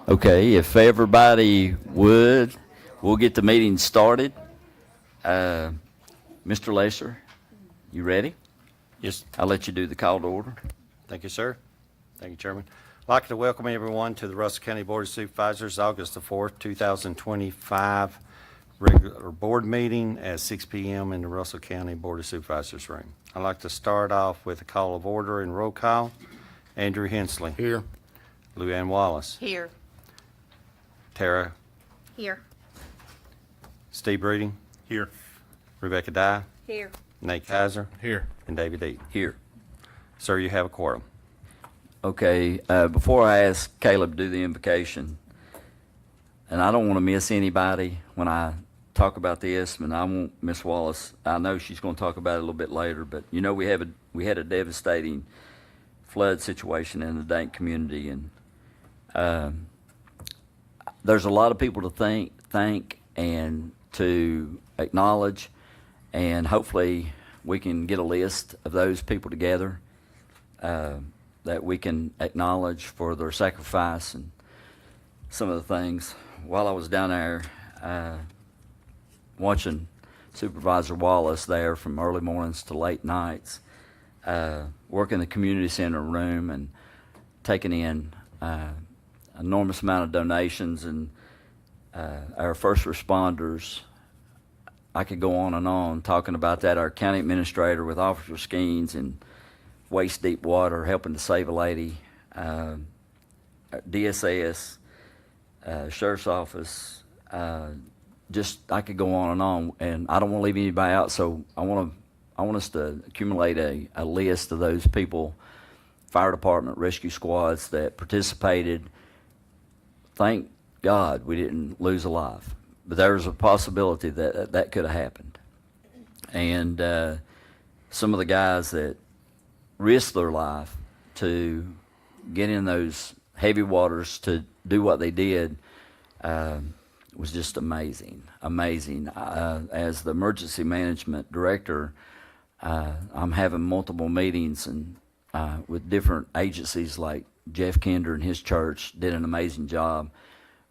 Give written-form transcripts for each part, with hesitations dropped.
Okay, if everybody would, we'll get the meeting started. Mr. Lesher, you ready? Yes. I'll let you do the call to order. Thank you, sir. Thank you, Chairman. I'd like to welcome everyone to the Russell County Board of Supervisors, August the 4th, 2025 regular board meeting at 6 p.m. in the Russell County Board of Supervisors room. I'd like to start off with a call of order and roll call. Andrew Hensley. Here. Luann Wallace. Here. Tara. Here. Steve Breeding. Here. Rebecca Dye. Here. Nate Kaiser. Here. And David Eaton. Here. Sir, you have a quorum. Okay, before I ask Caleb to do the invocation, and I don't want to miss anybody when I talk about this, and I want Miss Wallace, I know she's going to talk about it a little bit later, but you know we had a devastating flood situation in the Dane community, and there's a lot of people to thank and to acknowledge, and hopefully we can get a list of those people together that we can acknowledge for their sacrifice and some of the things. While I was down there watching Supervisor Wallace there from early mornings to late nights, working the community center room and taking in enormous amount of donations, and our first responders, I could go on and on talking about that. Our county administrator with Officer Skeens and waist deep water helping to save a lady, DSS, Sheriff's Office, just I could go on, and I don't want to leave anybody out, so I want us to accumulate a list of those people, fire department, rescue squads that participated. Thank God we didn't lose a life, but there was a possibility that that could have happened. And some of the guys that risked their life to get in those heavy waters to do what they did was just amazing. As the emergency management director, I'm having multiple meetings and with different agencies, like Jeff Kinder and his church did an amazing job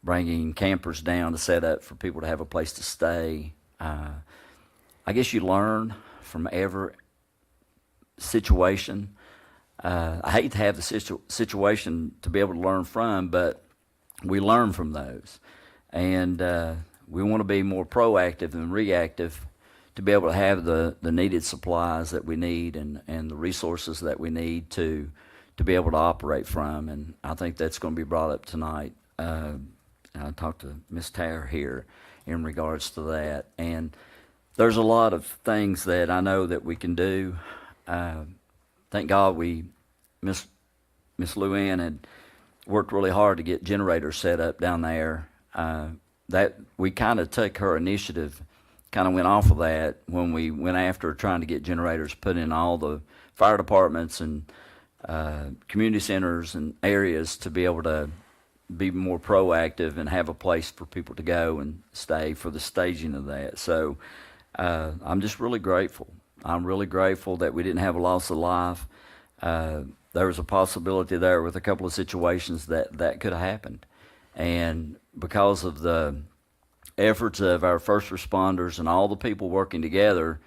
bringing campers down to set up for people to have a place to stay. I guess you learn from every situation. I hate to have the situation to be able to learn from, but we learn from those. And we want to be more proactive than reactive to be able to have the needed supplies that we need and the resources that we need to be able to operate from. And I think that's going to be brought up tonight. I talked to Ms. Tara here in regards to that. And there's a lot of things that I know that we can do. Thank God Miss Luann had worked really hard to get generators set up down there. That we kind of took her initiative, kind of went off of that when we went after trying to get generators put in all the fire departments and community centers and areas to be able to be more proactive and have a place for people to go and stay for the staging of that. So I'm just really grateful. I'm really grateful that we didn't have a loss of life. There was a possibility there with a couple of situations that could have happened. And because of the efforts of our first responders and all the people working together,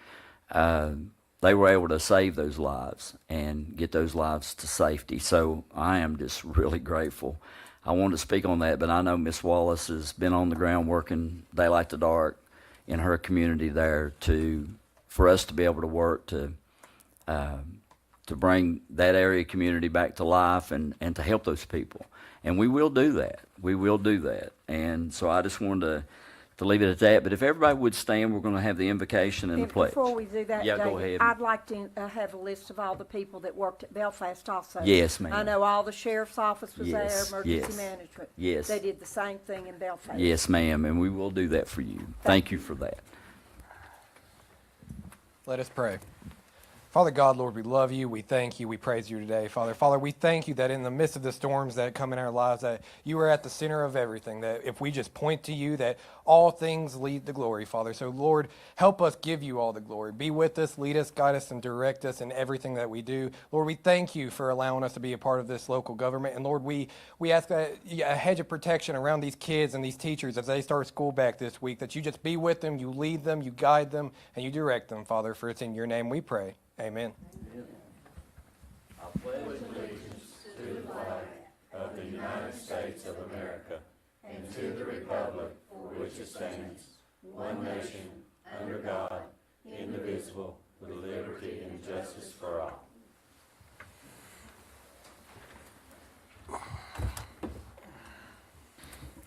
they were able to save those lives and get those lives to safety. So I am just really grateful. I wanted to speak on that, but I know Miss Wallace has been on the ground working daylight to dark in her community there for us to be able to work to bring that area community back to life and to help those people. And we will do that. We will do that. And so I just wanted to leave it at that. But if everybody would stand, we're going to have the invocation and the pledge. Before we do that, Yeah, David, go ahead. I'd like to have a list of all the people that worked at Belfast also. Yes, ma'am. I know all the sheriff's office was Yes, there, emergency yes, management. yes. They did the same thing in Belfast. Yes, ma'am, and we will do that for you. Thank you for that. Let us pray. Father God, Lord, we love you. We thank you. We praise you today, Father. Father, we thank you that in the midst of the storms that come in our lives, that you are at the center of everything, that if we just point to you, that all things lead to glory, Father. So, Lord, help us give you all the glory. Be with us, lead us, guide us, and direct us in everything that we do. Lord, we thank you for allowing us to be a part of this local government. And, Lord, we ask that a hedge of protection around these kids and these teachers as they start school back this week, that you just be with them, you lead them, you guide them, and you direct them, Father. For it's in your name we pray. Amen.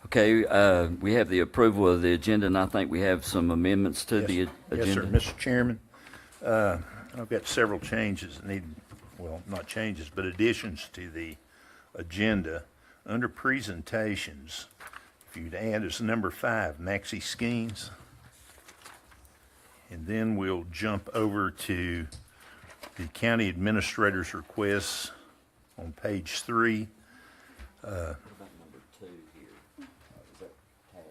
Okay, we have the approval of the agenda, and I think we have some amendments to the agenda. Yes, sir. Mr. Chairman, I've got several changes that need, well, not changes, but additions to the agenda. Under presentations, if you'd add as number 5, Maxi Skeens. And then we'll jump over to the county administrator's requests on page 3. What about number 2 here? Is that Tara?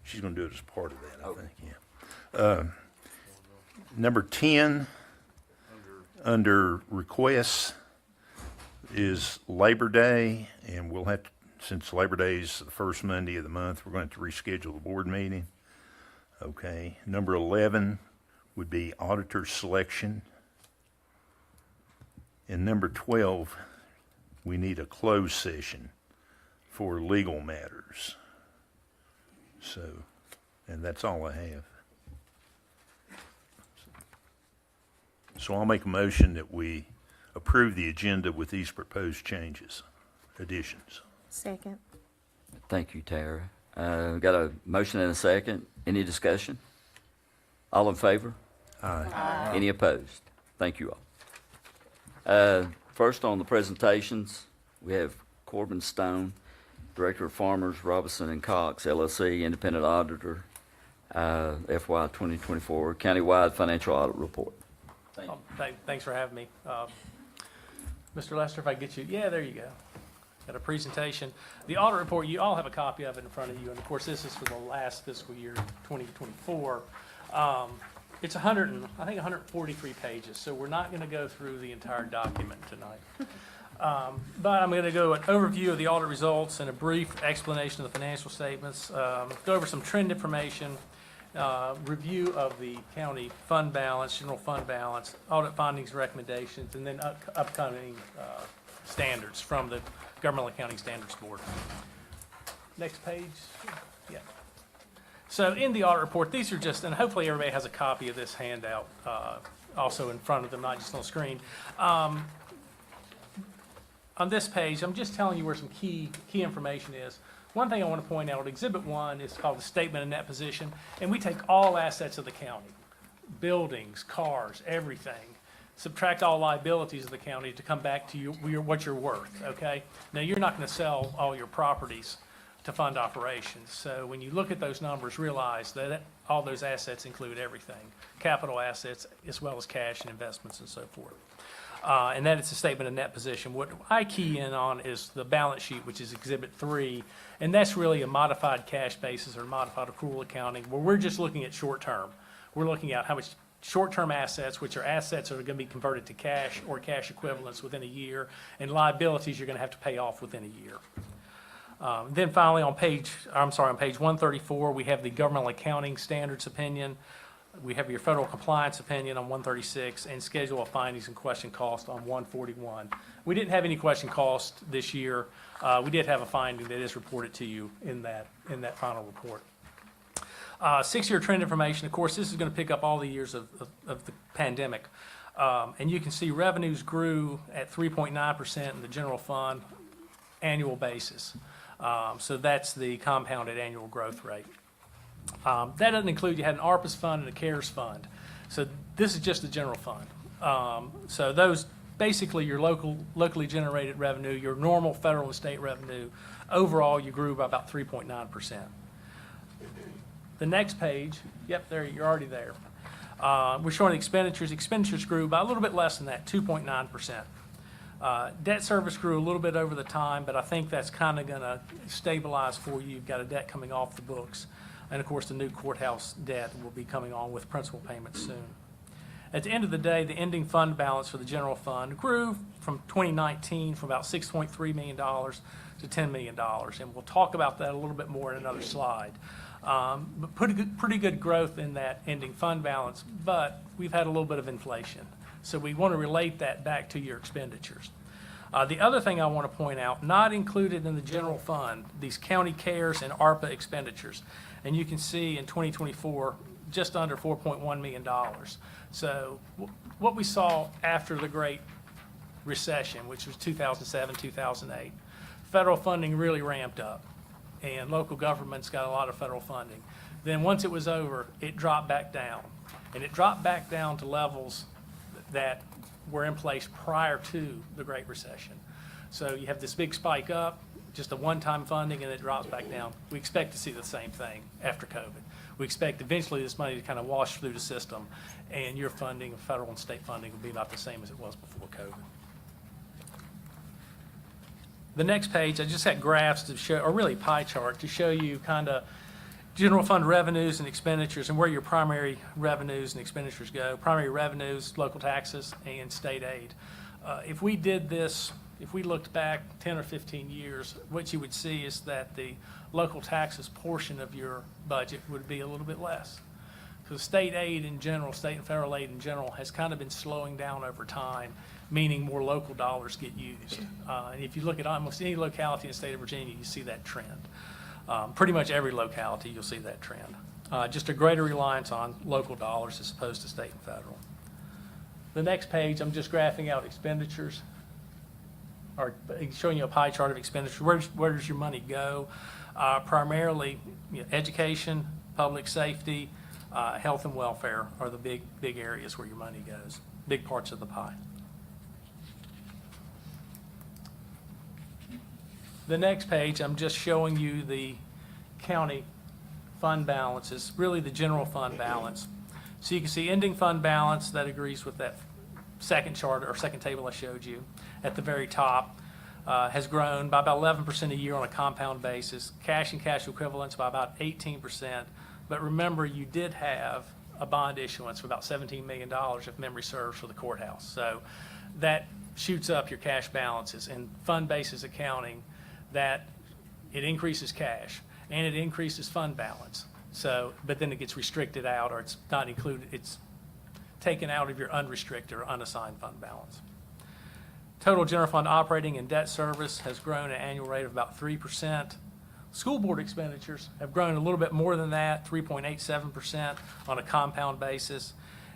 She's going to do it as part of that, I Okay. think, yeah. Number 10, under requests, is Labor Day, and we'll have to, since Labor Day is the first Monday of the month, we're going to reschedule the board meeting. Okay. Number 11 would be auditor selection. And number 12, we need a closed session for legal matters. So, and that's all I have. So I'll make a motion that we approve the agenda with these proposed changes, additions. Second. Thank you, Tara. Got a motion and a second. Any discussion? All in favor? Aye. Any opposed? Thank you all. First on the presentations, we have Corbin Stone, Director of Farmers, Robinson and Cox, LLC, Independent Auditor, FY 2024, Countywide Financial Audit Report. Thank you. Thanks for having me. Mr. Lester, if I get you, yeah, there you go. Got a presentation. The audit report, you all have a copy of it in front of you, and of course, this is for the last fiscal year, 2024. It's 143 pages, so we're not going to go through the entire document tonight. But I'm going to go an overview of the audit results and a brief explanation of the financial statements, go over some trend information, review of the county fund balance, general fund balance, audit findings, recommendations, and then upcoming standards from the Government Accounting Standards Board. Next page. Yeah. So in the audit report, these are just, and hopefully everybody has a copy of this handout also in front of them, not just on the screen. On this page, I'm just telling you where some key information is. One thing I want to point out, Exhibit 1 is called the Statement of Net Position, and we take all assets of the county, buildings, cars, everything, subtract all liabilities of the county to come back to you, what you're worth, okay? Now, you're not going to sell all your properties to fund operations. So when you look at those numbers, realize that all those assets include everything, capital assets as well as cash and investments and so forth. And that is a statement of net position. What I key in on is the balance sheet, which is Exhibit 3, and that's really a modified cash basis or modified accrual accounting, where we're just looking at short term. We're looking at how much short-term assets, which are assets that are going to be converted to cash or cash equivalents within a year, and liabilities you're going to have to pay off within a year. Then finally, on page 134, we have the Government Accounting Standards opinion. We have your federal compliance opinion on 136 and schedule of findings and question cost on 141. We didn't have any question cost this year. We did have a finding that is reported to you in that final report. 6-year trend information. Of course, this is going to pick up all the years of the pandemic. And you can see revenues grew at 3.9% in the general fund annual basis. So that's the compounded annual growth rate. That doesn't include, you had an ARPA's fund and a CARES fund. So this is just the general fund. So those, basically your locally generated revenue, your normal federal and state revenue, overall you grew by about 3.9%. The next page, yep, there, you're already there. We're showing expenditures. Expenditures grew by a little bit less than that, 2.9%. Debt service grew a little bit over the time, but I think that's kind of going to stabilize for you. You've got a debt coming off the books. And of course, the new courthouse debt will be coming on with principal payments soon. At the end of the day, the ending fund balance for the general fund grew from 2019 from about $6.3 million to $10 million. And we'll talk about that a little bit more in another slide. But pretty good growth in that ending fund balance, but we've had a little bit of inflation. So we want to relate that back to your expenditures. The other thing I want to point out, not included in the general fund, these county cares and ARPA expenditures. And you can see in 2024, just under $4.1 million. So what we saw after the Great Recession, which was 2007, 2008, federal funding really ramped up, and local governments got a lot of federal funding. Then once it was over, it dropped back down, and it dropped back down to levels that were in place prior to the Great Recession. So you have this big spike up, just a one-time funding, and it drops back down. We expect to see the same thing after COVID. We expect eventually this money to kind of wash through the system, and your funding, federal and state funding, will be about the same as it was before COVID. The next page, I just had graphs to show, or really pie chart, to show you kind of general fund revenues and expenditures and where your primary revenues and expenditures go. Primary revenues, local taxes, and state aid. If we did this, if we looked back 10 or 15 years, what you would see is that the local taxes portion of your budget would be a little bit less. So state aid in general, state and federal aid in general, has kind of been slowing down over time, meaning more local dollars get used. And if you look at almost any locality in the state of Virginia, you see that trend. Pretty much every locality, you'll see that trend. Just a greater reliance on local dollars as opposed to state and federal. The next page, I'm just graphing out expenditures, or showing you a pie chart of expenditures. Where does your money go? Primarily, education, public safety, health and welfare are the big areas where your money goes, big parts of the pie. The next page, I'm just showing you the county fund balances, really the general fund balance. So you can see ending fund balance, that agrees with that second chart or second table I showed you at the very top, has grown by about 11% a year on a compound basis, cash and cash equivalents by about 18%. But remember, you did have a bond issuance for about $17 million, if memory serves, for the courthouse. So that shoots up your cash balances. And fund basis accounting, that it increases cash and it increases fund balance. So, but then it gets restricted out, or it's not included, it's taken out of your unrestricted or unassigned fund balance. Total general fund operating and debt service has grown at an annual rate of about 3%. School board expenditures have grown a little bit more than that, 3.87% on a compound basis.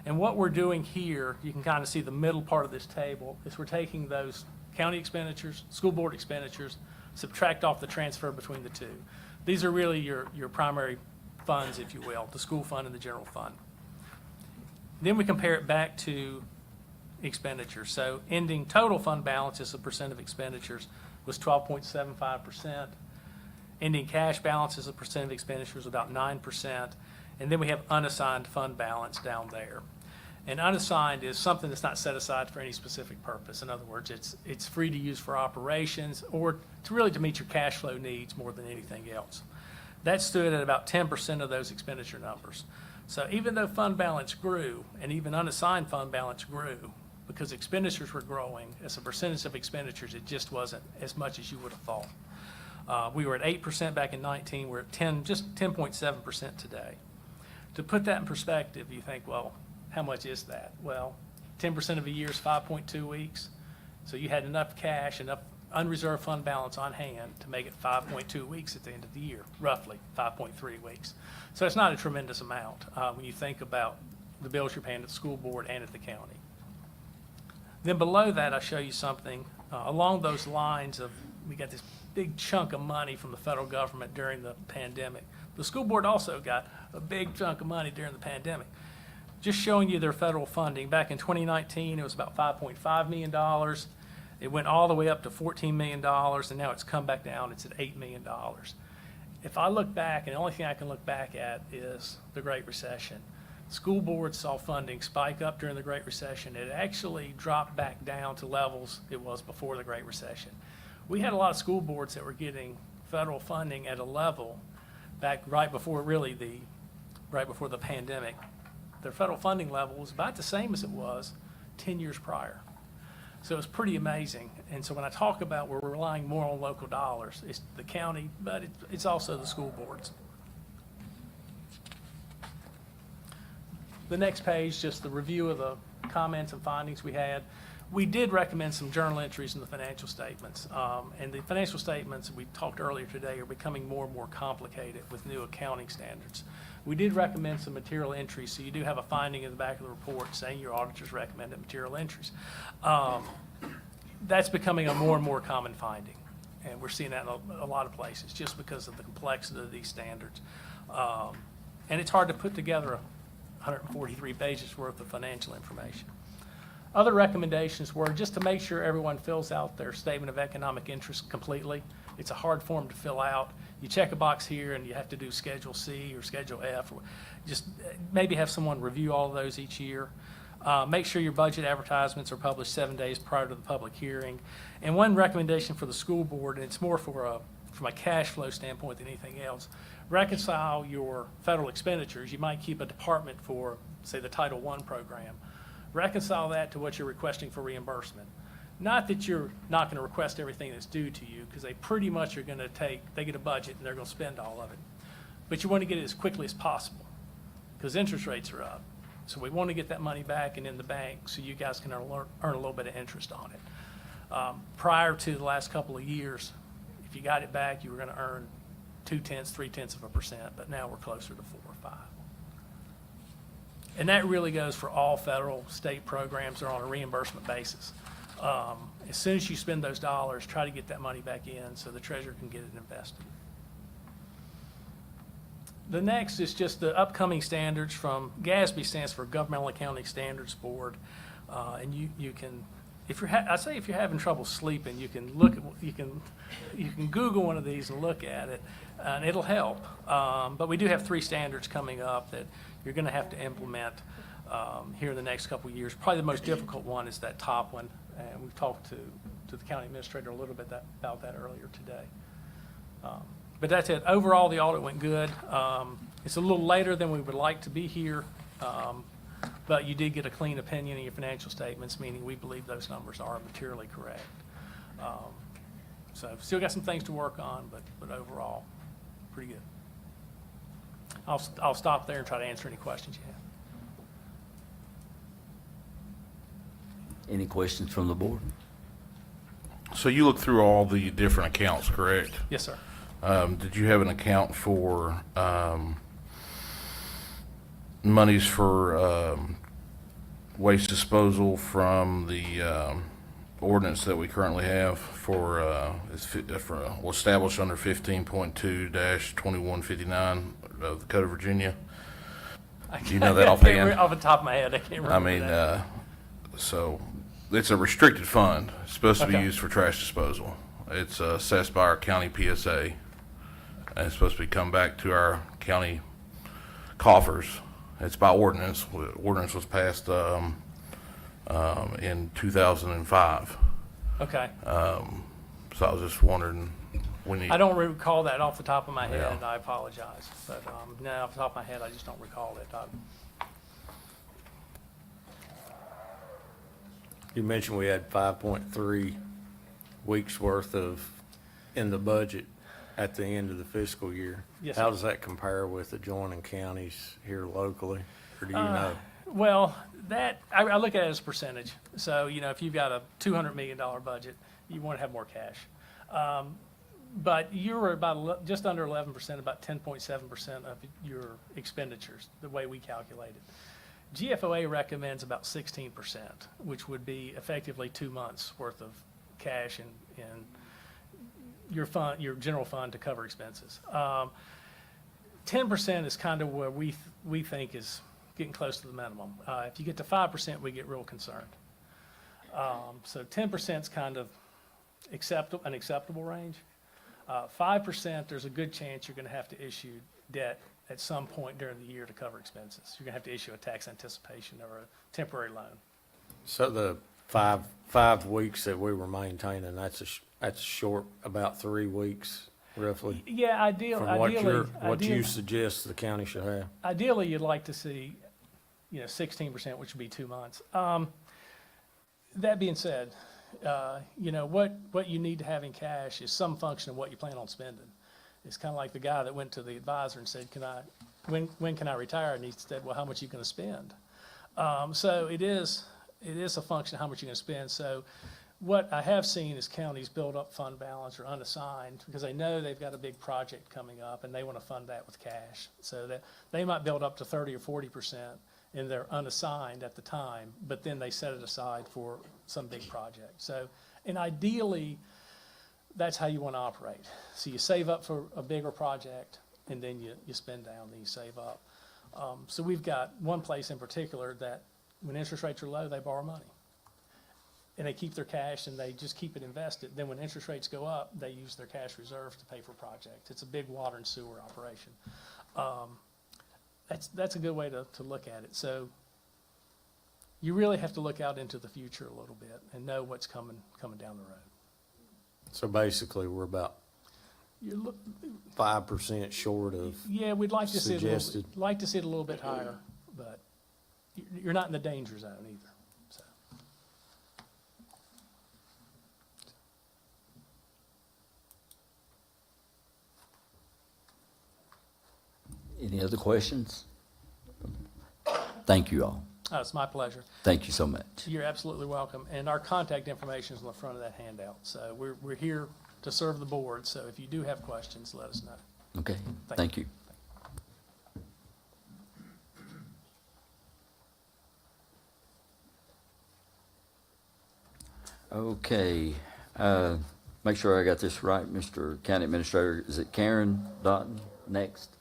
And what we're doing here, you can kind of see the middle part of this table, is we're taking those county expenditures, school board expenditures, subtract off the transfer between the two. These are really your primary funds, if you will, the school fund and the general fund. Then we compare it back to expenditures. So ending total fund balance as a percent of expenditures was 12.75%. Ending cash balance as a percent of expenditures was about 9%. And then we have unassigned fund balance down there. And unassigned is something that's not set aside for any specific purpose. In other words, it's free to use for operations or to meet your cash flow needs more than anything else. That stood at about 10% of those expenditure numbers. So even though fund balance grew, and even unassigned fund balance grew, because expenditures were growing, as a percentage of expenditures, it just wasn't as much as you would have thought. We were at 8% back in 19, we're at just 10.7% today. To put that in perspective, you think, well, how much is that? Well, 10% of a year is 5.2 weeks. So you had enough cash, enough unreserved fund balance on hand to make it 5.2 weeks at the end of the year, roughly 5.3 weeks. So it's not a tremendous amount when you think about the bills you're paying at the school board and at the county. Then below that, I show you something along those lines of, we got this big chunk of money from the federal government during the pandemic. The school board also got a big chunk of money during the pandemic. Just showing you their federal funding. Back in 2019, it was about $5.5 million. It went all the way up to $14 million, and now it's come back down. It's at $8 million. if I look back, and the only thing I can look back at is the Great Recession. School boards saw funding spike up during the Great Recession. It actually dropped back down to levels it was before the Great Recession. We had a lot of school boards that were getting federal funding at a level back right before the pandemic. Their federal funding level was about the same as it was 10 years prior. So it's pretty amazing. And so when I talk about we're relying more on local dollars, it's the county, but it's also the school boards. The next page, just the review of the comments and findings we had. We did recommend some journal entries in the financial statements. And the financial statements we talked earlier today are becoming more and more complicated with new accounting standards. We did recommend some material entries, so you do have a finding in the back of the report saying your auditors recommended material entries. That's becoming a more and more common finding, and we're seeing that in a lot of places just because of the complexity of these standards. And it's hard to put together 143 pages worth of financial information. Other recommendations were just to make sure everyone fills out their statement of economic interest completely. It's a hard form to fill out. You check a box here and you have to do Schedule C or Schedule F. Or just maybe have someone review all of those each year. Make sure your budget advertisements are published 7 days prior to the public hearing. And one recommendation for the school board, and it's more from a cash flow standpoint than anything else, reconcile your federal expenditures. You might keep a department for, say, the Title I program. Reconcile that to what you're requesting for reimbursement. Not that you're not going to request everything that's due to you, because they pretty much are going to they get a budget and they're going to spend all of it. But you want to get it as quickly as possible, because interest rates are up. So we want to get that money back and in the bank so you guys can earn a little bit of interest on it. Prior to the last couple of years, if you got it back, you were going to earn 0.2–0.3%, but now we're closer to 4 or 5. And that really goes for all federal, state programs that are on a reimbursement basis. As soon as you spend those dollars, try to get that money back in so the treasurer can get it invested. The next is just the upcoming standards from GASB, stands for Governmental Accounting Standards Board. And you can, if you're having trouble sleeping, you can you can Google one of these and look at it, and it'll help. But we do have 3 standards coming up that you're going to have to implement here in the next couple of years. Probably the most difficult one is that top one, and we've talked to the county administrator a little bit about that earlier today. But that's it. Overall, the audit went good. It's a little later than we would like to be here, but you did get a clean opinion in your financial statements, meaning we believe those numbers are materially correct. So still got some things to work on, but overall, pretty good. I'll stop there and try to answer any questions you have. Any questions from the board? So you looked through all the different accounts, correct? Yes, sir. Did you have an account for monies for waste disposal from the ordinance that we currently have was established under 15.2-2159 of the Code of Virginia? Do you know that offhand? Off the top of my head, I can't remember. I mean, that. so it's a restricted fund. It's supposed to be Okay. used for trash disposal. It's assessed by our county PSA, and it's supposed to come back to our county coffers. It's by ordinance. Ordinance was passed in 2005. Okay. So I was just wondering when you. I don't recall that off the top of my head, Yeah. and I apologize. But no, off the top of my head, I just don't recall it. You mentioned we had 5.3 weeks worth in the budget at the end of the fiscal year. Yes, How sir. does that compare with adjoining counties here locally, or do you know? Well, I look at it as a percentage. So, if you've got a $200 million budget, you want to have more cash. But you're about just under 11%, about 10.7% of your expenditures, the way we calculate it. GFOA recommends about 16%, which would be effectively 2 months worth of cash in your fund, your general fund, to cover expenses. 10% is kind of where we think is getting close to the minimum. If you get to 5%, we get real concerned. So 10% is kind of an acceptable range. 5%, there's a good chance you're going to have to issue debt at some point during the year to cover expenses. You're going to have to issue a tax anticipation or a temporary loan. So the five weeks that we were maintaining, that's short, about 3 weeks roughly? Yeah, From what you suggest the county should have? ideally, you'd like to see, 16%, which would be 2 months. That being said, what you need to have in cash is some function of what you plan on spending. It's kind of like the guy that went to the advisor and said, when can I retire? And he said, well, how much are you going to spend? So it is a function of how much you're going to spend. So what I have seen is counties build up fund balance or unassigned because they know they've got a big project coming up and they want to fund that with cash. So that they might build up to 30 or 40% and they're unassigned at the time, but then they set it aside for some big project. So, and ideally, that's how you want to operate. So you save up for a bigger project and then you spend down, then you save up. So we've got one place in particular that when interest rates are low, they borrow money. And they keep their cash and they just keep it invested. Then when interest rates go up, they use their cash reserves to pay for projects. It's a big water and sewer operation. That's a good way to look at it. So you really have to look out into the future a little bit and know what's coming down the road. So basically, we're about You look, 5% short of, yeah, we'd like to see it Suggested. a little bit higher, but you're not in the danger zone either. So. Any other questions? Thank you all. Oh, it's my pleasure. Thank you so much. You're absolutely welcome. And our contact information is on the front of that handout. So we're here to serve the board. So if you do have questions, let us know. Okay, Thank thank you. Okay, make sure I got this right, Mr. County Administrator. Is it Karen Doughton next?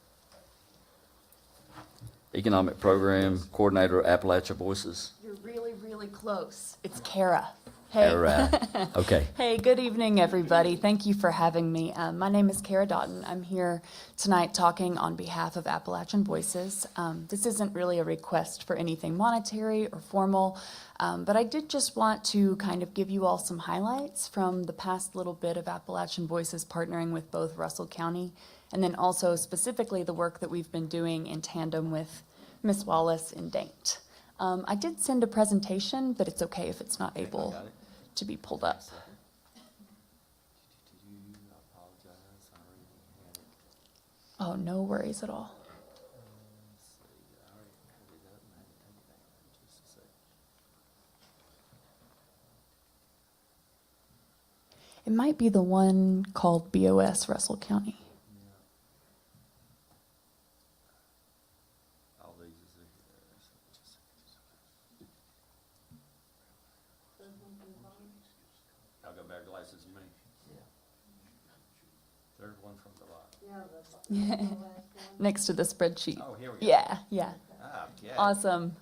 Economic Program Coordinator, Appalachia Voices. You're really, really close. It's Kara. Hey. Kara. Okay. Hey, good evening, everybody. Thank you for having me. My name is Kara Doughton. I'm here tonight talking on behalf of Appalachian Voices. This isn't really a request for anything monetary or formal, but I did just want to kind of give you all some highlights from the past little bit of Appalachian Voices partnering with both Russell County and then also specifically the work that we've been doing in tandem with Ms. Wallace in Daint. I did send a presentation, but it's okay if it's not able to be pulled up. Oh, no worries at all. It might be the one called BOS Russell County. I'll go back glasses me. Third one from the bottom. Next to the spreadsheet. Oh, here we go. Yeah, yeah. Ah, yeah. Awesome.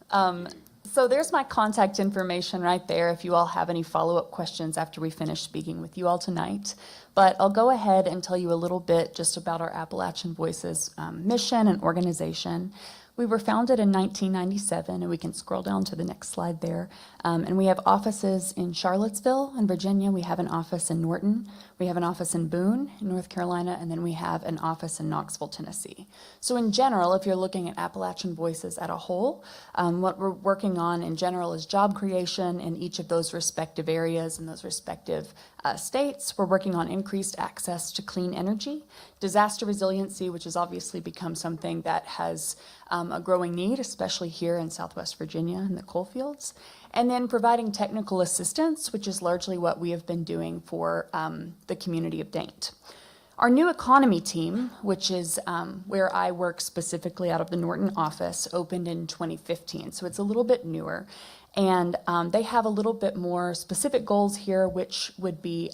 So there's my contact information right there if you all have any follow-up questions after we finish speaking with you all tonight. But I'll go ahead and tell you a little bit just about our Appalachian Voices mission and organization. We were founded in 1997, and we can scroll down to the next slide there. And we have offices in Charlottesville in Virginia. We have an office in Norton. We have an office in Boone, in North Carolina, and then we have an office in Knoxville, Tennessee. So in general, if you're looking at Appalachian Voices at a whole, what we're working on in general is job creation in each of those respective areas and those respective states. We're working on increased access to clean energy, disaster resiliency, which has obviously become something that has a growing need, especially here in Southwest Virginia in the coal fields, and then providing technical assistance, which is largely what we have been doing for the community of Daint. Our new economy team, which is where I work specifically out of the Norton office, opened in 2015, so it's a little bit newer. And they have a little bit more specific goals here, which would be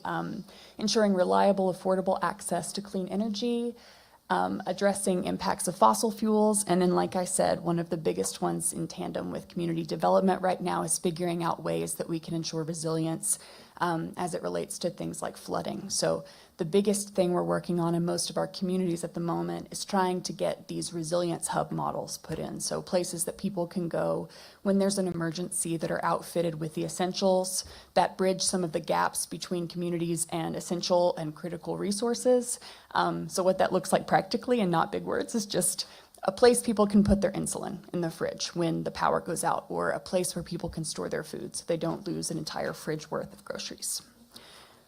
ensuring reliable, affordable access to clean energy, addressing impacts of fossil fuels, and then, like I said, one of the biggest ones in tandem with community development right now is figuring out ways that we can ensure resilience as it relates to things like flooding. So the biggest thing we're working on in most of our communities at the moment is trying to get these resilience hub models put in. So places that people can go when there's an emergency that are outfitted with the essentials that bridge some of the gaps between communities and essential and critical resources. So what that looks like practically, and not big words, is just a place people can put their insulin in the fridge when the power goes out, or a place where people can store their food so they don't lose an entire fridge worth of groceries.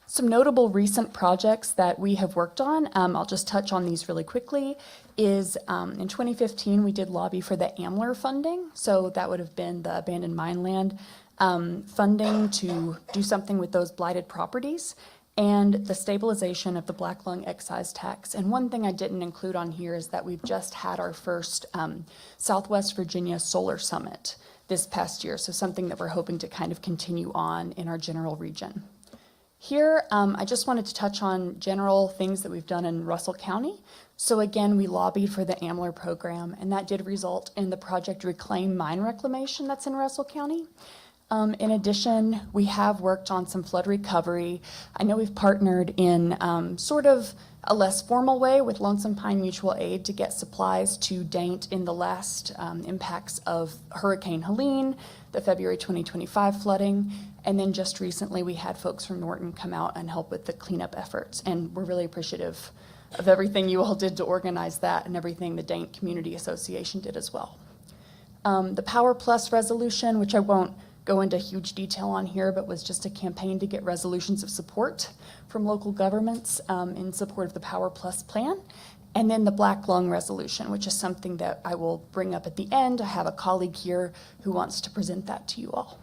Some notable recent projects that we have worked on, I'll just touch on these really quickly, is in 2015 we did lobby for the AMLR funding. So that would have been the abandoned mine land funding to do something with those blighted properties, and the stabilization of the black lung excise tax. And one thing I didn't include on here is that we've just had our first Southwest Virginia Solar Summit this past year, so something that we're hoping to kind of continue on in our general region. Here, I just wanted to touch on general things that we've done in Russell County. So again, we lobbied for the AMLR program, and that did result in the project Reclaim Mine Reclamation that's in Russell County. In addition, we have worked on some flood recovery. I know we've partnered in sort of a less formal way with Lonesome Pine Mutual Aid to get supplies to Daint in the last impacts of Hurricane Helene, the February 2025 flooding. And then just recently, we had folks from Norton come out and help with the cleanup efforts. And we're really appreciative of everything you all did to organize that and everything the Daint Community Association did as well. The Power Plus resolution, which I won't go into huge detail on here, but was just a campaign to get resolutions of support from local governments in support of the Power Plus plan. And then the Black Lung resolution, which is something that I will bring up at the end. I have a colleague here who wants to present that to you all.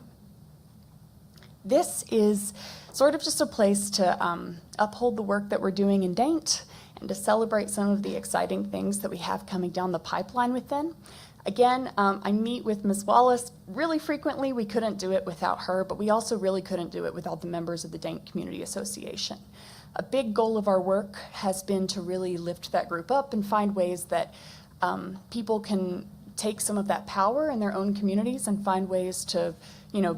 This is sort of just a place to uphold the work that we're doing in Daint and to celebrate some of the exciting things that we have coming down the pipeline within. Again, I meet with Ms. Wallace really frequently. We couldn't do it without her, but we also really couldn't do it without the members of the Daint Community Association. A big goal of our work has been to really lift that group up and find ways that people can take some of that power in their own communities and find ways to,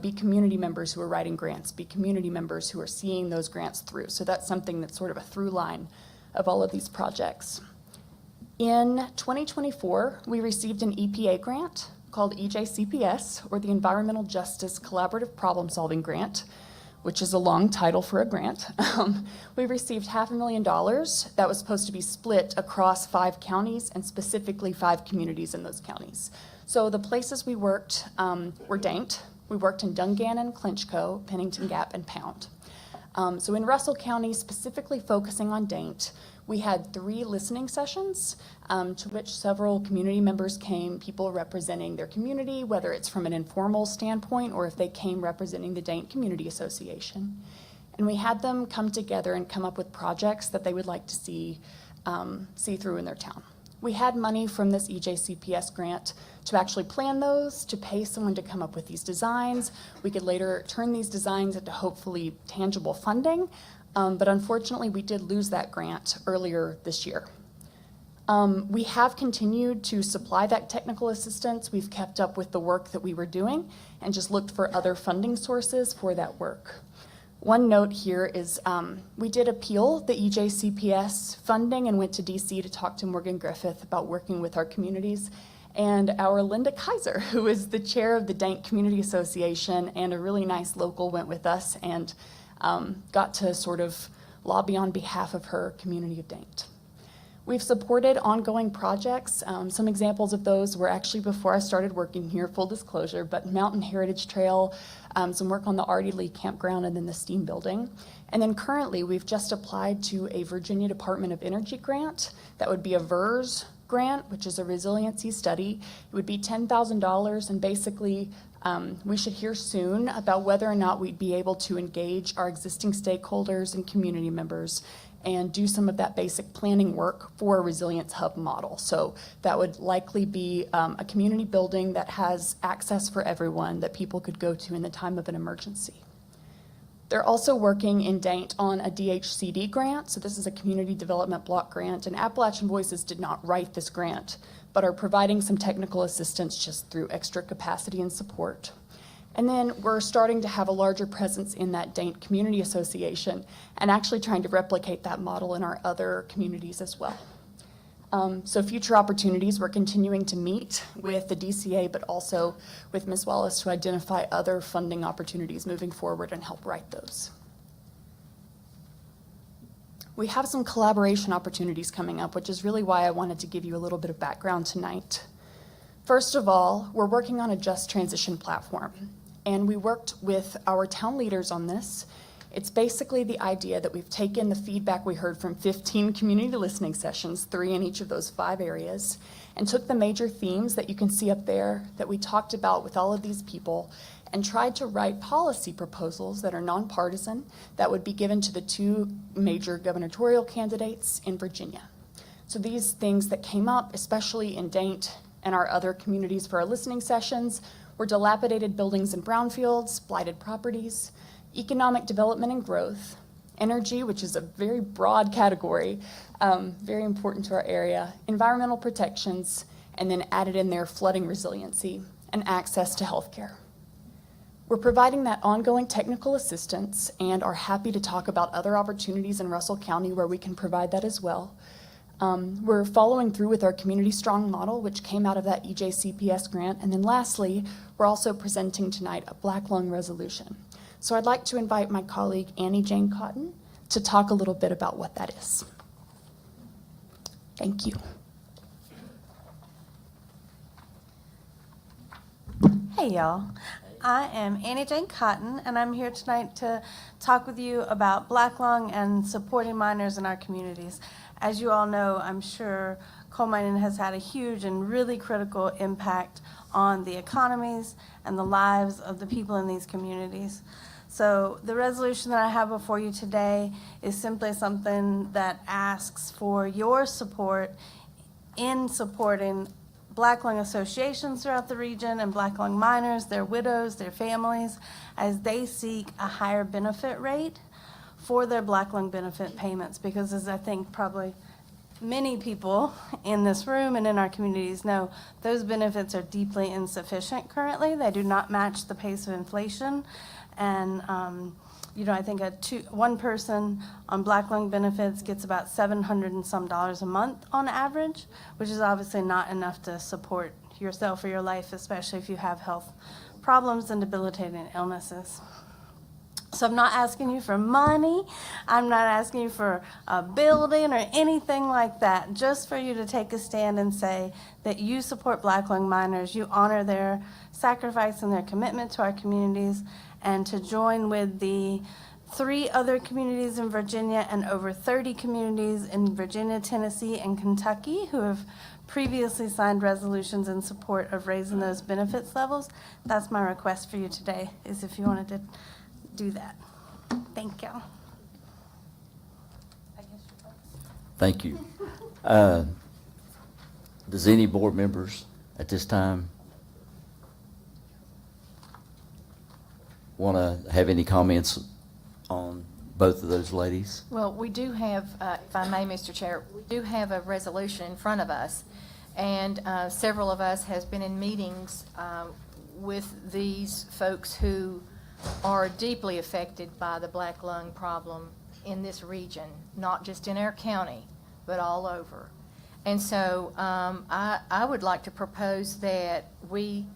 be community members who are writing grants, be community members who are seeing those grants through. So that's something that's sort of a through line of all of these projects. In 2024, we received an EPA grant called EJCPS, or the Environmental Justice Collaborative Problem Solving Grant, which is a long title for a grant. We received $500,000 that was supposed to be split across 5 counties and specifically 5 communities in those counties. So the places we worked were Daint. We worked in Dungannon, Clinchco, Pennington Gap, and Pound. So in Russell County, specifically focusing on Daint, we had 3 listening sessions to which several community members came, people representing their community, whether it's from an informal standpoint or if they came representing the Daint Community Association. And we had them come together and come up with projects that they would like to see through in their town. We had money from this EJCPS grant to actually plan those, to pay someone to come up with these designs. We could later turn these designs into hopefully tangible funding. But unfortunately, we did lose that grant earlier this year. We have continued to supply that technical assistance. We've kept up with the work that we were doing and just looked for other funding sources for that work. One note here is we did appeal the EJCPS funding and went to DC to talk to Morgan Griffith about working with our communities. And our Linda Kaiser, who is the chair of the Daint Community Association and a really nice local, went with us and got to sort of lobby on behalf of her community of Daint. We've supported ongoing projects. Some examples of those were actually before I started working here, full disclosure, but Mountain Heritage Trail, some work on the Artie Lee Campground, and then the Steam Building. And then currently, we've just applied to a Virginia Department of Energy grant. That would be a VERS grant, which is a resiliency study. It would be $10,000, and basically, we should hear soon about whether or not we'd be able to engage our existing stakeholders and community members and do some of that basic planning work for a resilience hub model. So that would likely be a community building that has access for everyone that people could go to in the time of an emergency. They're also working in Daint on a DHCD grant. So this is a community development block grant, and Appalachian Voices did not write this grant, but are providing some technical assistance just through extra capacity and support. And then we're starting to have a larger presence in that Dane Community Association and actually trying to replicate that model in our other communities as well. So future opportunities, we're continuing to meet with the DCA, but also with Ms. Wallace to identify other funding opportunities moving forward and help write those. We have some collaboration opportunities coming up, which is really why I wanted to give you a little bit of background tonight. First of all, we're working on a just transition platform, and we worked with our town leaders on this. It's basically the idea that we've taken the feedback we heard from 15 community listening sessions, 3 in each of those 5 areas, and took the major themes that you can see up there that we talked about with all of these people and tried to write policy proposals that are nonpartisan that would be given to the 2 major gubernatorial candidates in Virginia. So these things that came up, especially in Dane and our other communities for our listening sessions, were dilapidated buildings and brownfields, blighted properties, economic development and growth, energy, which is a very broad category, very important to our area, environmental protections, and then added in there flooding resiliency and access to healthcare. We're providing that ongoing technical assistance and are happy to talk about other opportunities in Russell County where we can provide that as well. We're following through with our Community Strong model, which came out of that EJCPS grant. And then lastly, we're also presenting tonight a Black Lung resolution. So I'd like to invite my colleague Annie Jane Cotton to talk a little bit about what that is. Thank you. Hey y'all, I am Annie Jane Cotton, and I'm here tonight to talk with you about Black Lung and supporting miners in our communities. As you all know, I'm sure coal mining has had a huge and really critical impact on the economies and the lives of the people in these communities. So the resolution that I have before you today is simply something that asks for your support in supporting Black Lung associations throughout the region and Black Lung miners, their widows, their families, as they seek a higher benefit rate for their Black Lung benefit payments. Because as I think probably many people in this room and in our communities know, those benefits are deeply insufficient currently. They do not match the pace of inflation. And, I think one person on Black Lung benefits gets about $700 and some a month on average, which is obviously not enough to support yourself or your life, especially if you have health problems and debilitating illnesses. So I'm not asking you for money. I'm not asking you for a building or anything like that, just for you to take a stand and say that you support Black Lung miners, you honor their sacrifice and their commitment to our communities, and to join with the 3 other communities in Virginia and over 30 communities in Virginia, Tennessee, and Kentucky who have previously signed resolutions in support of raising those benefits levels. That's my request for you today, is if you wanted to do that. Thank you. Thank you. Does any board members at this time want to have any comments on both of those ladies? Well, we do have, if I may, Mr. Chair, we do have a resolution in front of us, and several of us has been in meetings with these folks who are deeply affected by the Black Lung problem in this region, not just in our county, but all over. And so I would like to propose that we,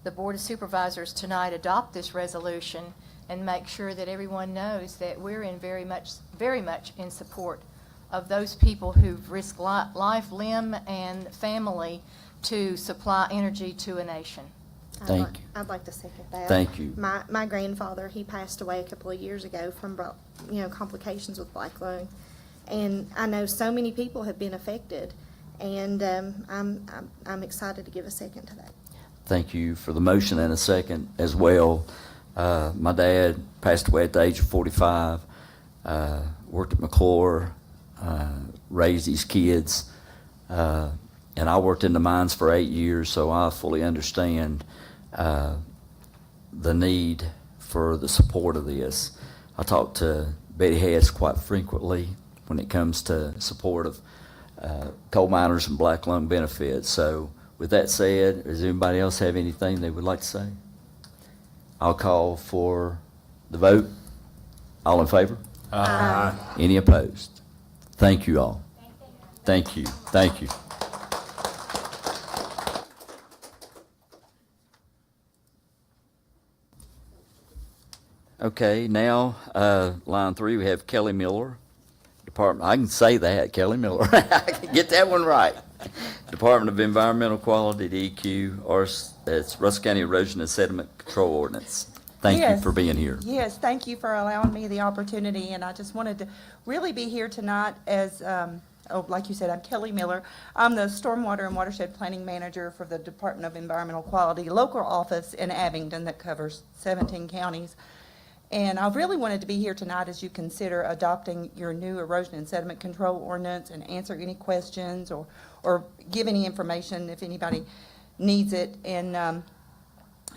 the Board of Supervisors, tonight adopt this resolution and make sure that everyone knows that we're in very much in support of those people who've risked life, limb, and family to supply energy to a nation. Thank you. I'd like to second that. Thank you. My grandfather, he passed away a couple of years ago from, complications with Black Lung. And I know so many people have been affected, and I'm excited to give a second to that. Thank you for the motion and a second as well. My dad passed away at the age of 45, worked at McClure, raised these kids, and I worked in the mines for 8 years, so I fully understand the need for the support of this. I talk to Betty Hess quite frequently when it comes to support of coal miners and Black Lung benefits. So with that said, does anybody else have anything they would like to say? I'll call for the vote. All in favor? Aye. Any opposed? Thank you all. Thank you. Thank you. Okay, now, line 3, we have Kelly Miller, Department, I can say that, Kelly Miller. I can get that one right. Department of Environmental Quality, DEQ, or it's Russell County Erosion and Sediment Control Ordinance. Thank you Yes. for being here. Yes, thank you for allowing me the opportunity, and I just wanted to really be here tonight as, like you said, I'm Kelly Miller. I'm the Stormwater and Watershed Planning Manager for the Department of Environmental Quality local office in Abingdon that covers 17 counties. And I really wanted to be here tonight as you consider adopting your new erosion and sediment control ordinance and answer any questions or give any information if anybody needs it. And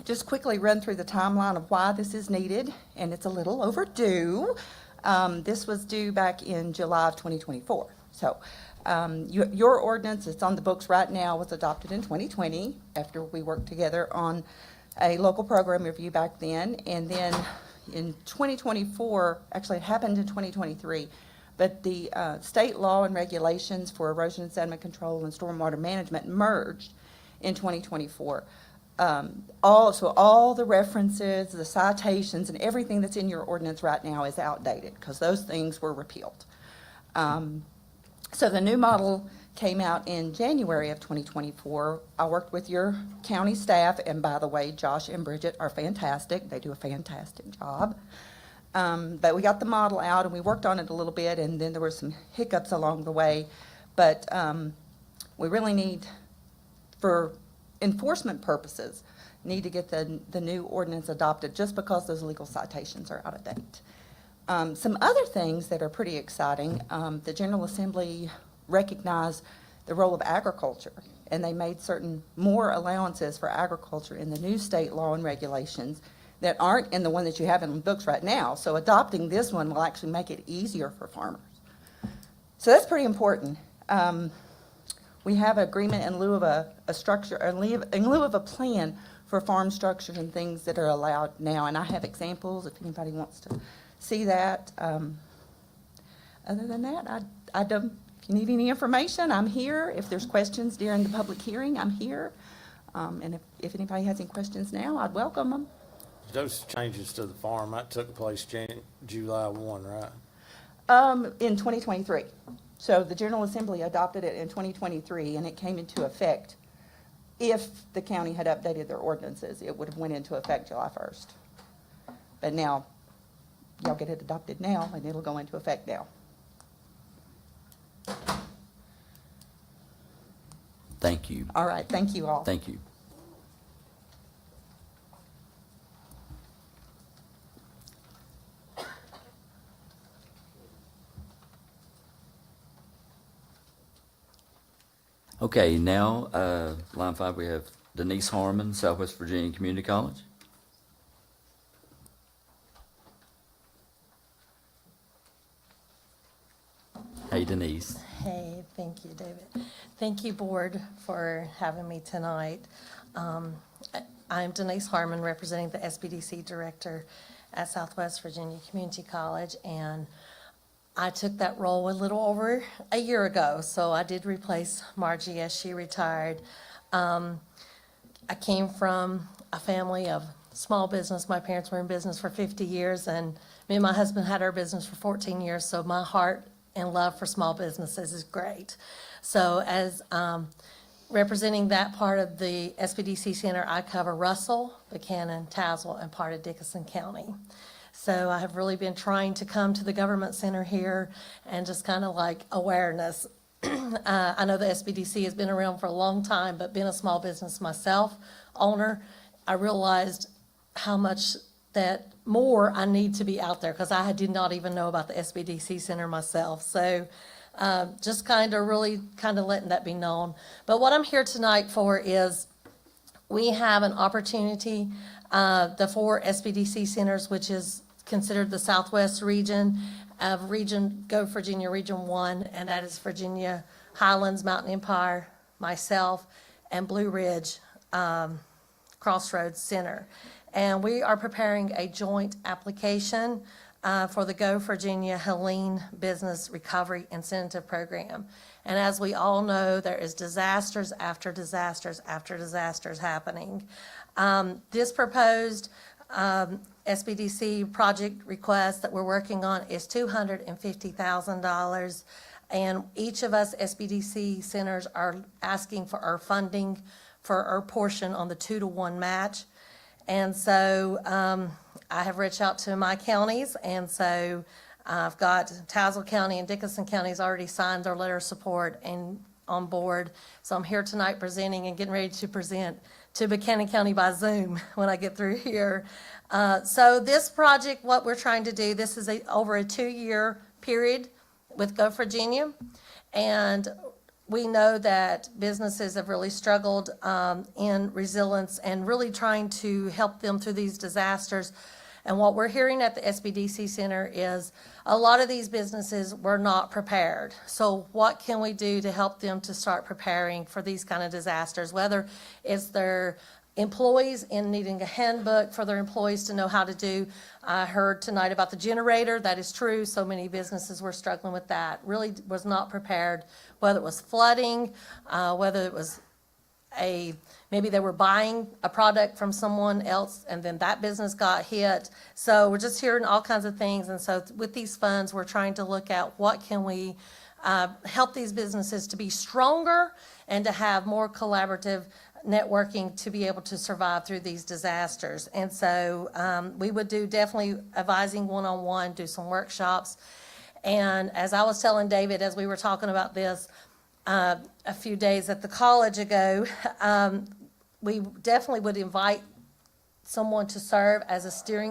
just quickly run through the timeline of why this is needed, and it's a little overdue. This was due back in July of 2024. So your ordinance, it's on the books right now, was adopted in 2020 after we worked together on a local program review back then. And then in 2024, actually it happened in 2023, but the state law and regulations for erosion and sediment control and stormwater management merged in 2024. All the references, the citations, and everything that's in your ordinance right now is outdated because those things were repealed. So the new model came out in January of 2024. I worked with your county staff, and by the way, Josh and Bridget are fantastic. They do a fantastic job. But we got the model out, and we worked on it a little bit, and then there were some hiccups along the way. But we really need, for enforcement purposes, need to get the new ordinance adopted just because those legal citations are out of date. Some other things that are pretty exciting, the General Assembly recognized the role of agriculture, and they made certain more allowances for agriculture in the new state law and regulations that aren't in the one that you have in the books right now. So adopting this one will actually make it easier for farmers. So that's pretty important. We have agreement in lieu of a structure, in lieu of a plan for farm structures and things that are allowed now. And I have examples if anybody wants to see that. Other than that, I don't, if you need any information, I'm here. If there's questions during the public hearing, I'm here. And if anybody has any questions now, I'd welcome them. Those changes to the farm, that took place July 1, right? In 2023. So the General Assembly adopted it in 2023, and it came into effect. If the county had updated their ordinances, it would have went into effect July 1st. But now, y'all get it adopted now, and it'll go into effect now. Thank you. All right, thank you all. Thank you. Okay, now, line 5, we have Denise Harmon, Southwest Virginia Community College. Hey, Denise. Hey, thank you, David. Thank you, Board, for having me tonight. I'm Denise Harmon, representing the SBDC Director at Southwest Virginia Community College, and I took that role a little over a year ago, so I did replace Margie as she retired. I came from a family of small business. My parents were in business for 50 years, and me and my husband had our business for 14 years, so my heart and love for small businesses is great. So as representing that part of the SBDC Center, I cover Russell, Buchanan, Tazewell, and part of Dickinson County. So I have really been trying to come to the government center here and just kind of like awareness. I know the SBDC has been around for a long time, but being a small business myself, owner, I realized how much that more I need to be out there because I did not even know about the SBDC Center myself. So just kind of really kind of letting that be known. But what I'm here tonight for is we have an opportunity, the 4 SBDC centers, which is considered the Southwest region of Go Virginia Region 1, and that is Virginia Highlands, Mountain Empire, myself, and Blue Ridge Crossroads Center. And we are preparing a joint application for the Go Virginia Helene Business Recovery Incentive Program. And as we all know, there is disasters after disasters after disasters happening. This proposed SBDC project request that we're working on is $250,000. And each of us SBDC centers are asking for our funding for our portion on the 2-to-1 match. And so I have reached out to my counties, and so I've got Tazewell County and Dickinson counties already signed their letter of support and on board. So I'm here tonight presenting and getting ready to present to Buchanan County by Zoom when I get through here. So this project, what we're trying to do, this is over a 2-year period with Go Virginia. And we know that businesses have really struggled in resilience and really trying to help them through these disasters. And what we're hearing at the SBDC Center is a lot of these businesses were not prepared. So what can we do to help them to start preparing for these kind of disasters, whether it's their employees in needing a handbook for their employees to know how to do. I heard tonight about the generator. That is true. So many businesses were struggling with that, really was not prepared, whether it was flooding, whether it was maybe they were buying a product from someone else and then that business got hit. So we're just hearing all kinds of things. And so with these funds, we're trying to look at what can we help these businesses to be stronger and to have more collaborative networking to be able to survive through these disasters. And so we would do definitely advising one-on-one, do some workshops. And as I was telling David, as we were talking about this a few days at the college ago, we definitely would invite someone to serve as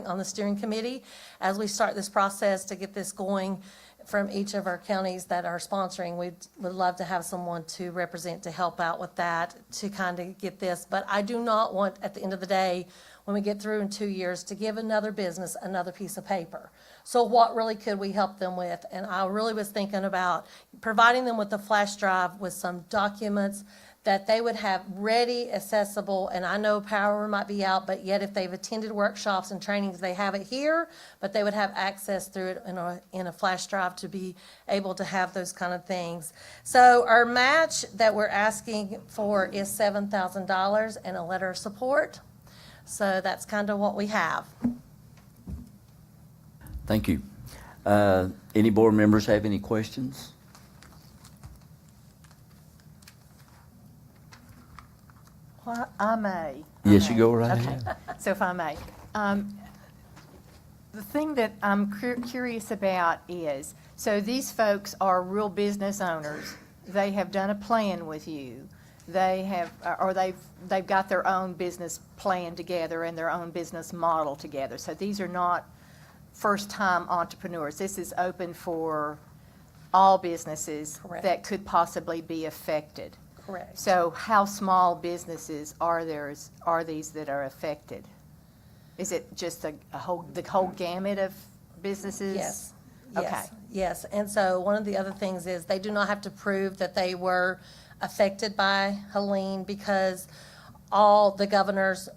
on the steering committee as we start this process to get this going from each of our counties that are sponsoring. We would love to have someone to represent, to help out with that, to kind of get this. But I do not want, at the end of the day, when we get through in 2 years, to give another business another piece of paper. So what really could we help them with? And I really was thinking about providing them with a flash drive with some documents that they would have ready, accessible, and I know power might be out, but yet if they've attended workshops and trainings, they have it here, but they would have access through it in a flash drive to be able to have those kind of things. So our match that we're asking for is $7,000 and a letter of support. So that's kind of what we have. Thank you. Any board members have any questions? Well, I may. Yes, you go right ahead. So if I may. The thing that I'm curious about is, so these folks are real business owners. They have done a plan with you. They have, or they've got their own business plan together and their own business model together. So these are not first-time entrepreneurs. This is open for all businesses Correct. that could possibly be affected. Correct. So how small businesses are these that are affected? Is it just the whole gamut of businesses? Yes. Okay. Yes. Yes. And so one of the other things is they do not have to prove that they were affected by Helene, because all the governor's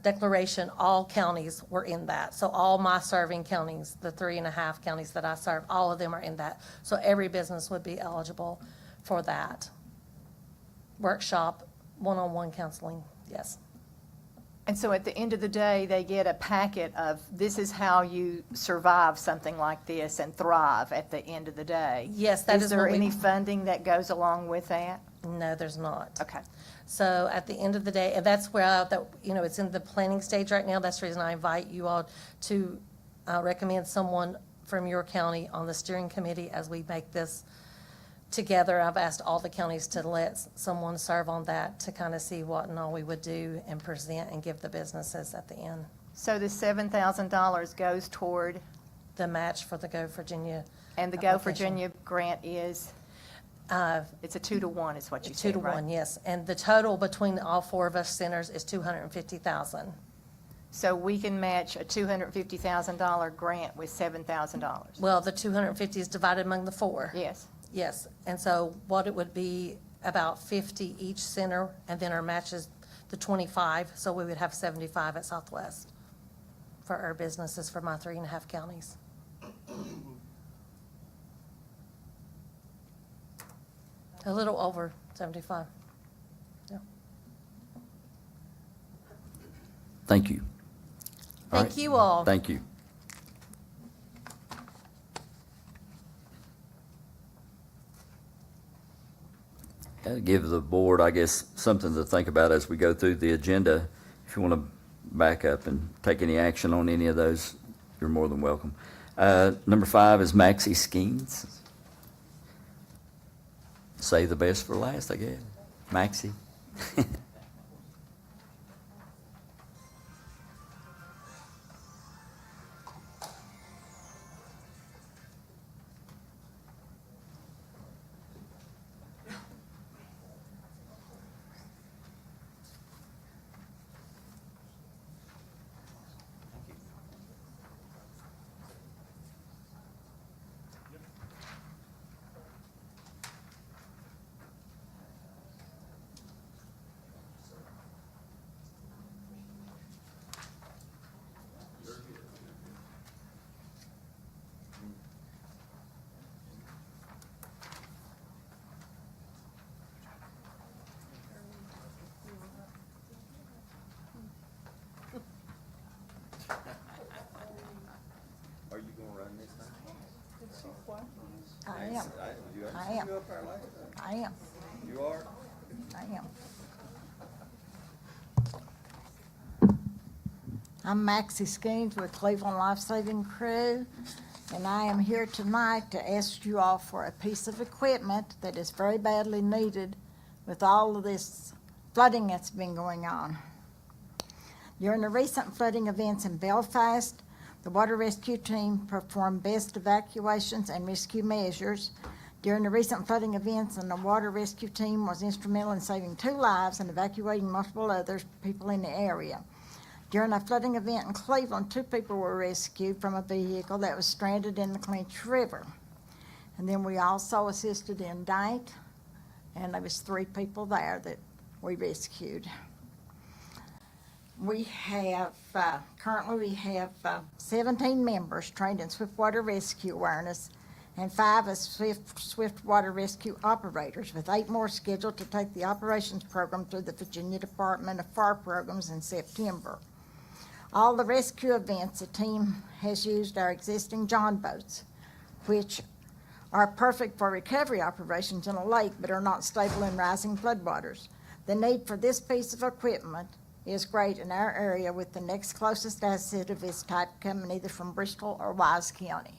declaration, all counties were in that. So all my serving counties, the 3.5 counties that I serve, all of them are in that. So every business would be eligible for that. Workshop, one-on-one counseling, yes. And so at the end of the day, they get a packet of, this is how you survive something like this and thrive at the end of the day. Yes, that is Is there what we- any funding that goes along with that? No, there's not. Okay. So at the end of the day, and that's where, it's in the planning stage right now. That's the reason I invite you all to recommend someone from your county on the steering committee as we make this together. I've asked all the counties to let someone serve on that to kind of see what and all we would do and present and give the businesses at the end. So the $7,000 goes toward, The match for the Go Virginia. and the Go application. Virginia grant is, it's a 2-to-1 is what you 2 said, to right? 1, yes. And the total between all 4 of us centers is $250,000. So we can match a $250,000 grant with $7,000? Well, the 250 is divided among the 4. Yes. Yes, and so what it would be, about 50 each center, and then our match is the 25, so we would have 75 at Southwest. for our businesses for my 3.5 counties. A little over 75. Yeah. Thank you. All Thank right. you all. Thank you. That'll give the board, I guess, something to think about as we go through the agenda. If you want to back up and take any action on any of those, you're more than welcome. Number 5 is Maxi Schemes. Save the best for last, I guess. Maxi. Are you going to run this time? I am. I am. I am. You are? I am. I'm Maxie Skeens with Cleveland Life Saving Crew, and I am here tonight to ask you all for a piece of equipment that is very badly needed with all of this flooding that's been going on. During the recent flooding events in Belfast, the water rescue team performed best evacuations and rescue measures. During the recent flooding events, and the water rescue team was instrumental in saving 2 lives and evacuating multiple other people in the area. During a flooding event in Cleveland, 2 people were rescued from a vehicle that was stranded in the Clinch River. And then we also assisted in Dante, and there was 3 people there that we rescued. We have, currently we have 17 members trained in swiftwater rescue awareness and 5 as swiftwater rescue operators, with 8 more scheduled to take the operations program through the Virginia Department of Fire Programs in September. All the rescue events, the team has used our existing John boats, which are perfect for recovery operations in a lake but are not stable in rising floodwaters. The need for this piece of equipment is great in our area, with the next closest asset of this type coming either from Bristol or Wise County.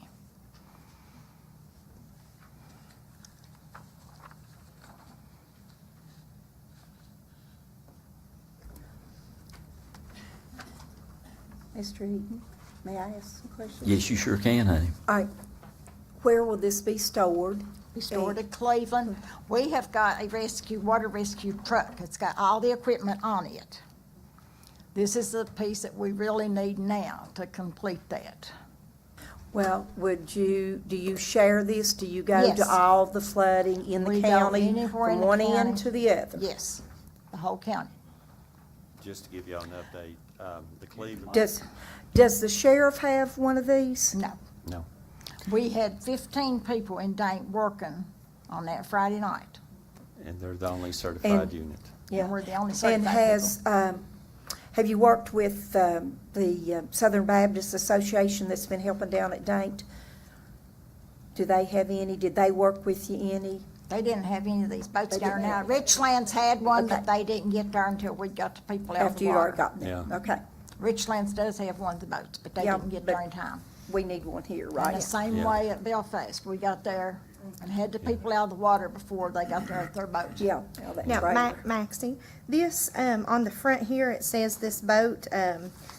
Mr. Eaton, may I ask some questions? Yes, you sure can, honey. All right. Where will this be stored? We stored at Cleveland. We have got a water rescue truck. It's got all the equipment on it. This is the piece that we really need now to complete that. Well, do you share this? Do you go Yes. to all the flooding in the We go county anywhere in from the one end county. to the other? Yes, the whole county. Just to give y'all an update, the Cleveland. Does the sheriff have one of these? No. No. We had 15 people in Dante working on that Friday night. And they're the only certified unit. And we're the only And certified have you worked with the Southern Baptist Association that's been helping down at Dante? Do they have any? Did they work with you any? They didn't have any of these boats They down didn't now. have- Richlands had one, Okay. but they didn't get there until we got the people out of After the you water. already got them? Yeah. Okay. Richlands does have one of the boats, but they Yeah, didn't get but there in time. We need one here, And right? the same Yeah. way at Belfast, we got there and had the people out of the water before they got there with their boats. Yeah. Now, Right. Maxie, this, on the front here, it says this boat,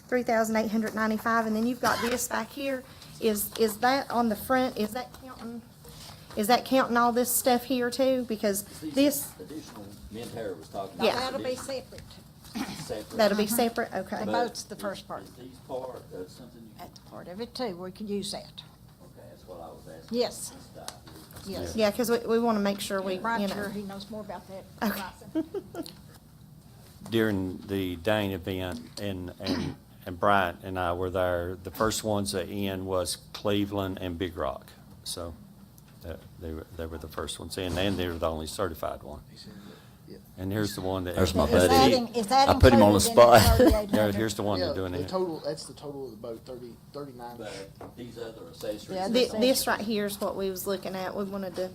3,895, and then you've got this back here. Is that on the front, is that counting all this stuff here too? Because this, Additional, me and Tara was talking. Yeah. That'll be separate. that'll be separate, okay. The boat's the first part. Is these part, something you, That's part of it too. We could use that. okay, that's what I was asking. Yes. Stop. Yes. Yeah, because we want to make sure we, Right, you sure, know. he knows more about that. During the Dane event, and and Bryant and I were there. The first ones that in was Cleveland and Big Rock. So they were the first ones in, and they were the only certified one. And here's the one that. There's my Is buddy. that in- is that I put him on the included in the spot. 3,800? Here's the one they're doing the it. total, that's the total of the boat, 39. These other accessories. Yeah, This right here is what we was looking at. We wanted to,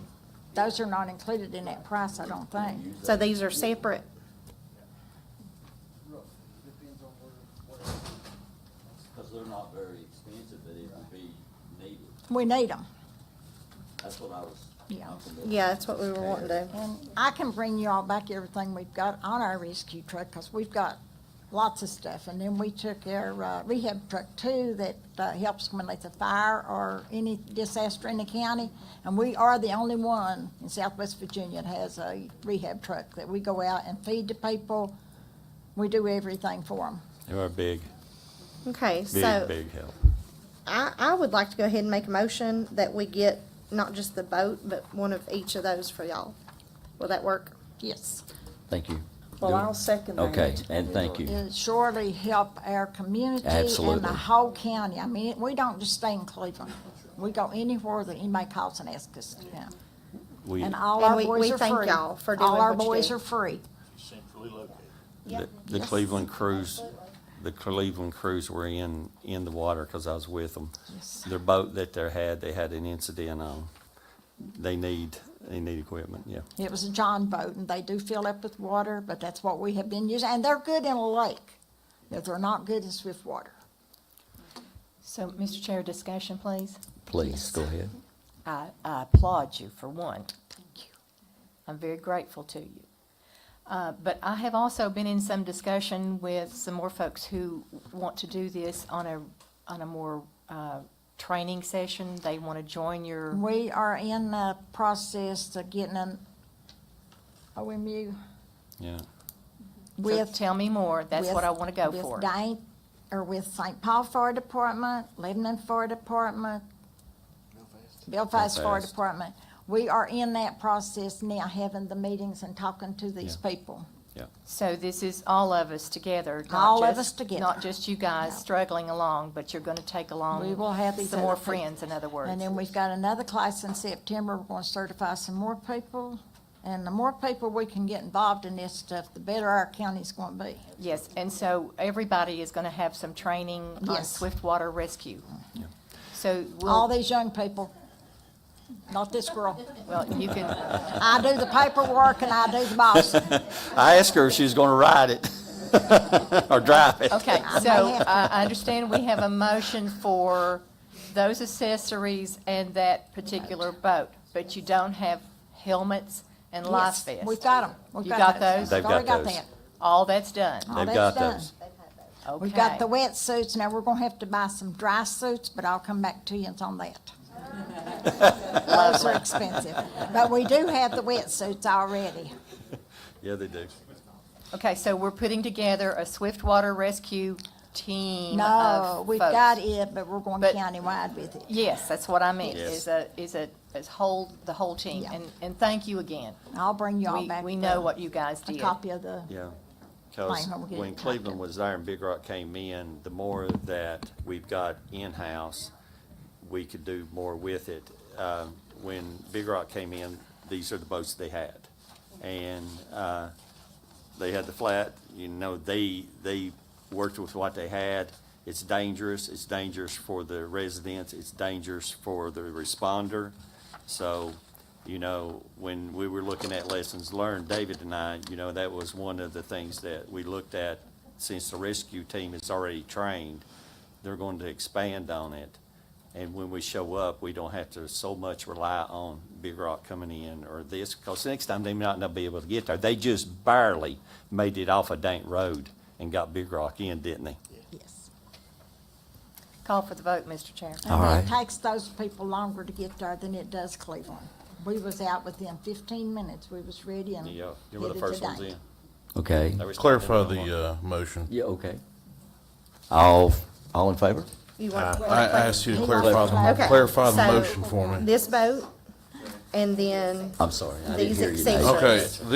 Those are not included in that price, I don't think. so these are separate. Because they're not very expensive, but it would be needed. We need them. That's what I was. Yeah. Yeah, that's what we were wanting to. And I can bring you all back everything we've got on our rescue truck, because we've got lots of stuff. And then we took our rehab truck too, that helps when there's a fire or any disaster in the county. And we are the only one in Southwest Virginia that has a rehab truck, that we go out and feed the people. We do everything for them. They were big, Okay, so big help. I would like to go ahead and make a motion that we get not just the boat, but one of each of those for y'all. Will that work? Yes. Thank you. Well, I'll second that. Okay, and thank you. It'll surely help our community and Absolutely. the whole county. I mean, we don't just stay in Cleveland. We go anywhere that anybody calls and asks us to come. We, And all And our we boys are thank free. y'all for doing All our what you boys do. are free. the Cleveland crews, were in the water because I was with them. Yes. Their boat that they had an incident on. They need equipment, yeah. It was a John boat, and they do fill up with water, but that's what we have been using. And they're good in a lake, but they're not good in swift water. So, Mr. Chair, discussion, please. Please, go ahead. I applaud you, for one. Thank you. I'm very grateful to you. But I have also been in some discussion with some more folks who want to do this on a more training session. They want to join your, We are in the process of getting an OMU Yeah. so with. tell me more. That's what I want to go with for. With St. Paul Fire Department, Lebanon Fire Department, Belfast Fire Belfast. Department. We are in that process now, having the meetings and talking to these Yeah. people. So this is all of us together. not All of just- us together. Not just you guys No. struggling along, but you're going to take along We will have these some more other people. friends, in other words. And then we've got another class in September. We're going to certify some more people. And the more people we can get involved in this stuff, the better our county's going to be. Yes, and so everybody is going to have some training on Yes. swiftwater rescue. So All we'll, these young people, not this girl. well, you can, I do the paperwork and I do the boss. I asked her if she was gonna ride it or drive it. okay, I may so have to. I understand we have a motion for those accessories and that particular boat, but you don't have helmets and life Yes, vests. we've got them. We've You got those? They've Already got got those. that. All that's done. All They've that's got done. those. We've got the Okay. wetsuits. Now, we're gonna have to buy some dry suits, but I'll come back to you on that. Those are expensive. But we do have the wetsuits already. Yeah, they do. Okay, so we're putting together a swiftwater rescue team No, of we've folks. got it, but we're going But- countywide with it. Yes, that's what I meant, Yes. is the whole team. Yeah. And thank you again. I'll bring you all back. We know what you guys A did. copy of the, Yeah, because Fine, we'll get when it Cleveland typed up. was there and Big Rock came in, the more that we've got in-house, we could do more with it. When Big Rock came in, these are the boats they had. And they had the flat, they worked with what they had. It's dangerous for the residents, it's dangerous for the responder. So, when we were looking at lessons learned, David and I, that was one of the things that we looked at. Since the rescue team is already trained, they're going to expand on it. And when we show up, we don't have to so much rely on Big Rock coming in or this, because next time they might not be able to get there. They just barely made it off a Dank Road and got Big Rock in, didn't they? yes. Call for the vote, Mr. Chair. All And right. it takes those people longer to get there than it does Cleveland. We was out within 15 minutes. We was ready and Yeah, you were the headed first ones today. in. Okay. They were Clarify standing on the motion. Yeah, okay. All in favor? You want I asked you to He clarify wants to Okay, clarify the so- motion for me. this boat and then I'm sorry, I didn't These hear you. accessories. Okay,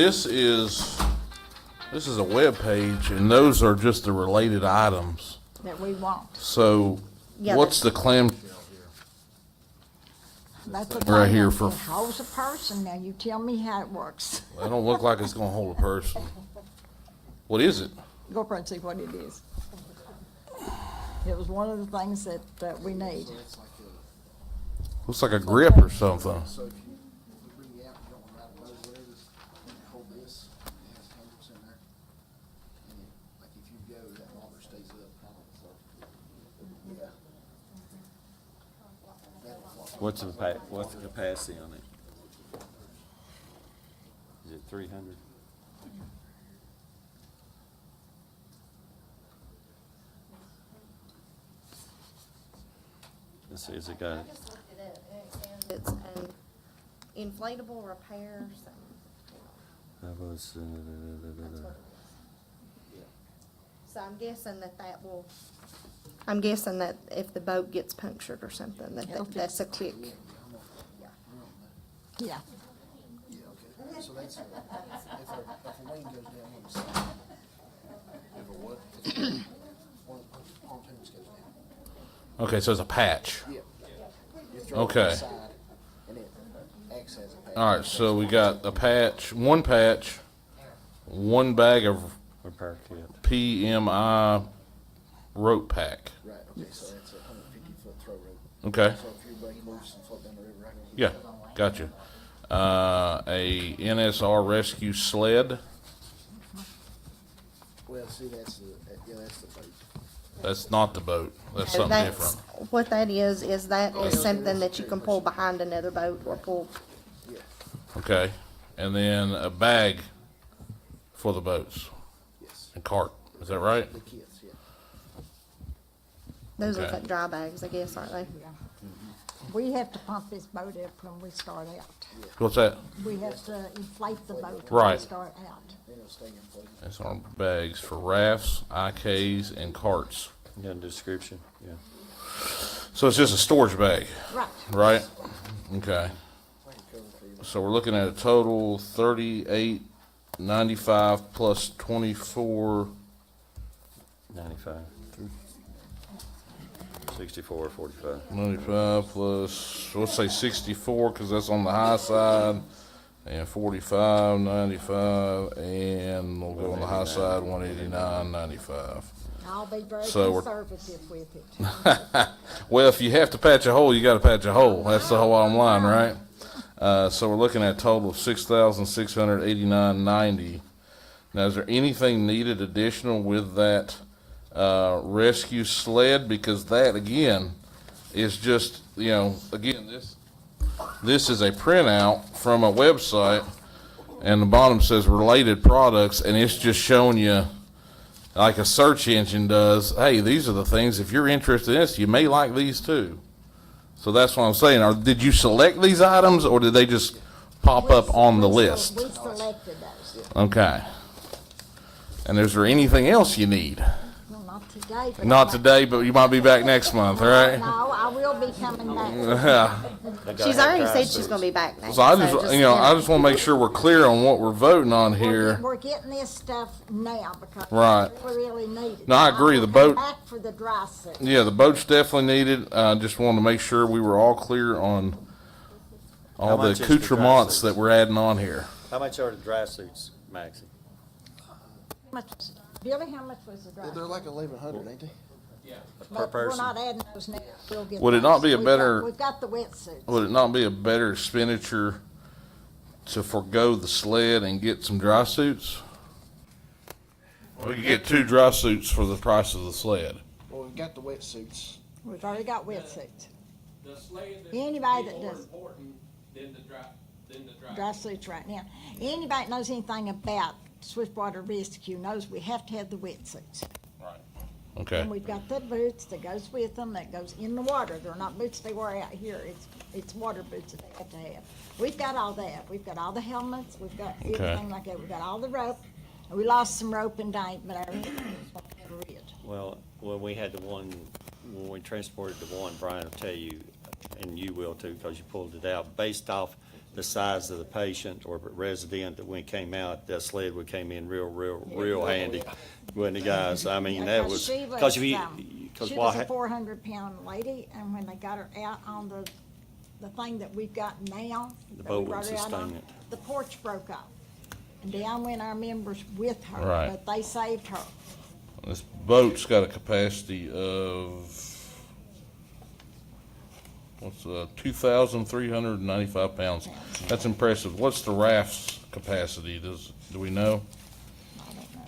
this is a web page, and those are just the related items that we want. So Yeah, what's the clam? That's the Right thing, here it for- holds a person. Now you tell me how it works. That don't look like it's gonna hold a person. What is it? Go up and see what it is. It was one of the things that we need. Looks like a grip or something. So if you bring you out, you don't wanna ride a boat or whatever, just hold this, it has handles in there. And like if you go, that water stays up, so, yeah. What's the capacity on it? Is it 300? Let's see, has it got? It's an inflatable repairs. That was, So I'm guessing that if the boat gets punctured or something, that's a quick. Yeah. Yeah, okay. So that's, if a wing goes down on the side. If a what? One of the pontoons goes down. Okay, so it's a patch. Yeah. You throw it on the Okay. side, and it acts as a patch. All right, so we got a patch, one bag of repair kit. PMI rope pack. Right, okay, so that's a 150-foot throw rope. Okay. So if your boat moves and float down the river, right? Yeah, gotcha. A NSR rescue sled. Well, see, that's the boat. That's not the boat. That's So something that's- different. What that is something that you can pull behind another boat or pull. Okay. And then a bag for the boats. Yes. And cart. Is that right? The kits, yeah. Those are Okay. like dry bags, I guess, aren't they? We have to pump this boat up when we start out. What's that? We have to inflate the boat when Right. we start out. Then it'll stay inflated. That's our bags for rafts, IKs, and carts. You got a description? Yeah. So it's just a storage bag, Right. right? Okay. So we're looking at a total $38.95 plus 24. 95. 64, 45. 95 plus, let's say 64, because that's on the high side, and 45, 95, and we'll go on the high side, 189.95. I'll be very So we're- conservative with it. Well, if you have to patch a hole, you got to patch a hole. That's the whole bottom line, right? So we're looking at a total of $6,689.90. Now, is there anything needed additional with that rescue sled? Because that, again, is just, again, this is a printout from a website, and the bottom says related products, and it's just showing you, like a search engine does, hey, these are the things, if you're interested in this, you may like these too. So that's what I'm saying. Did you select these items, or did they just pop up on the list? We selected those. Okay. And is there anything else you need? Well, not today. But Not today, but you might be back next month, all right? No, I will be coming back. Yeah. She's already said she's gonna be back next. So I just want to make sure we're clear on what we're voting on here. We're getting this stuff now because Right. we really need it. No, I agree. will The come boat- Back for the dry suit. Yeah, the boat's definitely needed. Just wanted to make sure we were all clear on all How the much is the dry accoutrements suits? that we're adding on here. How much are the dry suits, Maxie? How much was it? Billy, how much was the dry They're suit? like 1,100, ain't they? Per But we're person? not adding those now. We'll get Would it those. not be a We've better- We've got the wetsuits. Would it not be a better expenditure to forego the sled and get some dry suits? We could get 2 dry suits for the price of the sled. Well, we've got the wetsuits. We've already got wetsuits. The sled is Anybody that more does- important than the dry. Dry suits right now. Anybody that knows anything about Swiftwater Rescue knows we have to have the wetsuits. Okay. And we've got the boots that goes with them, that goes in the water. They're not boots they wear out here. It's water boots that they have to have. We've got all that. We've got all the helmets. We've got Okay. everything like that. We've got all the rope. We lost some rope and dang, but our never is. Well, when we had when we transported the one, Brian will tell you, and you will too, because you pulled it out, based off the size of the patient or resident, that when it came out, that sled would came in real handy, wouldn't it, guys? I mean, that was, She because if you, because She what, was a 400-pound lady, and when they got her out on the thing that we've got now, The that boat we brought wouldn't her out on, sustain it. the porch broke off. And down went our members with her, Right. but they saved her. This boat's got a capacity of, 2,395 pounds. That's impressive. What's the raft's capacity? Do we know? I don't know.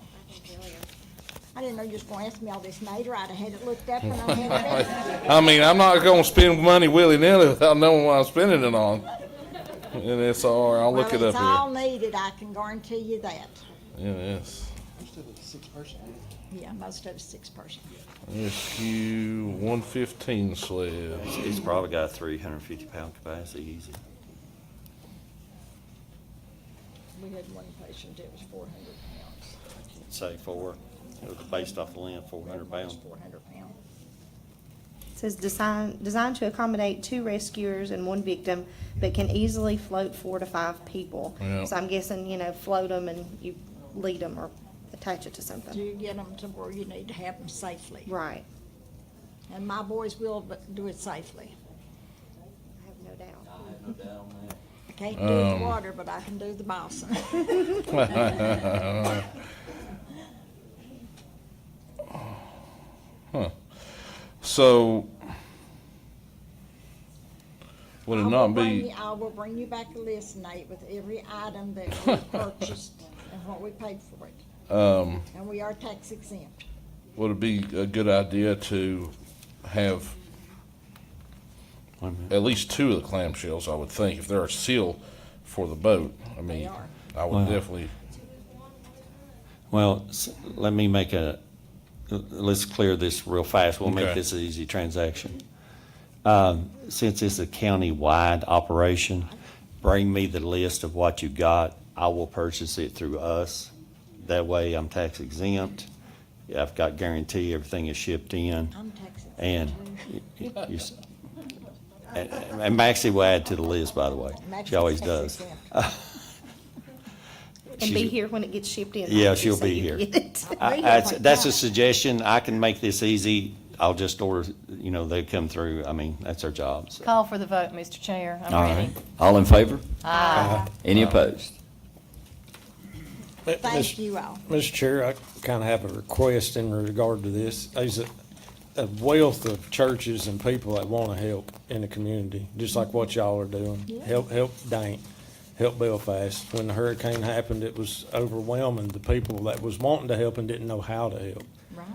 I didn't know you was gonna ask me all this later. I'd have had it looked up and I had it. I mean, I'm not gonna spend money willy-nilly without knowing what I'm spending it on. And it's all right, I'll look it Well, it's up all here. needed, I can guarantee you that. Yeah, it is. Yeah, most of it's 6-person. SQ 115 sled. it's probably got a 350-pound capacity easy. We had one patient, it was 400 pounds. Say 4, it was based off the length, 400 pounds. 400 pounds. It says designed to accommodate 2 rescuers and 1 victim, but can easily float 4 to 5 people. Yeah. So I'm guessing, float them and you lead them or attach it to Do something. you get them to where you need to have them safely? Right. And my boys will do it safely. I have no doubt. I have no doubt on that. I can't do the water, but I can do the bossing. Huh. So, would it not be, I will bring you back a list, Nate, with every item that we purchased and what we paid for it. And we are tax exempt. would it be a good idea to have at least 2 of the clamshells, I would think, if they're a seal for the boat? I mean, are. I would Wow. definitely, Well, let me let's clear this real fast. We'll make Okay. this an easy transaction. Since it's a county-wide operation, bring me the list of what you got. I will purchase it through us. That way I'm tax exempt. I've got guarantee everything is shipped in. I'm tax exempt. And and Maxie will add to the list, by the way. She always does. And be She's- here when it gets shipped in. Yeah, Nancy, she'll so be you here. get it. That's a suggestion. I can make this easy. I'll just order, they come through. I mean, that's our job. so. Call for the vote, Mr. Chair. I'm All ready. right. All in favor? Aye. Any opposed? Thank you all. Mr. Chair, I kind of have a request in regard to this. There's a wealth of churches and people that want to help in the community, just like what y'all are doing. Help Dane, help Belfast. When the hurricane happened, it was overwhelming. The people that was wanting to help and didn't know how to help. Right.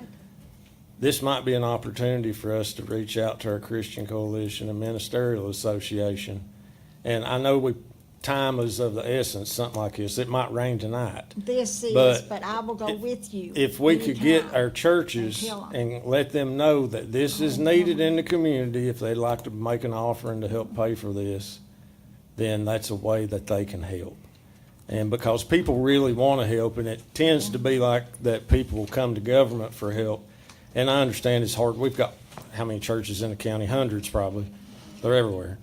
This might be an opportunity for us to reach out to our Christian Coalition and Ministerial Association. And I know time is of the essence, something like this. It might rain tonight. This is, But but I will go with you. If we could get anytime our churches and tell 'em. and let them know that this is needed in the community, if they'd like to make an offering to help pay for this, then that's a way that they can help. And because people really want to help, and it tends to be like that people will come to government for help. And I understand it's hard. We've got, how many churches in the county? Hundreds probably. They're everywhere.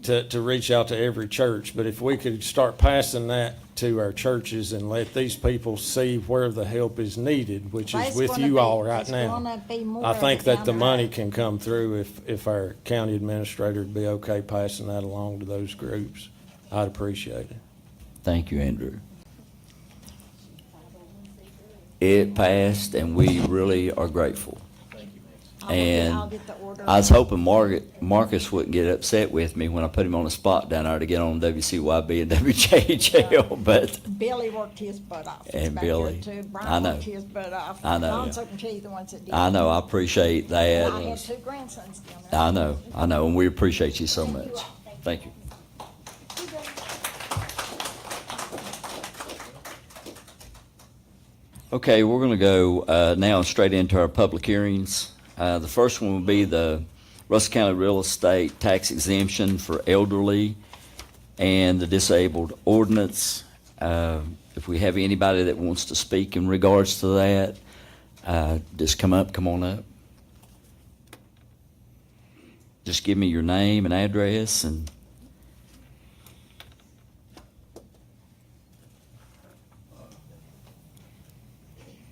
To reach out to every church. But if we could start passing that to our churches and let these people see where the help is needed, which is There's with gonna you be- all right there's now. gonna be more I of think it that down the the money road. can come through if our county administrator would be okay passing that along to those groups. I'd appreciate it. Thank you, Andrew. It passed, and we really are grateful. I'll And get the order. I was hoping Marcus wouldn't get upset with me when I put him on the spot down there to get on WCYB and WJHL, but Billy worked his butt off. He's And back there, Billy. too. I Brian know. worked his butt off. I know. Lonzo can tell you the ones that did. I know, I appreciate that. And I had 2 grandsons down there. I know, and we appreciate you so much. Thank you. Okay, we're going to go now straight into our public hearings. The first one will be the Russell County Real Estate Tax Exemption for Elderly and the Disabled Ordinance. If we have anybody that wants to speak in regards to that, just come on up. Just give me your name and address and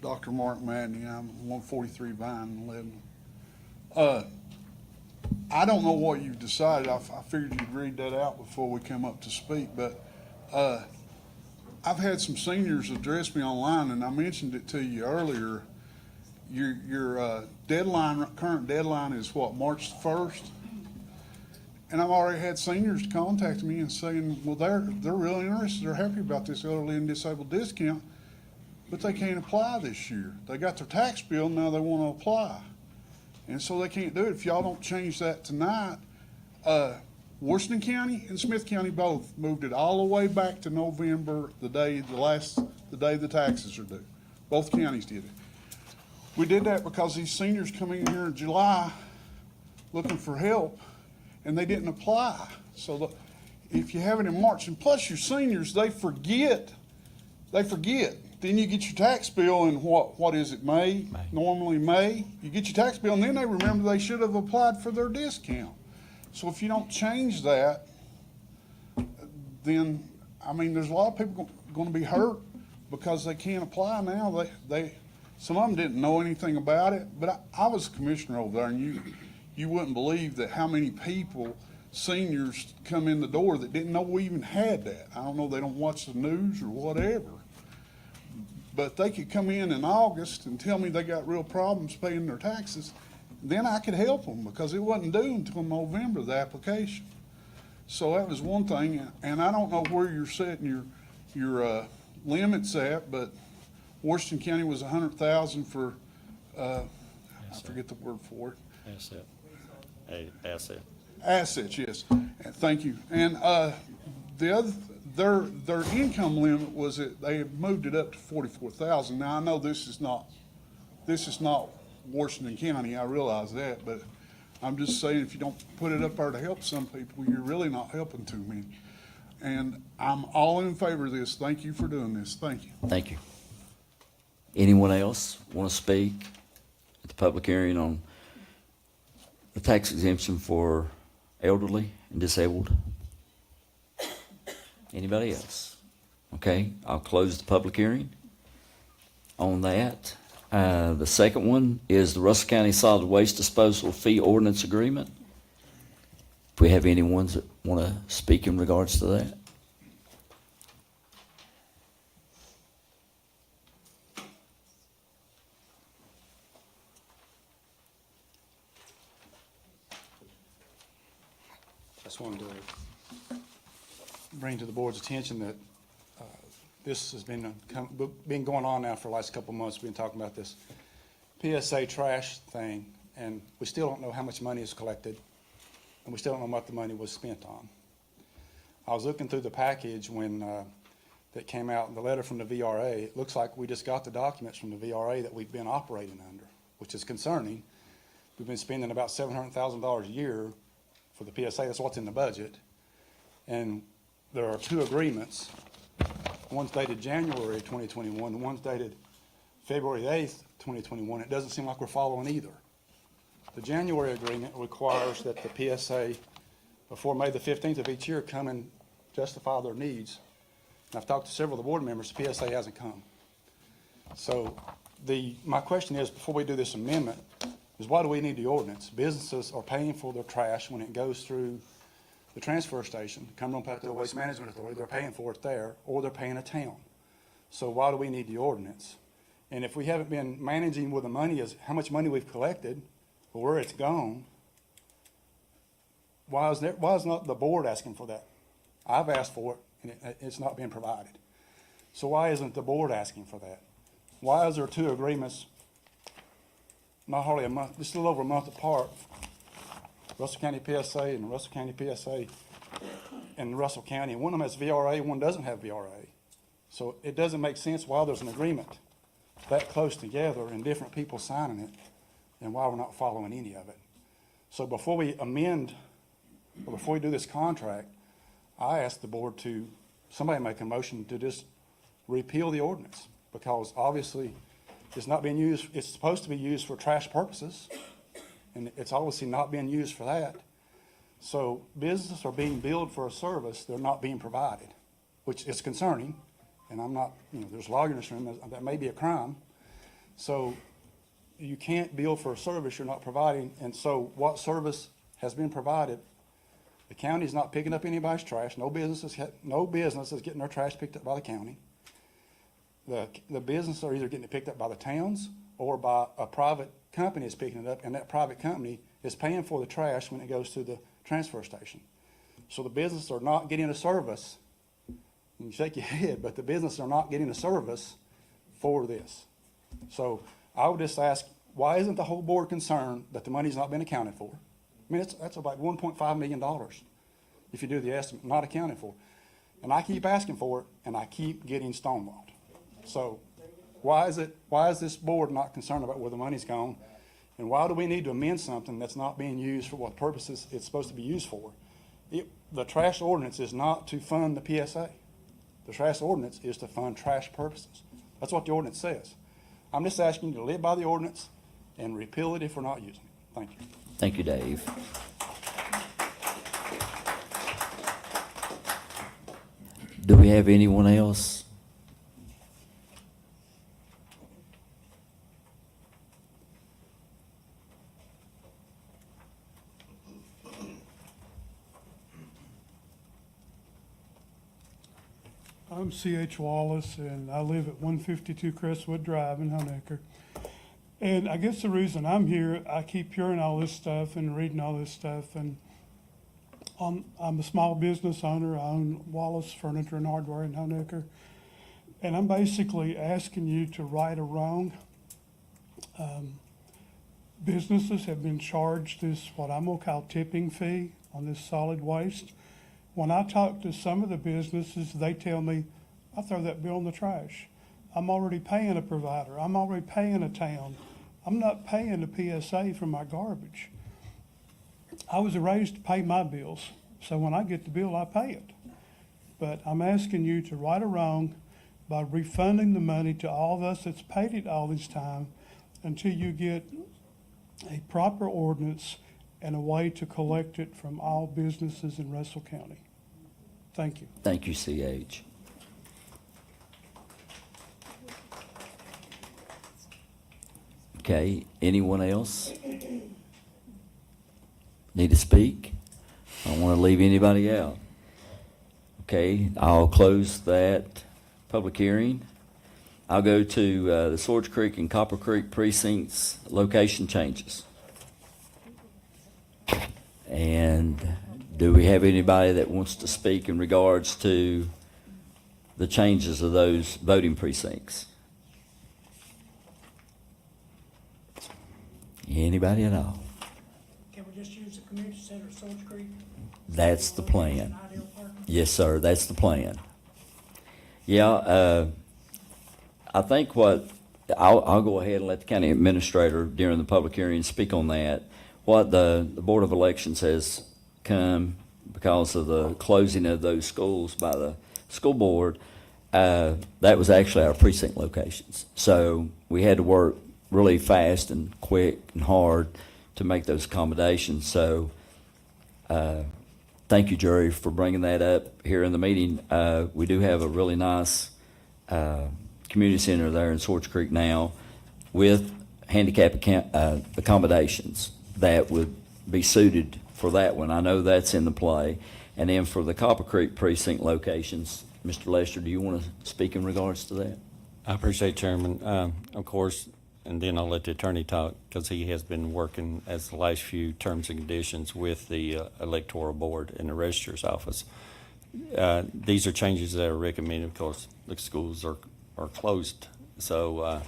Dr. Mark Madney. I'm 143 Vine, Lebanon. I don't know what you've decided. I figured you'd read that out before we come up to speak, but I've had some seniors address me online, and I mentioned it to you earlier. Your deadline, current deadline is what, March 1st? And I've already had seniors contact me and saying, well, they're really interested. They're happy about this elderly and disabled discount, but they can't apply this year. They got their tax bill, now they want to apply. And so they can't do it. If y'all don't change that tonight, Washington County and Smith County both moved it all the way back to November, the day the taxes are due. Both counties did it. We did that because these seniors come in here in July looking for help, and they didn't apply. So if you have it in March, and plus your seniors, they forget. Then you get your tax bill in what is it, May? Normally May. You get your tax bill, and then they remember they should have applied for their discount. So if you don't change that, then, I mean, there's a lot of people going to be hurt because they can't apply now. Some of them didn't know anything about it, but I was a commissioner over there, and you wouldn't believe that how many people, seniors, come in the door that didn't know we even had that. I don't know, they don't watch the news or whatever. But they could come in August and tell me they got real problems paying their taxes. Then I could help them because it wasn't due until November, the application. So that was one thing. And I don't know where you're setting your limits at, but Washington County was 100,000 for, I forget the word for it. Asset. Asset. Assets, yes. Thank you. And the other, their income limit was that they had moved it up to 44,000. Now I know this is not Washington County. I realize that, but I'm just saying if you don't put it up there to help some people, you're really not helping too many. And I'm all in favor of this. Thank you for doing this. Thank you. Thank you. Anyone else want to speak at the public hearing on the tax exemption for elderly and disabled? Anybody else? Okay, I'll close the public hearing on that. The second one is the Russell County Solid Waste Disposal Fee Ordinance Agreement. If we have anyone that want to speak in regards to that. Just wanted to bring to the board's attention that this has been going on now for the last couple of months. We've been talking about this PSA trash thing, and we still don't know how much money is collected, and we still don't know what the money was spent on. I was looking through the package when that came out, the letter from the VRA. It looks like we just got the documents from the VRA that we've been operating under, which is concerning. We've been spending about $700,000 a year for the PSA. That's what's in the budget. And there are two agreements. One's dated January 2021, and one's dated February 8th, 2021. It doesn't seem like we're following either. The January agreement requires that the PSA, before May the 15th of each year, come and justify their needs. And I've talked to several of the board members, the PSA hasn't come. So my question is, before we do this amendment, is why do we need the ordinance? Businesses are paying for their trash when it goes through the transfer station, Cumberland Plateau Waste Management Authority. They're paying for it there, or they're paying a town. So why do we need the ordinance? And if we haven't been managing with the money as how much money we've collected or where it's gone, why is not the board asking for that? I've asked for it, and it's not being provided. So why isn't the board asking for that? Why is there two agreements, not hardly a month, just a little over a month apart, Russell County PSA and Russell County PSA and Russell County, and one of them has VRA, one doesn't have VRA. So it doesn't make sense why there's an agreement that close together and different people signing it, and why we're not following any of it. So before we amend, or before we do this contract, I asked the board to, somebody make a motion to just repeal the ordinance, because obviously it's not being used, it's supposed to be used for trash purposes, and it's obviously not being used for that. So businesses are being billed for a service they're not being provided, which is concerning. And I'm not, there's lawyers in this room, that may be a crime. So you can't bill for a service you're not providing, and so what service has been provided? The county's not picking up anybody's trash. No business is getting their trash picked up by the county. The businesses are either getting it picked up by the towns or by a private company is picking it up, and that private company is paying for the trash when it goes to the transfer station. So the businesses are not getting a service. You shake your head, but the businesses are not getting a service for this. So I would just ask, why isn't the whole board concerned that the money's not been accounted for? I mean, that's about $1.5 million if you do the estimate, not accounted for. And I keep asking for it, and I keep getting stonewalled. So why is this board not concerned about where the money's gone? And why do we need to amend something that's not being used for what purposes it's supposed to be used for? The trash ordinance is not to fund the PSA. The trash ordinance is to fund trash purposes. That's what the ordinance says. I'm just asking you to live by the ordinance and repeal it if we're not using it. Thank you. Thank you, Dave. Do we have anyone else? I'm C.H. Wallace, and I live at 152 Crestwood Drive in Honecker. And I guess the reason I'm here, I keep hearing all this stuff and reading all this stuff, and I'm a small business owner. I own Wallace Furniture and Hardware in Honecker. And I'm basically asking you to right a wrong. Businesses have been charged this, what I'm gonna call tipping fee on this solid waste. When I talk to some of the businesses, they tell me, I throw that bill in the trash. I'm already paying a provider. I'm already paying a town. I'm not paying a PSA for my garbage. I was raised to pay my bills, so when I get the bill, I pay it. But I'm asking you to right a wrong by refunding the money to all of us that's paid it all this time until you get a proper ordinance and a way to collect it from all businesses in Russell County. Thank you. Thank you, C.H. Okay, anyone else need to speak? I don't want to leave anybody out. Okay, I'll close that public hearing. I'll go to the Swords Creek and Copper Creek precincts location changes. And do we have anybody that wants to speak in regards to the changes of those voting precincts? Anybody at all? Can we just use the community center, Swords Creek? That's the plan. Yes, sir, that's the plan. Yeah, I think I'll go ahead and let the county administrator during the public hearing speak on that. What the Board of Elections has come because of the closing of those schools by the school board, that was actually our precinct locations. So we had to work really fast and quick and hard to make those accommodations. So thank you, Jerry, for bringing that up here in the meeting. We do have a really nice community center there in Swords Creek now with handicap accommodations that would be suited for that one. I know that's in the play. And then for the Copper Creek precinct locations, Mr. Lester, do you want to speak in regards to that? I appreciate, Chairman. Of course, and then I'll let the attorney talk because he has been working as the last few terms and conditions with the electoral board and the registrar's office. These are changes that are recommended because the schools are closed. So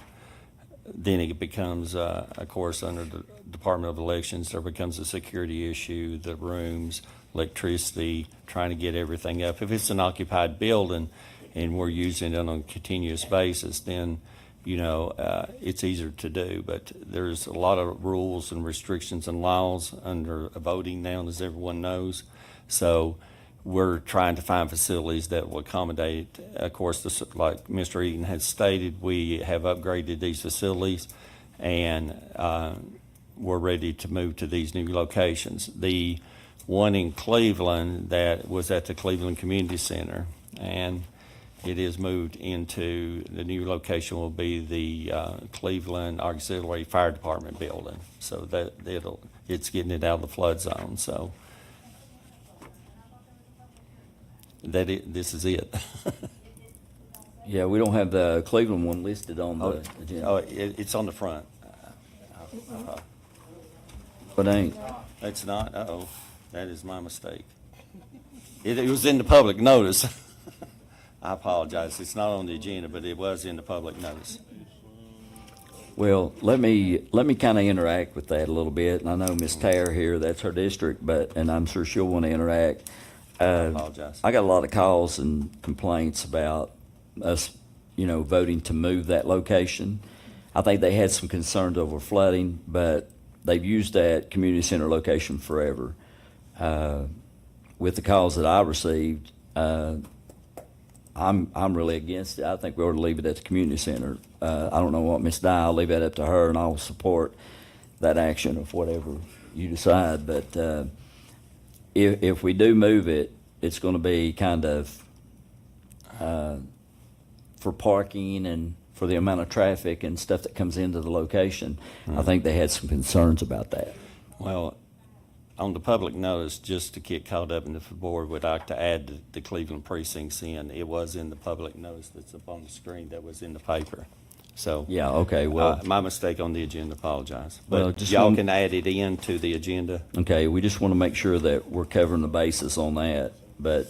then it becomes, of course, under the Department of Elections, there becomes a security issue, the rooms, electricity, trying to get everything up. If it's an occupied building and we're using it on a continuous basis, then, it's easier to do. But there's a lot of rules and restrictions and laws under voting now, as everyone knows. So we're trying to find facilities that will accommodate. Of course, like Mr. Eaton has stated, we have upgraded these facilities, and we're ready to move to these new locations. The one in Cleveland that was at the Cleveland Community Center, and it is moved into, the new location will be the Cleveland Auxiliary Fire Department building. So that it's getting it out of the flood zone, so this is it. Yeah, we don't have the Cleveland one listed on the agenda. Oh, it's on the front. But ain't. It's not, uh-oh, that is my mistake. It was in the public notice. I apologize, it's not on the agenda, but it was in the public notice. Well, let me kind of interact with that a little bit, and I know Ms. Tare here, that's her district, and I'm sure she'll want to interact. I apologize. I got a lot of calls and complaints about us, voting to move that location. I think they had some concerns over flooding, but they've used that community center location forever. With the calls that I received, I'm really against it. I think we ought to leave it at the community center. I don't know what Ms. Dye, I'll leave that up to her, and I'll support that action of whatever you decide. But if we do move it, it's going to be kind of for parking and for the amount of traffic and stuff that comes into the location. I think they had some concerns about that. Well, on the public notice, just to get caught up in the board, would like to add the Cleveland precincts in. It was in the public notice that's up on the screen that was in the paper. So. Yeah, okay, well. My mistake on the agenda, apologize. Well, But just y'all one- can add it into the agenda. Okay, we just want to make sure that we're covering the bases on that, but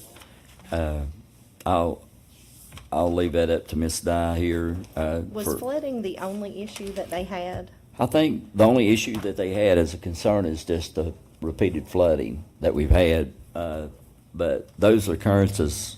I'll leave that up to Ms. Dye here. Was flooding the only issue that they had? I think the only issue that they had as a concern is just the repeated flooding that we've had, but those occurrences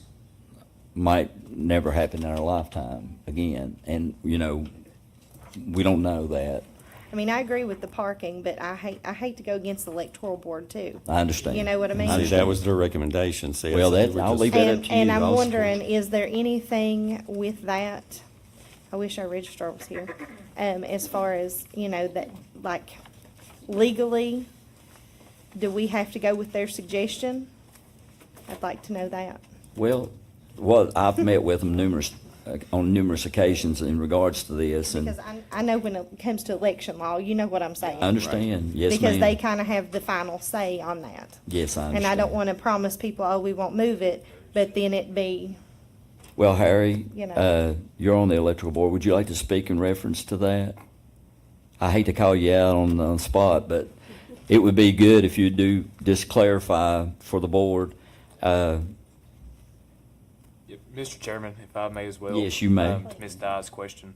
might never happen in our lifetime again, and, we don't know that. I mean, I agree with the parking, but I hate to go against the electoral board too. I understand. You know what I mean? See, that was their recommendation. See, Well, that's- I'll leave that up to you. And I'm I'll wondering, is there anything with that? I wish our registrar was here. As far as, that, like, legally, do we have to go with their suggestion? I'd like to know that. Well, I've met with them on numerous occasions in regards to this, and Because I know when it comes to election law, you know what I'm saying. I understand. Yes, Because they ma'am. kind of have the final say on that. Yes, I understand. And I don't want to promise people, oh, we won't move it, but then it be, Well, Harry, You you're on the electrical board. Would you like to speak in reference to that? I hate to call you out on the spot, but it would be good if you do just clarify for the board. Mr. Chairman, if I may as well. Yes, you may. To Ms. Dye's question.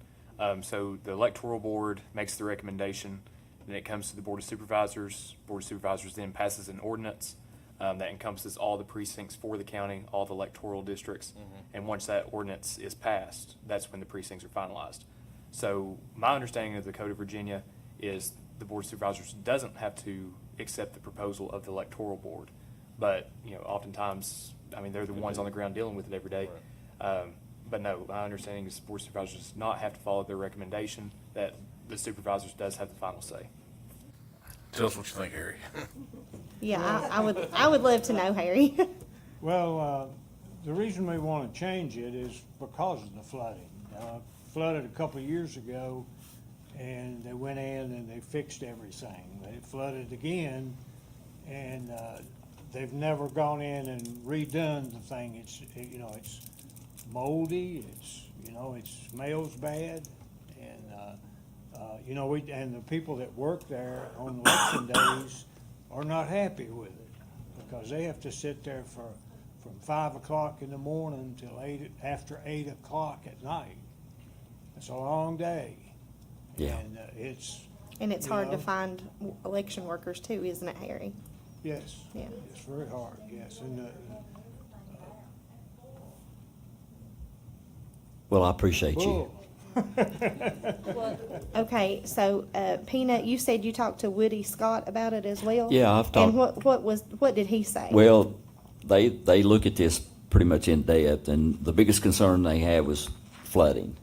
So the electoral board makes the recommendation, then it comes to the Board of Supervisors. Board of Supervisors then passes an ordinance that encompasses all the precincts for the county, all the electoral districts. And once that ordinance is passed, that's when the precincts are finalized. So my understanding of the Code of Virginia is the Board of Supervisors doesn't have to accept the proposal of the electoral board. But, oftentimes, they're the ones on the ground dealing with it every day. But no, my understanding is the Board of Supervisors does not have to follow their recommendation, that the supervisors does have the final say. Tell us what you think, Harry. yeah, I would love to know, Harry. Well, the reason we want to change it is because of the flooding. Flooded a couple of years ago, and they went in and they fixed everything. They flooded again, and they've never gone in and redone the thing. It's moldy, it smells bad, and and the people that work there on election days are not happy with it, because they have to sit there from 5 o'clock in the morning till after 8 o'clock at night. It's a long day. Yeah. And And it's hard to find election workers too, isn't it, Harry? Yes. Yeah. It's very hard, yes. And Well, I appreciate you. Okay, so, Peanut, you said you talked to Woody Scott about it as well? Yeah, I've talked- And what did he say? Well, they look at this pretty much in depth, and the biggest concern they had was flooding.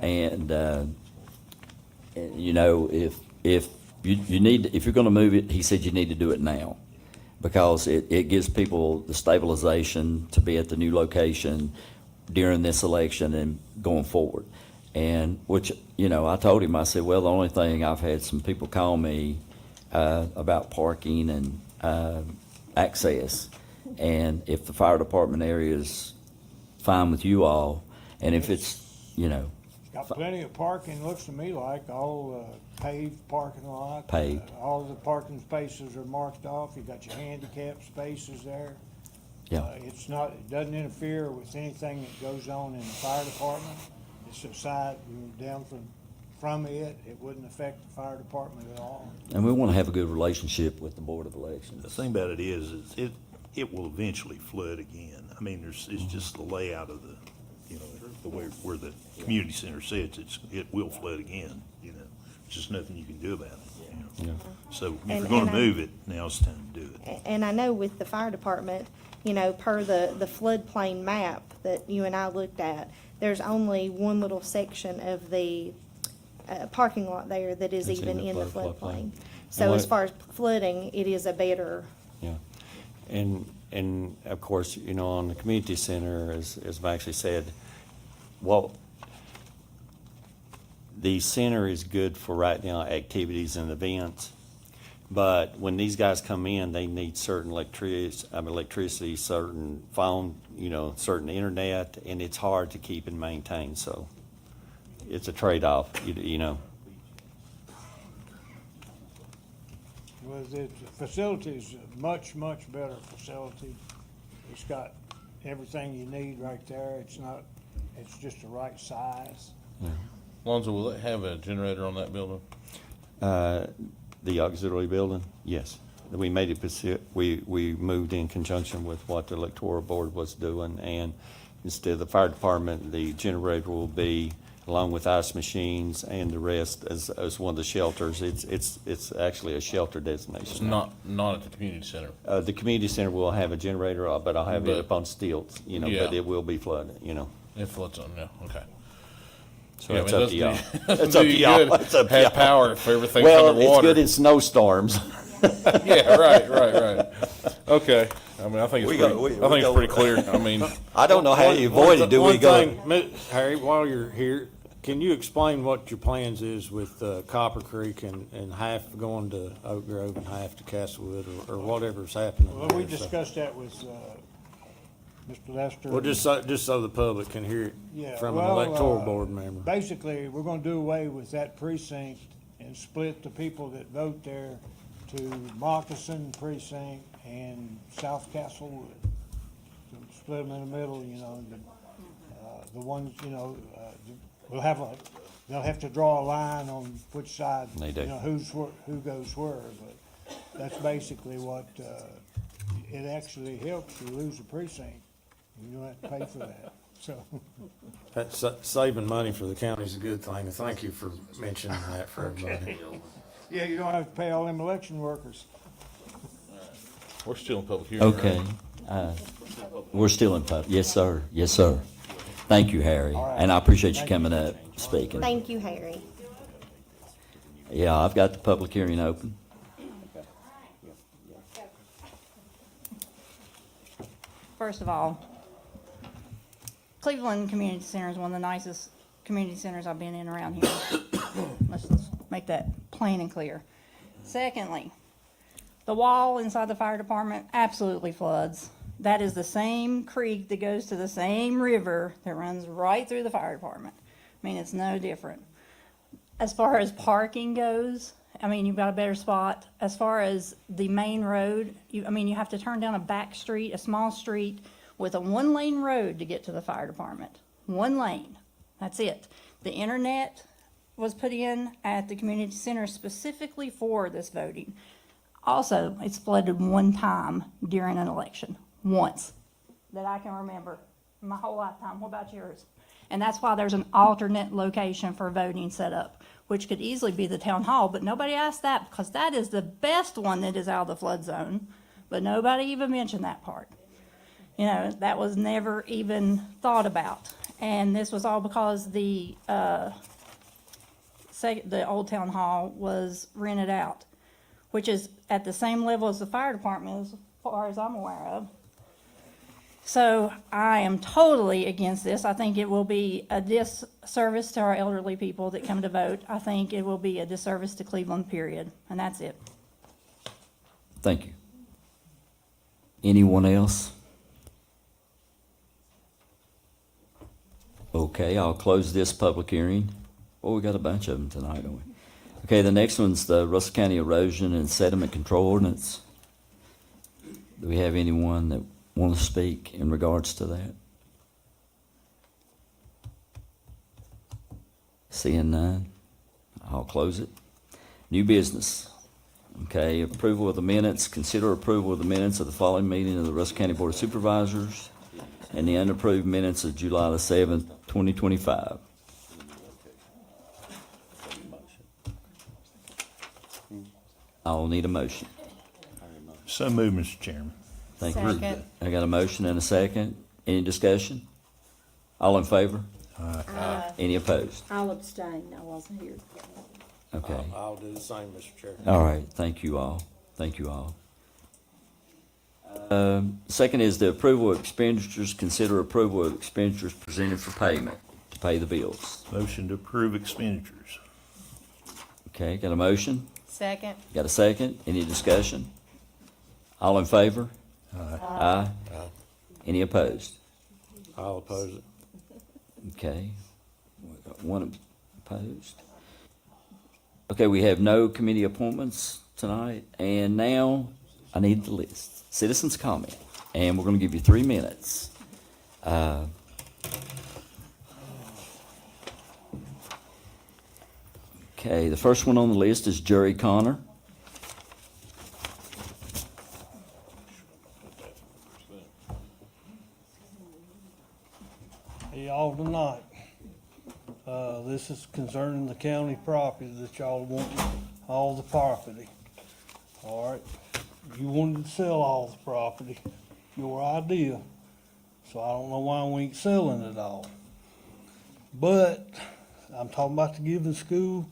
And, if you're going to move it, he said you need to do it now, because it gives people the stabilization to be at the new location during this election and going forward. And which, you know, I told him, I said, well, the only thing, I've had some people call me about parking and access. And if the fire department area is fine with you all, and if it's, you know, Got plenty of parking, looks to me like, all paved parking lot. Paved. All the parking spaces are marked off, you got your handicap spaces there. Yeah. It's not, it doesn't interfere with anything that goes on in the fire department. It's aside, down from it, it wouldn't affect the fire department at all. and we want to have a good relationship with the Board of Elections. The thing about it is it will eventually flood again. I mean, it's just the layout of the, you know, the way, where the community center sits, it will flood again, you know. There's just nothing you can do about it, you know. So if you're gonna move it, now's the time to do it. And I know with the fire department, you know, per the floodplain map that you and I looked at, there's only one little section of the parking lot there that is That's even in the floodplain. And So as what- far as flooding, it is a better, Yeah, and of course, you know, on the community center, as Maxie said, well, the center is good for right now activities and events, but when these guys come in, they need certain electricity, certain phone, you know, certain internet, and it's hard to keep and maintain, so it's a trade-off, you know. Well, the facility's a much, much better facility. It's got everything you need right there. It's just the right size. Lonzo, will it have a generator on that building? The auxiliary building, yes. We made it, we moved in conjunction with what the electoral board was doing, and instead of the fire department, the generator will be, along with ice machines and the rest, as one of the shelters. It's actually a shelter designation. It's not at the community center. The community center will have a generator, but I'll have it But- up on stilts, you know, Yeah. but it will be flooded, you know. It floods on, yeah, okay. So Yeah, it's I mean, up to y'all. doesn't It's up do to you y'all. good It's up to have y'all. power if everything's Well, underwater. it's good in snowstorms. Yeah, right. Okay, I mean, I think We it's go- pretty, we- I think we it's go- pretty clear, I mean. I don't know how you avoid it. Do we One go? thing, Harry, while you're here, can you explain what your plans is with Copper Creek and half going to Oak Grove and half to Castlewood, or whatever's happening Well, we there, so- discussed that with Mr. Lester. Well, just so the public can hear Yeah, it from an well, electoral board member. Basically, we're gonna do away with that precinct and split the people that vote there to Moccasin Precinct and South Castlewood. So split them in the middle, you know, the ones, you know, they'll have to draw a line on which side, They do. you know, who goes where, but that's basically what, it actually helps you lose a precinct. You don't have to pay for that, so. That's saving money for the county is a good thing, and thank you for mentioning that for everybody. Yeah, you don't have to pay all them election workers. We're still in public hearing. right? Okay. We're still in public. Yes, sir. Yes, sir. Thank you, Harry. right. And I appreciate you coming up, speaking. thank you, Harry. Yeah, I've got the public hearing open. First of all, Cleveland Community Center is one of the nicest community centers I've been in around here. Let's just make that plain and clear. Secondly, the wall inside the fire department absolutely floods. That is the same creek that goes to the same river that runs right through the fire department. I mean, it's no different. As far as parking goes, I mean, you've got a better spot. As far as the main road, you have to turn down a back street, a small street with a one-lane road to get to the fire department. One lane. That's it. The internet was put in at the community center specifically for this voting. Also, it's flooded one time during an election. Once. That I can remember in my whole lifetime. What about yours? And that's why there's an alternate location for voting set up, which could easily be the town hall, but nobody asked that because that is the best one that is out of the flood zone, but nobody even mentioned that part. You know, that was never even thought about. And this was all because the old town hall was rented out, which is at the same level as the fire department as far as I'm aware of. So I am totally against this. I think it will be a disservice to our elderly people that come to vote. I think it will be a disservice to Cleveland, period. And that's it. Thank you. Anyone else? Okay, I'll close this public hearing. Well, we got a bunch of them tonight, don't we? Okay, the next one's the Russell County Erosion and Sediment Control Ordinance. Do we have anyone that want to speak in regards to that? Seeing none, I'll close it. New business. Okay, approval of the minutes. Consider approval of the minutes of the following meeting of the Russell County Board of Supervisors and the unapproved minutes of July the 7th, 2025. I'll need a motion. So moved, Mr. Chairman. Thank you. Second. I got a motion and a second. Any discussion? All in favor? Any opposed? I'll abstain, I wasn't here. Okay. I'll do the same, Mr. Chair. All right, thank you all. Thank you all. Second is the approval of expenditures. Consider approval of expenditures presented for payment to pay the bills. Motion to approve expenditures. Okay, got a motion? Second. Got a second? Any discussion? All in favor? Aye. Any opposed? I'll oppose it. Okay. We got one opposed. Okay, we have no committee appointments tonight, and now I need the list. Citizens' comment, and we're going to give you 3 minutes. Okay, the first one on the list is Jerry Connor. Hey, y'all tonight. This is concerning the county property that y'all want, all the property. All right, you wanted to sell all the property, your idea, so I don't know why we ain't selling it all. But I'm talking about the Given School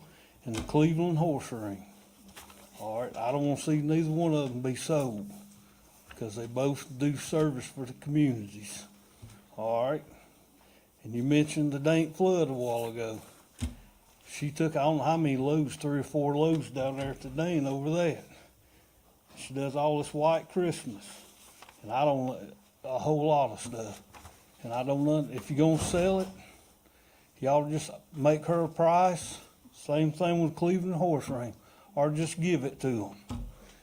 and the Cleveland Horse Ring. All right, I don't want to see neither one of them be sold, because they both do service for the communities. All right. And you mentioned the dank flood a while ago. She took, I don't know how many loads, 3 or 4 loads down there at the Dane over that. She does all this white Christmas. And I don't, a whole lot of stuff. And I don't know, if you're gonna sell it, y'all just make her a price. Same thing with Cleveland Horse Ring. Or just give it to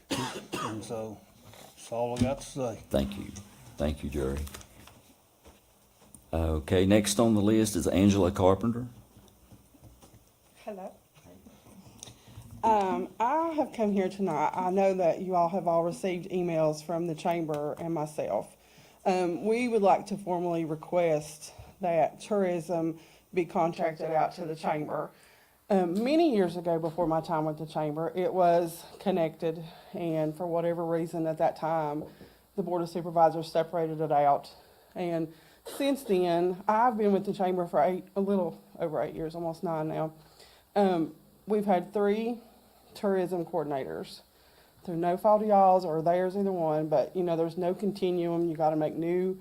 them. And so, that's all I got to say. Thank you. Thank you, Jerry. Okay, next on the list is Angela Carpenter. Hello. I have come here tonight. I know that you all have all received emails from the chamber and myself. We would like to formally request that tourism be contracted out to the chamber. Many years ago, before my time with the chamber, it was connected, and for whatever reason at that time, the Board of Supervisors separated it out. And since then, I've been with the chamber for a little over 8 years, almost 9 now. We've had 3 tourism coordinators. Through no fault of y'all's or theirs, either one, but you know, there's no continuum. You got to make new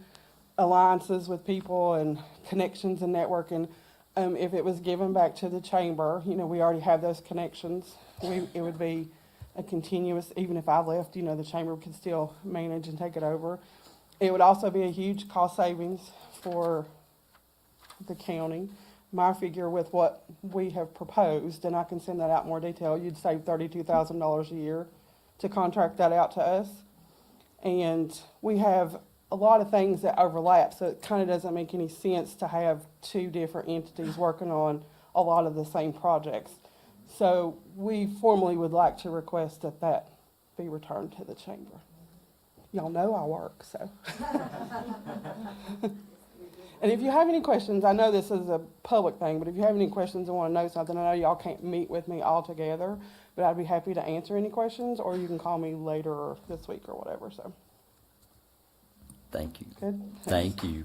alliances with people and connections and networking. If it was given back to the chamber, you know, we already have those connections. It would be a continuous, even if I left, you know, the chamber could still manage and take it over. It would also be a huge cost savings for the county. My figure with what we have proposed, and I can send that out in more detail, you'd save $32,000 a year to contract that out to us. And we have a lot of things that overlap, so it kind of doesn't make any sense to have 2 different entities working on a lot of the same projects. So we formally would like to request that that be returned to the chamber. Y'all know I work, so. And if you have any questions, I know this is a public thing, but if you have any questions and want to know something, I know y'all can't meet with me all together, but I'd be happy to answer any questions, or you can call me later or this week or whatever, so. Thank you. Good. Thank you.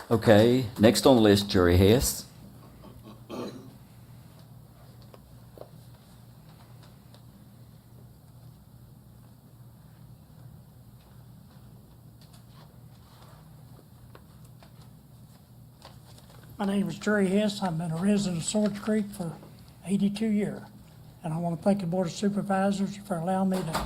Okay, next on the list, Jerry Hess. My name is Jerry Hess. I've been a resident of Swords Creek for 82 years. And I want to thank the Board of Supervisors for allowing me to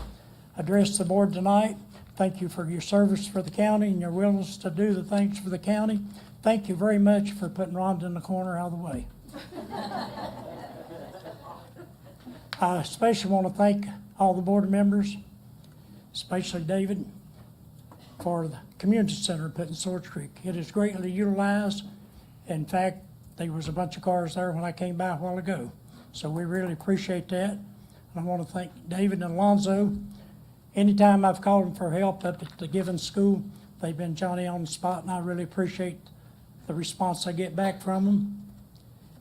address the board tonight. Thank you for your service for the county and your willingness to do the things for the county. Thank you very much for putting Rhonda in the corner out of the way. I especially want to thank all the board members, especially David, for the community center put in Swords Creek. It is greatly utilized. In fact, there was a bunch of cars there when I came by a while ago. So we really appreciate that. And I want to thank David and Alonzo. Anytime I've called them for help up at the Given School, they've been Johnny on the spot, and I really appreciate the response I get back from them.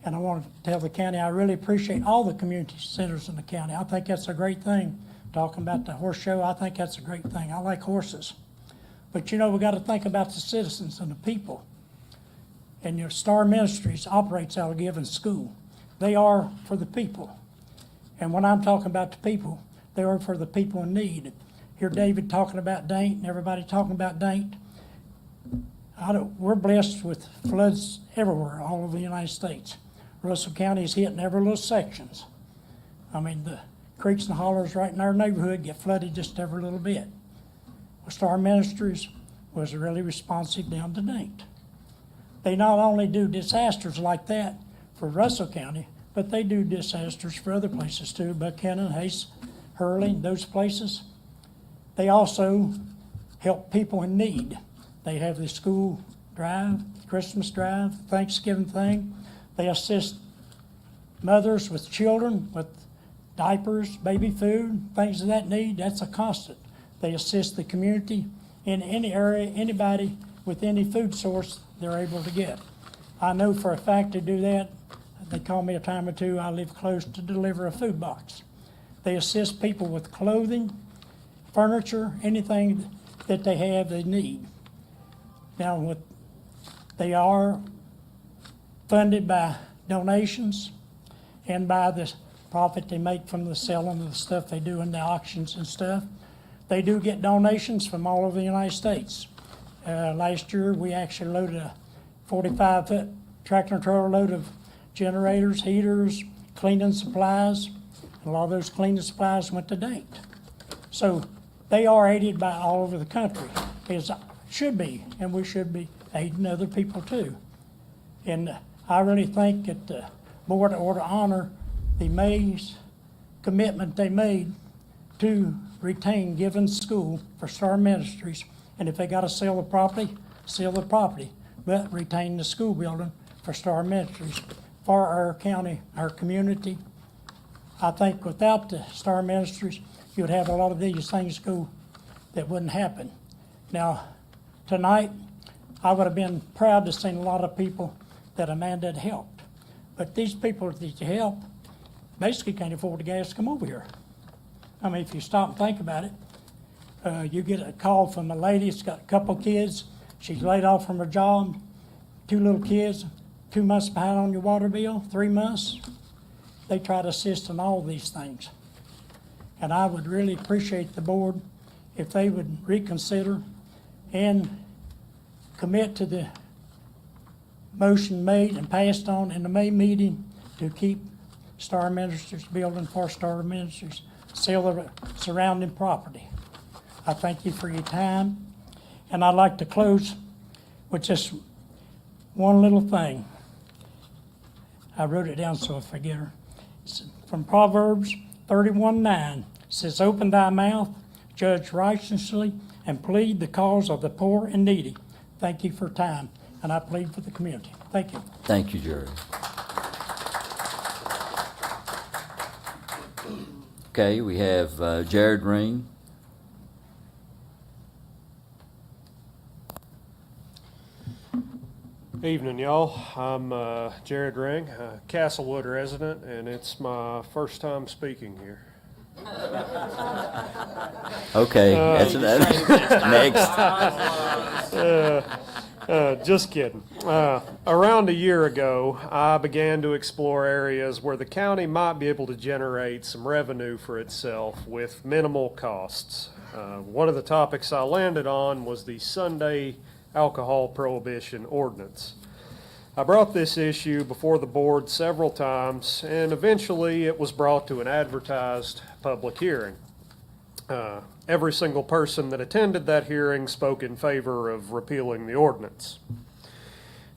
And I want to tell the county, I really appreciate all the community centers in the county. I think that's a great thing. Talking about the horse show, I think that's a great thing. I like horses. But you know, we got to think about the citizens and the people. And your Star Ministries operates out of Given School. They are for the people. And when I'm talking about the people, they are for the people in need. Hear David talking about Daint and everybody talking about Daint. We're blessed with floods everywhere, all over the United States. Russell County is hitting every little sections. I mean, the creeks and hollers right in our neighborhood get flooded just every little bit. Well, Star Ministries was really responsive down to Daint. They not only do disasters like that for Russell County, but they do disasters for other places too, Buchanan, Hayes, Hurley, those places. They also help people in need. They have the school drive, Christmas drive, Thanksgiving thing. They assist mothers with children, with diapers, baby food, things of that need. That's a constant. They assist the community in any area, anybody with any food source they're able to get. I know for a fact to do that. They call me a time or two. I live close to deliver a food box. They assist people with clothing, furniture, anything that they have they need. Now, they are funded by donations and by the profit they make from the selling of the stuff they do in the auctions and stuff. They do get donations from all over the United States. Last year, we actually loaded a 45-foot tractor trailer load of generators, heaters, cleaning supplies. A lot of those cleaning supplies went to Daint. So they are aided by all over the country, as should be, and we should be aiding other people too. And I really think that the board ought to honor the May's commitment they made to retain Given School for Star Ministries. And if they got to sell the property, but retain the school building for Star Ministries for our county, our community. I think without the Star Ministries, you'd have a lot of these things go that wouldn't happen. Now, tonight, I would have been proud to see a lot of people that Amanda had helped. But these people that you help basically can't afford the gas to come over here. I mean, if you stop and think about it, you get a call from a lady that's got a couple kids. She's laid off from her job, 2 little kids, 2 months behind on your water bill, 3 months. They try to assist in all these things. And I would really appreciate the board if they would reconsider and commit to the motion made and passed on in the May meeting to keep Star Ministries building for Star Ministries, sell the surrounding property. I thank you for your time, and I'd like to close with just one little thing. I wrote it down so I forget her. It's from Proverbs 31:9. It says, "Open thy mouth, judge righteously, and plead the cause of the poor and needy." Thank you for time, and I plead for the community. Thank you. Thank you, Jerry. Okay, we have Jared Ring. Evening, y'all. I'm Jared Ring, a Castlewood resident, and it's my first time speaking here. Okay, that's next. Just kidding. Around a year ago, I began to explore areas where the county might be able to generate some revenue for itself with minimal costs. One of the topics I landed on was the Sunday alcohol prohibition ordinance. I brought this issue before the board several times, and eventually it was brought to an advertised public hearing. Every single person that attended that hearing spoke in favor of repealing the ordinance.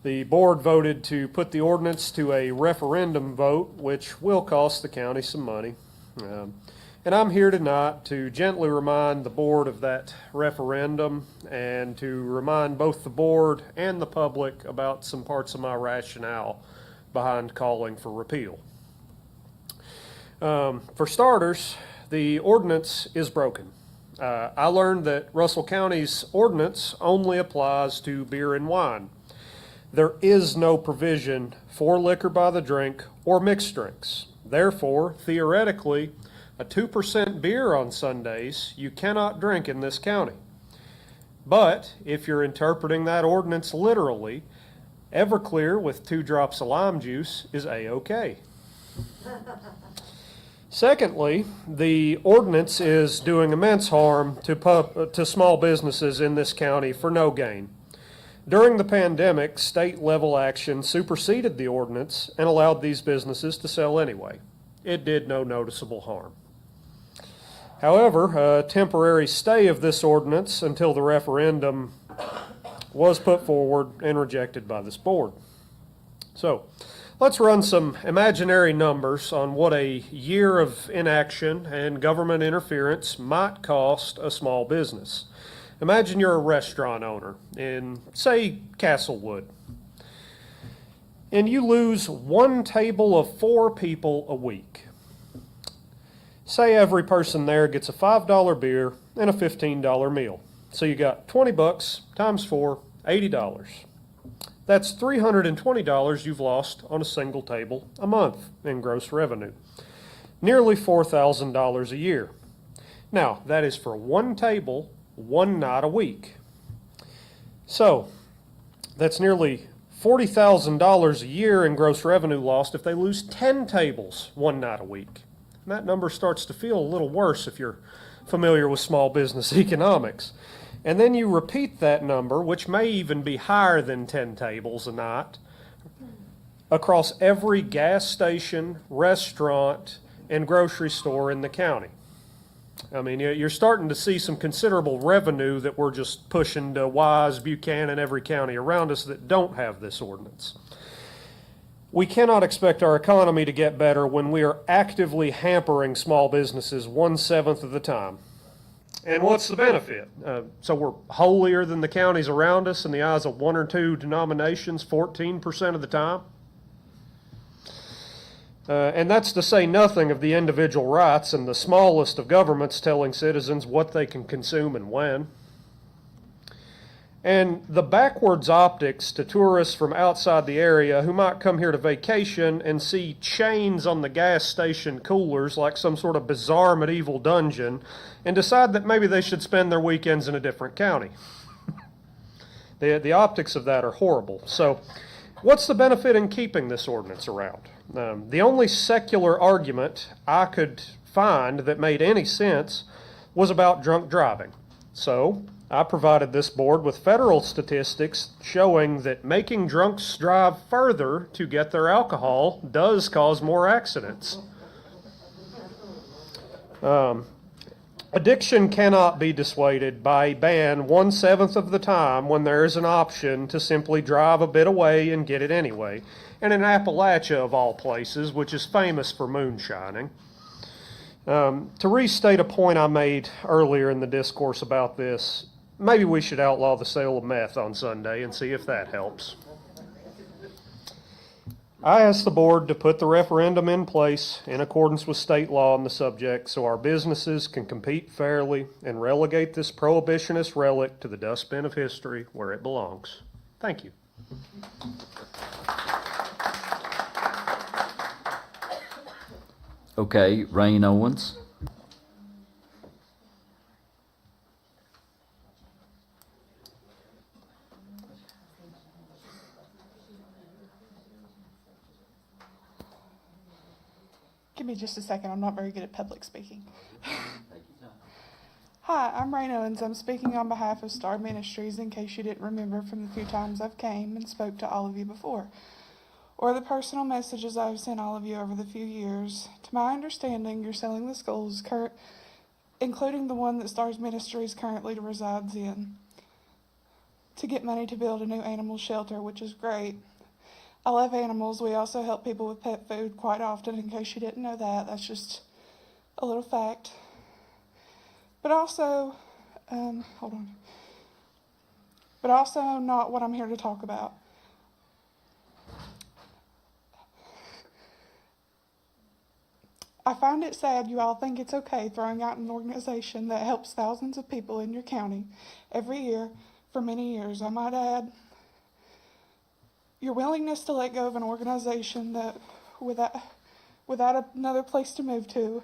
The board voted to put the ordinance to a referendum vote, which will cost the county some money. And I'm here tonight to gently remind the board of that referendum and to remind both the board and the public about some parts of my rationale behind calling for repeal. For starters, the ordinance is broken. I learned that Russell County's ordinance only applies to beer and wine. There is no provision for liquor by the drink or mixed drinks. Therefore, theoretically, a 2% beer on Sundays you cannot drink in this county. But if you're interpreting that ordinance literally, Everclear with 2 drops of lime juice is A-OK. Secondly, the ordinance is doing immense harm to small businesses in this county for no gain. During the pandemic, state-level action superseded the ordinance and allowed these businesses to sell anyway. It did no noticeable harm. However, a temporary stay of this ordinance until the referendum was put forward and rejected by this board. So, let's run some imaginary numbers on what a year of inaction and government interference might cost a small business. Imagine you're a restaurant owner in, say, Castlewood, and you lose 1 table of 4 people a week. Say every person there gets a $5 beer and a $15 meal. So you got $20 times 4, $80. That's $320 you've lost on a single table a month in gross revenue. Nearly $4,000 a year. Now, that is for 1 table, 1 night a week. So, that's nearly $40,000 a year in gross revenue lost if they lose 10 tables 1 night a week. And that number starts to feel a little worse if you're familiar with small business economics. And then you repeat that number, which may even be higher than 10 tables a night, across every gas station, restaurant, and grocery store in the county. I mean, you're starting to see some considerable revenue that we're just pushing to Wise, Buchanan, every county around us that don't have this ordinance. We cannot expect our economy to get better when we are actively hampering small businesses 1/7 of the time. And what's the benefit? So we're holier than the counties around us in the eyes of 1 or 2 denominations 14% of the time? And that's to say nothing of the individual rights and the smallest of governments telling citizens what they can consume and when. And the backwards optics to tourists from outside the area who might come here to vacation and see chains on the gas station coolers like some sort of bizarre medieval dungeon and decide that maybe they should spend their weekends in a different county. The optics of that are horrible. So what's the benefit in keeping this ordinance around? The only secular argument I could find that made any sense was about drunk driving. So I provided this board with federal statistics showing that making drunks drive further to get their alcohol does cause more accidents. Addiction cannot be dissuaded by a ban 1/7 of the time when there is an option to simply drive a bit away and get it anyway. And in Appalachia, of all places, which is famous for moonshining. To restate a point I made earlier in the discourse about this, maybe we should outlaw the sale of meth on Sunday and see if that helps. I asked the board to put the referendum in place in accordance with state law on the subject so our businesses can compete fairly and relegate this prohibitionist relic to the dustbin of history where it belongs. Thank you. Okay, Rain Owens. Give me just a second. I'm not very good at public speaking. Hi, I'm Rain Owens. I'm speaking on behalf of Star Ministries in case you didn't remember from the few times I've came and spoke to all of you before, or the personal messages I've sent all of you over the few years. To my understanding, you're selling the schools, including the one that Stars Ministries currently resides in, to get money to build a new animal shelter, which is great. I love animals. We also help people with pet food quite often, in case you didn't know that. That's just a little fact. But also, hold on. But also not what I'm here to talk about. I find it sad you all think it's okay throwing out an organization that helps thousands of people in your county every year for many years. I might add, your willingness to let go of an organization that without another place to move to.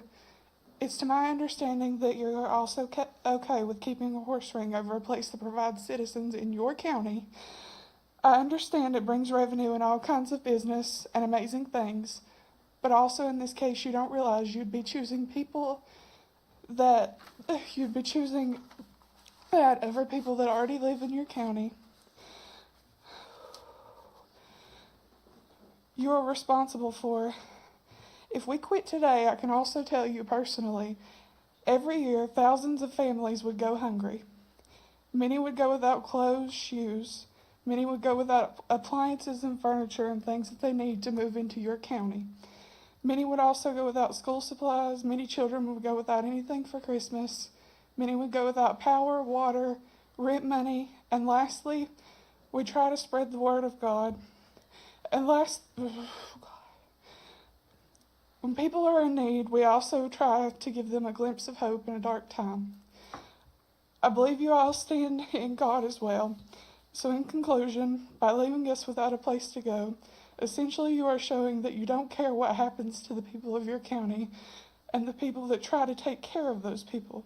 It's to my understanding that you're also okay with keeping a horse ring over a place that provides citizens in your county. I understand it brings revenue and all kinds of business and amazing things, but also in this case you don't realize you'd be choosing that over people that already live in your county. You are responsible for. If we quit today, I can also tell you personally, every year thousands of families would go hungry. Many would go without clothes, shoes. Many would go without appliances and furniture and things that they need to move into your county. Many would also go without school supplies. Many children would go without anything for Christmas. Many would go without power, water, rent money. And lastly, we try to spread the word of God. And when people are in need, we also try to give them a glimpse of hope in a dark time. I believe you all stand in God as well. So in conclusion, by leaving us without a place to go, essentially you are showing that you don't care what happens to the people of your county and the people that try to take care of those people.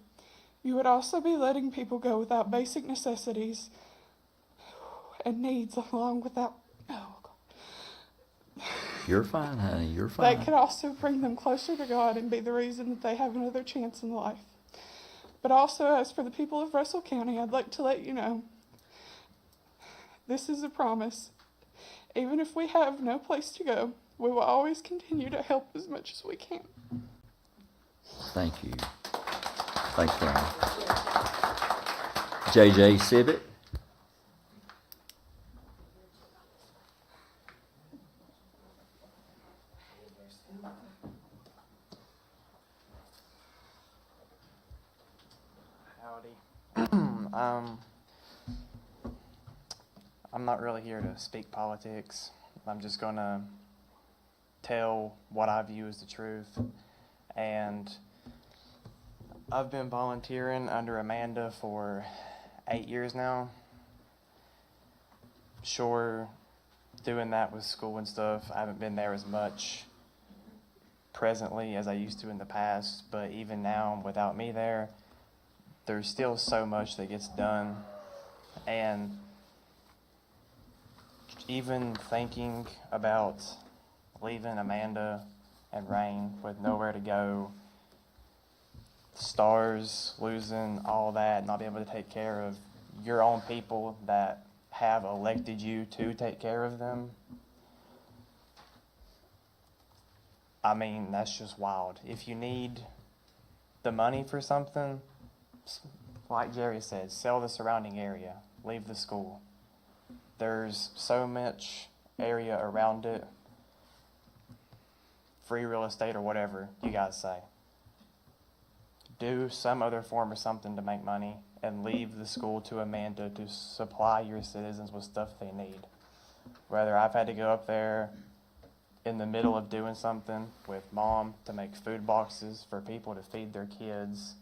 You would also be letting people go without basic necessities and needs along without... You're fine, honey. You're fine. That could also bring them closer to God and be the reason that they have another chance in life. But also, as for the people of Russell County, I'd like to let you know, this is a promise. Even if we have no place to go, we will always continue to help as much as we can. Thank you. Thanks, Brian. JJ Sibbett. I'm not really here to speak politics. I'm just going to tell what I view as the truth. And I've been volunteering under Amanda for 8 years now. Sure, doing that with school and stuff, I haven't been there as much presently as I used to in the past, but even now, without me there, there's still so much that gets done. And even thinking about leaving Amanda and Rain with nowhere to go, Stars losing all that, not being able to take care of your own people that have elected you to take care of them. I mean, that's just wild. If you need the money for something, like Jerry said, sell the surrounding area, leave the school. There's so much area around it, free real estate or whatever you guys say. Do some other form or something to make money and leave the school to Amanda to supply your citizens with stuff they need. Whether I've had to go up there in the middle of doing something with Mom to make food boxes for people to feed their kids.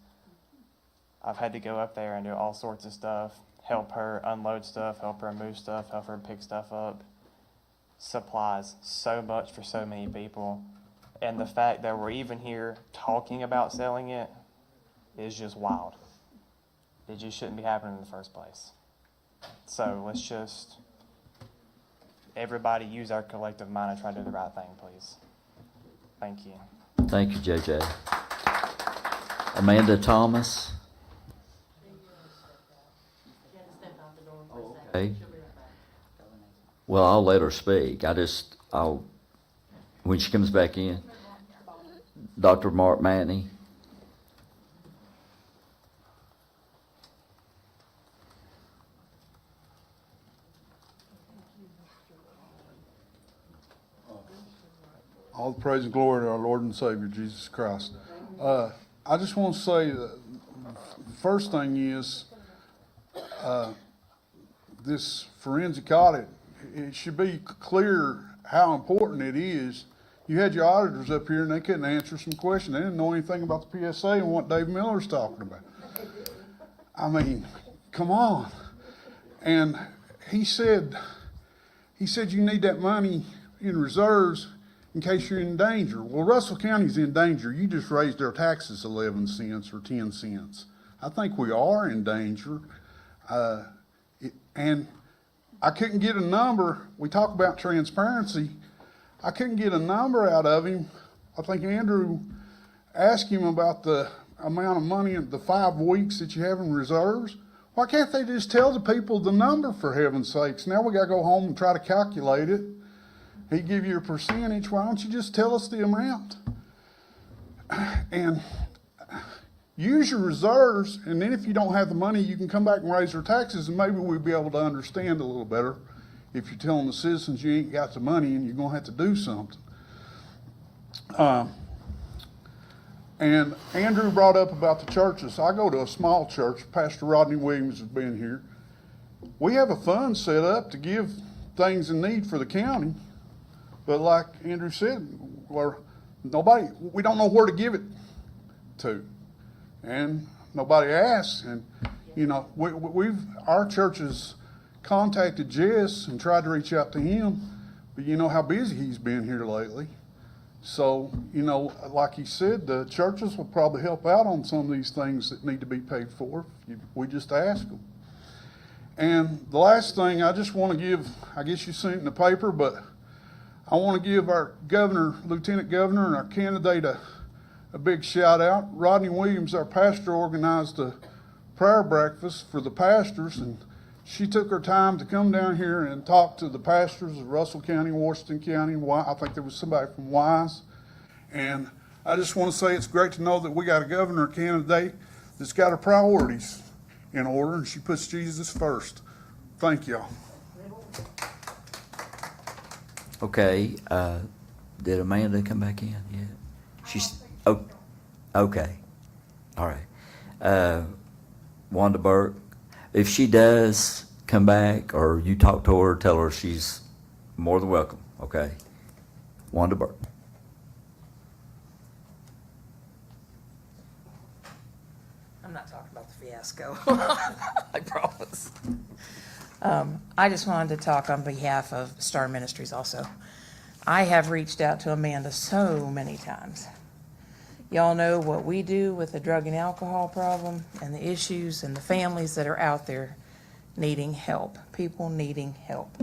I've had to go up there and do all sorts of stuff, help her unload stuff, help her move stuff, help her pick stuff up. Supplies so much for so many people. And the fact that we're even here talking about selling it is just wild. It just shouldn't be happening in the first place. So let's just, everybody use our collective mind and try to do the right thing, please. Thank you. Thank you, JJ. Amanda Thomas. Okay. Well, I'll let her speak. When she comes back in, Dr. Mark Matney. All the praise and glory to our Lord and Savior, Jesus Christ. I just want to say that the first thing is this forensic audit, it should be clear how important it is. You had your auditors up here and they couldn't answer some questions. They didn't know anything about the PSA and what Dave Miller's talking about. I mean, come on. And he said you need that money in reserves in case you're in danger. Well, Russell County's in danger. You just raised their taxes 11 cents or 10 cents. I think we are in danger. And I couldn't get a number. We talk about transparency. I couldn't get a number out of him. I think Andrew asked him about the amount of money in the 5 weeks that you have in reserves. Why can't they just tell the people the number, for heaven's sakes? Now we got to go home and try to calculate it. He give you a percentage. Why don't you just tell us the amount? And use your reserves, and then if you don't have the money, you can come back and raise their taxes, and maybe we'll be able to understand a little better if you're telling the citizens you ain't got the money and you're going to have to do something. And Andrew brought up about the churches. I go to a small church. Pastor Rodney Williams has been here. We have a fund set up to give things in need for the county. But like Andrew said, we don't know where to give it to. And nobody asks. And, you know, our church has contacted Jess and tried to reach out to him, but you know how busy he's been here lately. So, you know, like he said, the churches will probably help out on some of these things that need to be paid for. We just ask them. And the last thing I just want to give, I guess you've seen it in the paper, but I want to give our governor, lieutenant governor, and our candidate a big shout out. Rodney Williams, our pastor, organized a prayer breakfast for the pastors, and she took her time to come down here and talk to the pastors of Russell County, Washington County. I think there was somebody from Wise. And I just want to say it's great to know that we got a governor candidate that's got her priorities in order, and she puts Jesus first. Thank y'all. Okay, did Amanda come back in yet? Okay. All right. Wanda Burke, if she does come back or you talk to her, tell her she's more than welcome, okay? Wanda Burke. I'm not talking about the fiasco. I promise. I just wanted to talk on behalf of Star Ministries also. I have reached out to Amanda so many times. Y'all know what we do with the drug and alcohol problem and the issues and the families that are out there needing help, people needing help.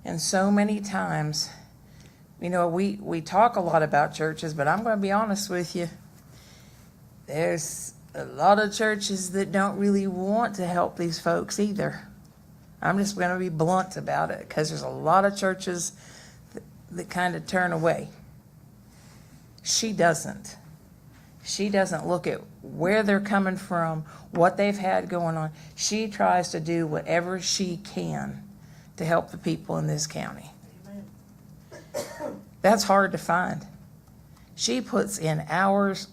And so many times, you know, we talk a lot about churches, but I'm going to be honest with you. There's a lot of churches that don't really want to help these folks either. I'm just going to be blunt about it because there's a lot of churches that kind of turn away. She doesn't. She doesn't look at where they're coming from, what they've had going on. She tries to do whatever she can to help the people in this county. That's hard to find. She puts in hours,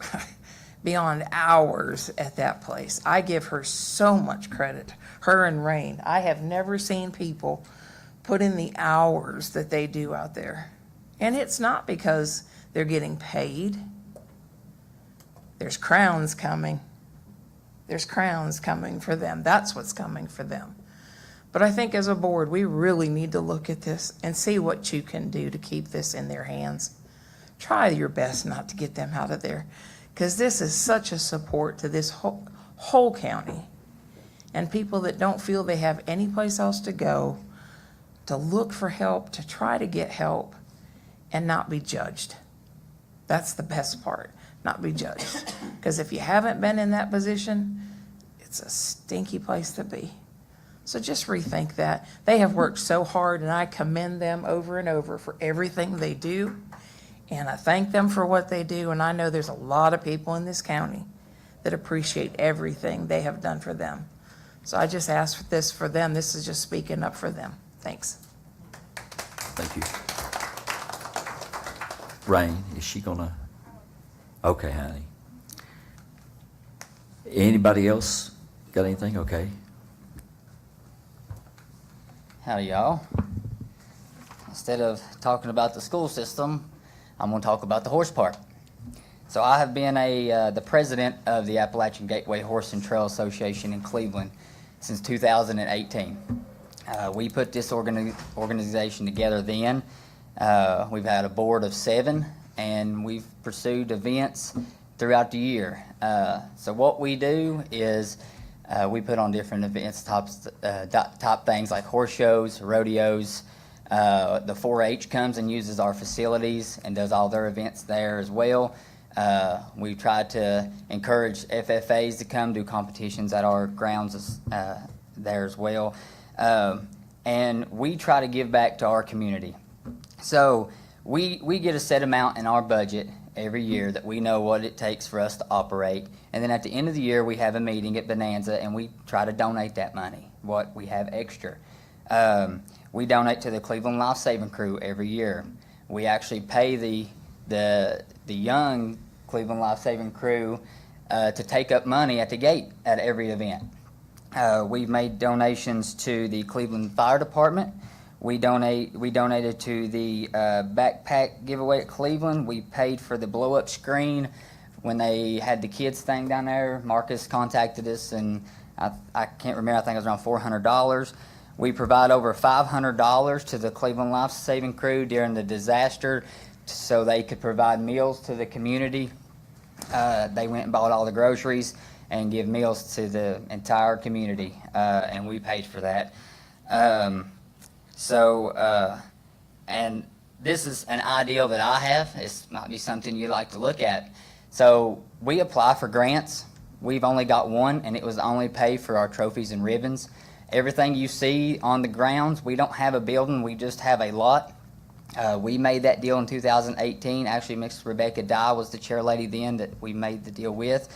beyond hours at that place. I give her so much credit, her and Rain. I have never seen people put in the hours that they do out there. And it's not because they're getting paid. There's crowns coming. There's crowns coming for them. That's what's coming for them. But I think as a board, we really need to look at this and see what you can do to keep this in their hands. Try your best not to get them out of there, because this is such a support to this whole county. And people that don't feel they have any place else to go, to look for help, to try to get help, and not be judged. That's the best part, not be judged. Because if you haven't been in that position, it's a stinky place to be. So just rethink that. They have worked so hard, and I commend them over and over for everything they do. And I thank them for what they do, and I know there's a lot of people in this county that appreciate everything they have done for them. So I just ask this for them. This is just speaking up for them. Thanks. Thank you. Rain, is she gonna? Okay, honey. Anybody else got anything? Okay. Howdy, y'all. Instead of talking about the school system, I'm going to talk about the horse park. So I have been the president of the Appalachian Gateway Horse and Trail Association in Cleveland since 2018. We put this organization together then. We've had a board of 7, and we've pursued events throughout the year. So what we do is we put on different events, top things like horse shows, rodeos. The 4-H comes and uses our facilities and does all their events there as well. We try to encourage FFAs to come do competitions at our grounds there as well. And we try to give back to our community. So we get a set amount in our budget every year that we know what it takes for us to operate. And then at the end of the year, we have a meeting at Bonanza, and we try to donate that money, what we have extra. We donate to the Cleveland Life Saving Crew every year. We actually pay the young Cleveland Life Saving Crew to take up money at the gate at every event. We've made donations to the Cleveland Fire Department. We donated to the backpack giveaway at Cleveland. We paid for the blow-up screen when they had the kids thing down there. Marcus contacted us, and I can't remember, I think it was around $400. We provide over $500 to the Cleveland Life Saving Crew during the disaster so they could provide meals to the community. They went and bought all the groceries and give meals to the entire community, and we paid for that. And this is an ideal that I have. It might be something you'd like to look at. So we apply for grants. We've only got one, and it was only paid for our trophies and ribbons. Everything you see on the grounds, we don't have a building, we just have a lot. We made that deal in 2018. Actually, Miss Rebecca Dye was the chair lady then that we made the deal with.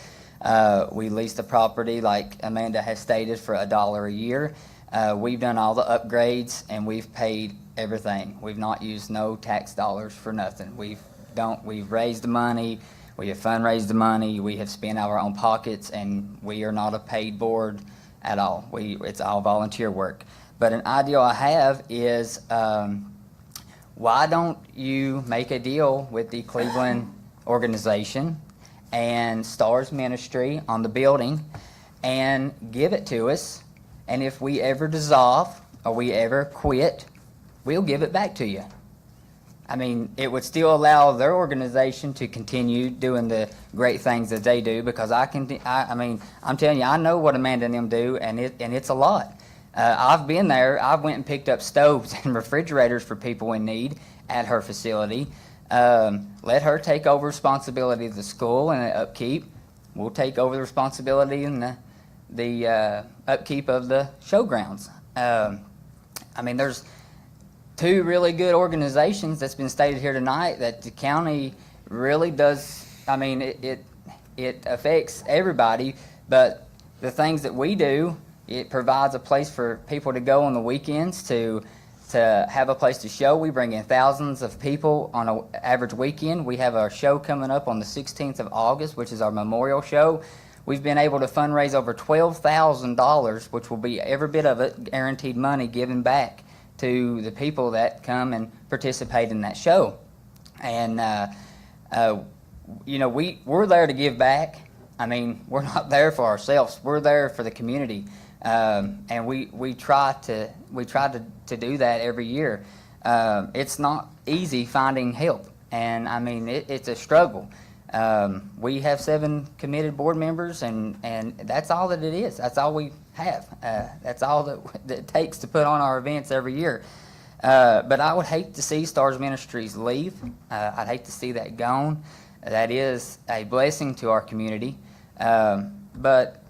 We leased the property, like Amanda has stated, for $1 a year. We've done all the upgrades, and we've paid everything. We've not used no tax dollars for nothing. We've raised the money, we have fundraised the money, we have spent out of our own pockets, and we are not a paid board at all. It's all volunteer work. But an ideal I have is, why don't you make a deal with the Cleveland organization and Stars Ministry on the building and give it to us, and if we ever dissolve or we ever quit, we'll give it back to you. I mean, it would still allow their organization to continue doing the great things that they do, because I'm telling you, I know what Amanda and them do, and it's a lot. I've been there. I've went and picked up stoves and refrigerators for people in need at her facility. Let her take over responsibility of the school and the upkeep. We'll take over the responsibility and the upkeep of the showgrounds. There's 2 really good organizations that's been stated here tonight that the county really does. It affects everybody, but the things that we do, it provides a place for people to go on the weekends to have a place to show. We bring in thousands of people on an average weekend. We have our show coming up on the 16th of August, which is our memorial show. We've been able to fundraise over $12,000, which will be every bit of it guaranteed money given back to the people that come and participate in that show. And we're there to give back. We're not there for ourselves. We're there for the community, and we try to do that every year. It's not easy finding help, and it's a struggle. We have 7 committed board members, and that's all that it is. That's all we have. That's all that it takes to put on our events every year. But I would hate to see Stars Ministries leave. I'd hate to see that gone. That is a blessing to our community. But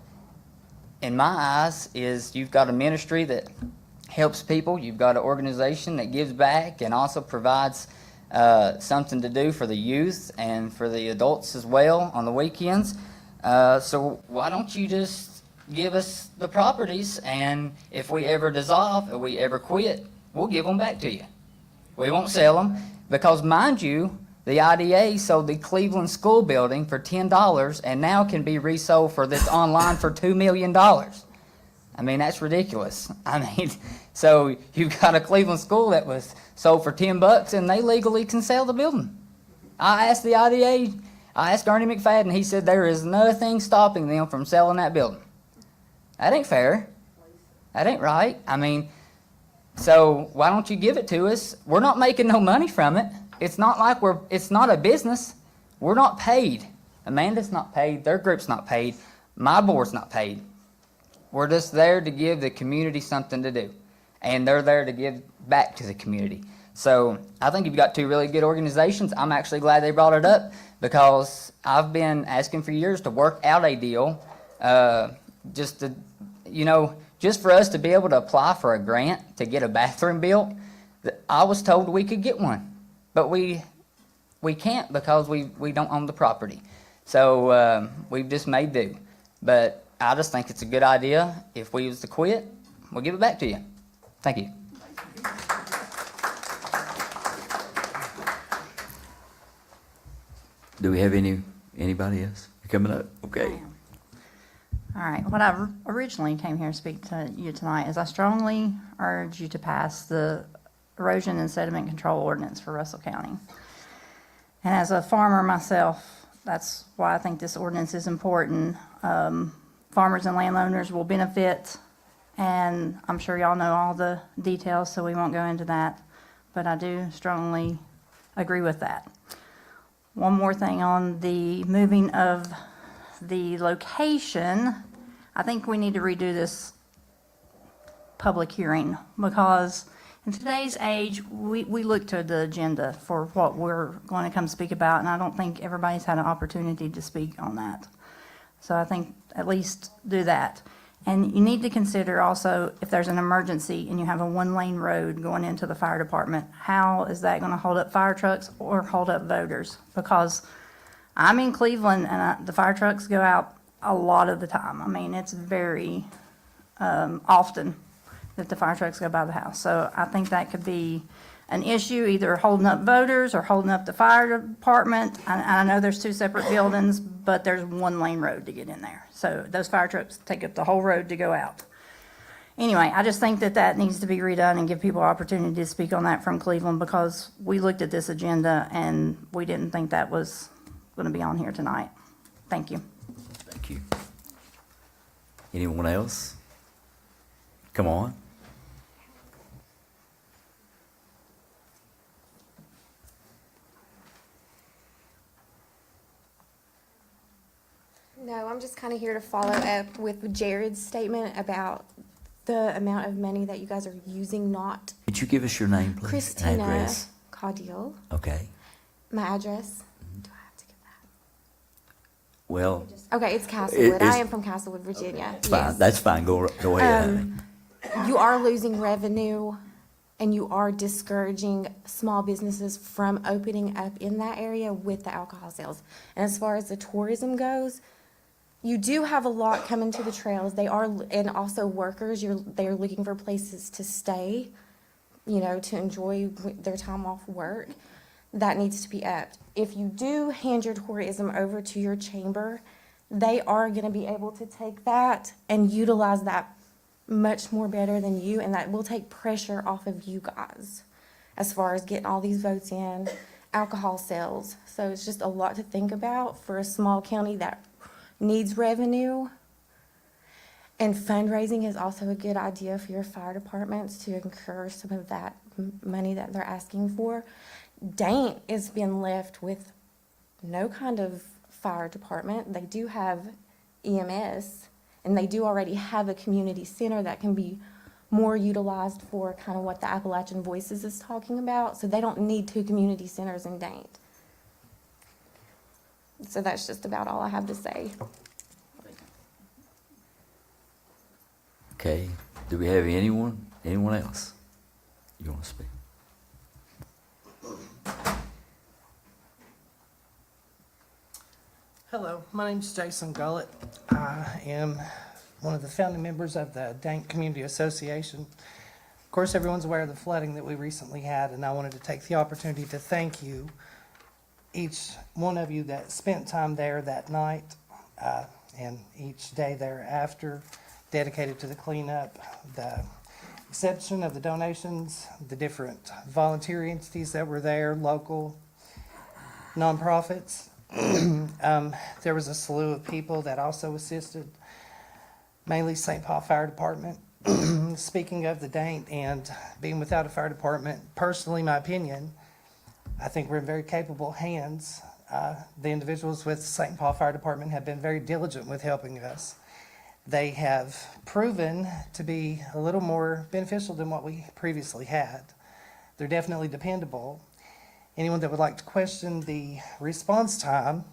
in my eyes, is you've got a ministry that helps people. You've got an organization that gives back and also provides something to do for the youth and for the adults as well on the weekends. So why don't you just give us the properties, and if we ever dissolve or we ever quit, we'll give them back to you. We won't sell them because, mind you, the IDA sold the Cleveland School building for $10 and now can be resold for this online for $2 million. I mean, that's ridiculous. I mean, so you've got a Cleveland School that was sold for $10 and they legally can sell the building. I asked the IDA, I asked Ernie McFadden, he said there is nothing stopping them from selling that building. That ain't fair. That ain't right. I mean, so why don't you give it to us? We're not making no money from it. It's not like it's not a business. We're not paid. Amanda's not paid. Their group's not paid. My board's not paid. We're just there to give the community something to do. And they're there to give back to the community. So I think you've got two really good organizations. I'm actually glad they brought it up because I've been asking for years to work out a deal, just to, just for us to be able to apply for a grant to get a bathroom built. I was told we could get one. But we can't because we don't own the property. So we've just made do. But I just think it's a good idea. If we was to quit, we'll give it back to you. Thank you. Do we have anybody else coming up? Okay. All right, what I originally came here to speak to you tonight is I strongly urge you to pass the erosion and sediment control ordinance for Russell County. And as a farmer myself, that's why I think this ordinance is important. Farmers and landowners will benefit, and I'm sure y'all know all the details, so we won't go into that, but I do strongly agree with that. One more thing on the moving of the location, I think we need to redo this public hearing because in today's age, we look to the agenda for what we're going to come speak about, and I don't think everybody's had an opportunity to speak on that. So I think at least do that. And you need to consider also if there's an emergency and you have a one-lane road going into the fire department, how is that going to hold up fire trucks or hold up voters? Because I'm in Cleveland and the fire trucks go out a lot of the time. I mean, it's very often that the fire trucks go by the house. So I think that could be an issue, either holding up voters or holding up the fire department. I know there's two separate buildings, but there's one lane road to get in there. So those fire trucks take up the whole road to go out. Anyway, I just think that needs to be redone and give people opportunity to speak on that from Cleveland because we looked at this agenda and we didn't think that was going to be on here tonight. Thank you. Thank you. Anyone else? Come on. No, I'm just kind of here to follow up with Jared's statement about the amount of money that you guys are using not. Could you give us your name, please? and Christina address? Caudill. Okay. My address. Do I have to give that? Well, Okay, it's Castlewood. I it's- am from Castlewood, Virginia. it's fine. Yes. That's fine. Go ahead. honey. You are losing revenue and you are discouraging small businesses from opening up in that area with the alcohol sales. And as far as the tourism goes, you do have a lot coming to the trails. They are, and also workers, they're looking for places to stay, to enjoy their time off work. That needs to be upped. If you do hand your tourism over to your chamber, they are gonna be able to take that and utilize that much more better than you, and that will take pressure off of you guys as far as getting all these votes in, alcohol sales. So it's just a lot to think about for a small county that needs revenue. And fundraising is also a good idea for your fire departments to incur some of that money that they're asking for. Dane is being left with no kind of fire department. They do have EMS, and they do already have a community center that can be more utilized for kind of what the Appalachian Voices is talking about. So they don't need two community centers in Dane. So that's just about all I have to say. Okay, do we have anyone else you want to speak? Hello, my name's Jason Gullett. I am one of the founding members of the Dank Community Association. Of course, everyone's aware of the flooding that we recently had, and I wanted to take the opportunity to thank you, each one of you that spent time there that night and each day thereafter dedicated to the cleanup, the reception of the donations, the different volunteer entities that were there, local nonprofits. There was a slew of people that also assisted, mainly St. Paul Fire Department. Speaking of the Dank and being without a fire department, personally, my opinion, I think we're in very capable hands. The individuals with St. Paul Fire Department have been very diligent with helping us. They have proven to be a little more beneficial than what we previously had. They're definitely dependable. Anyone that would like to question the response time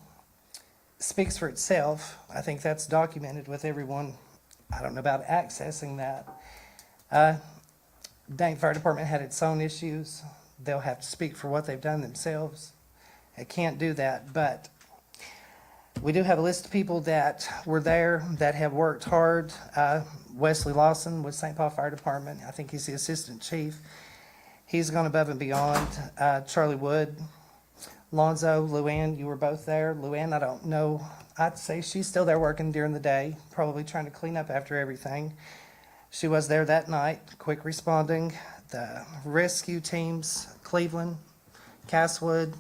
speaks for itself. I think that's documented with everyone. I don't know about accessing that. Dank Fire Department had its own issues. They'll have to speak for what they've done themselves. I can't do that, but we do have a list of people that were there that have worked hard. Wesley Lawson with St. Paul Fire Department. I think he's the assistant chief. He's gone above and beyond. Charlie Wood, Lonzo, Luann, you were both there. Luann, I don't know. I'd say she's still there working during the day, probably trying to clean up after everything. She was there that night, quick responding. The rescue teams, Cleveland, Castlewood,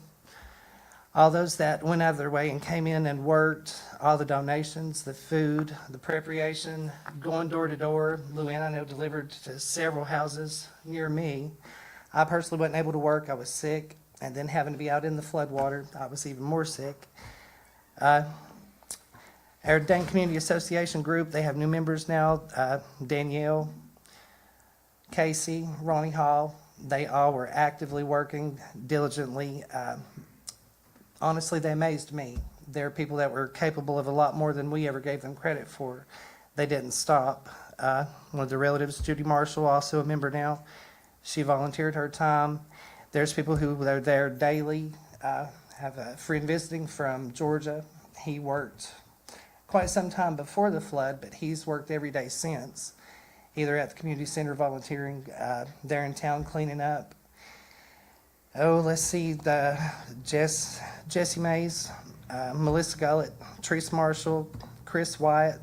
all those that went out of their way and came in and worked, all the donations, the food, the preparation, going door to door. Luann, I know, delivered to several houses near me. I personally wasn't able to work. I was sick, and then having to be out in the floodwater, I was even more sick. Our Dank Community Association group, they have new members now. Danielle, Casey, Ronnie Hall, they all were actively working diligently. Honestly, they amazed me. There are people that were capable of a lot more than we ever gave them credit for. They didn't stop. One of the relatives, Judy Marshall, also a member now. She volunteered her time. There's people who are there daily. Have a friend visiting from Georgia. He worked quite some time before the flood, but he's worked every day since, either at the community center volunteering, there in town cleaning up. Oh, let's see, Jesse Mays, Melissa Gullett, Teresa Marshall, Chris Wyatt,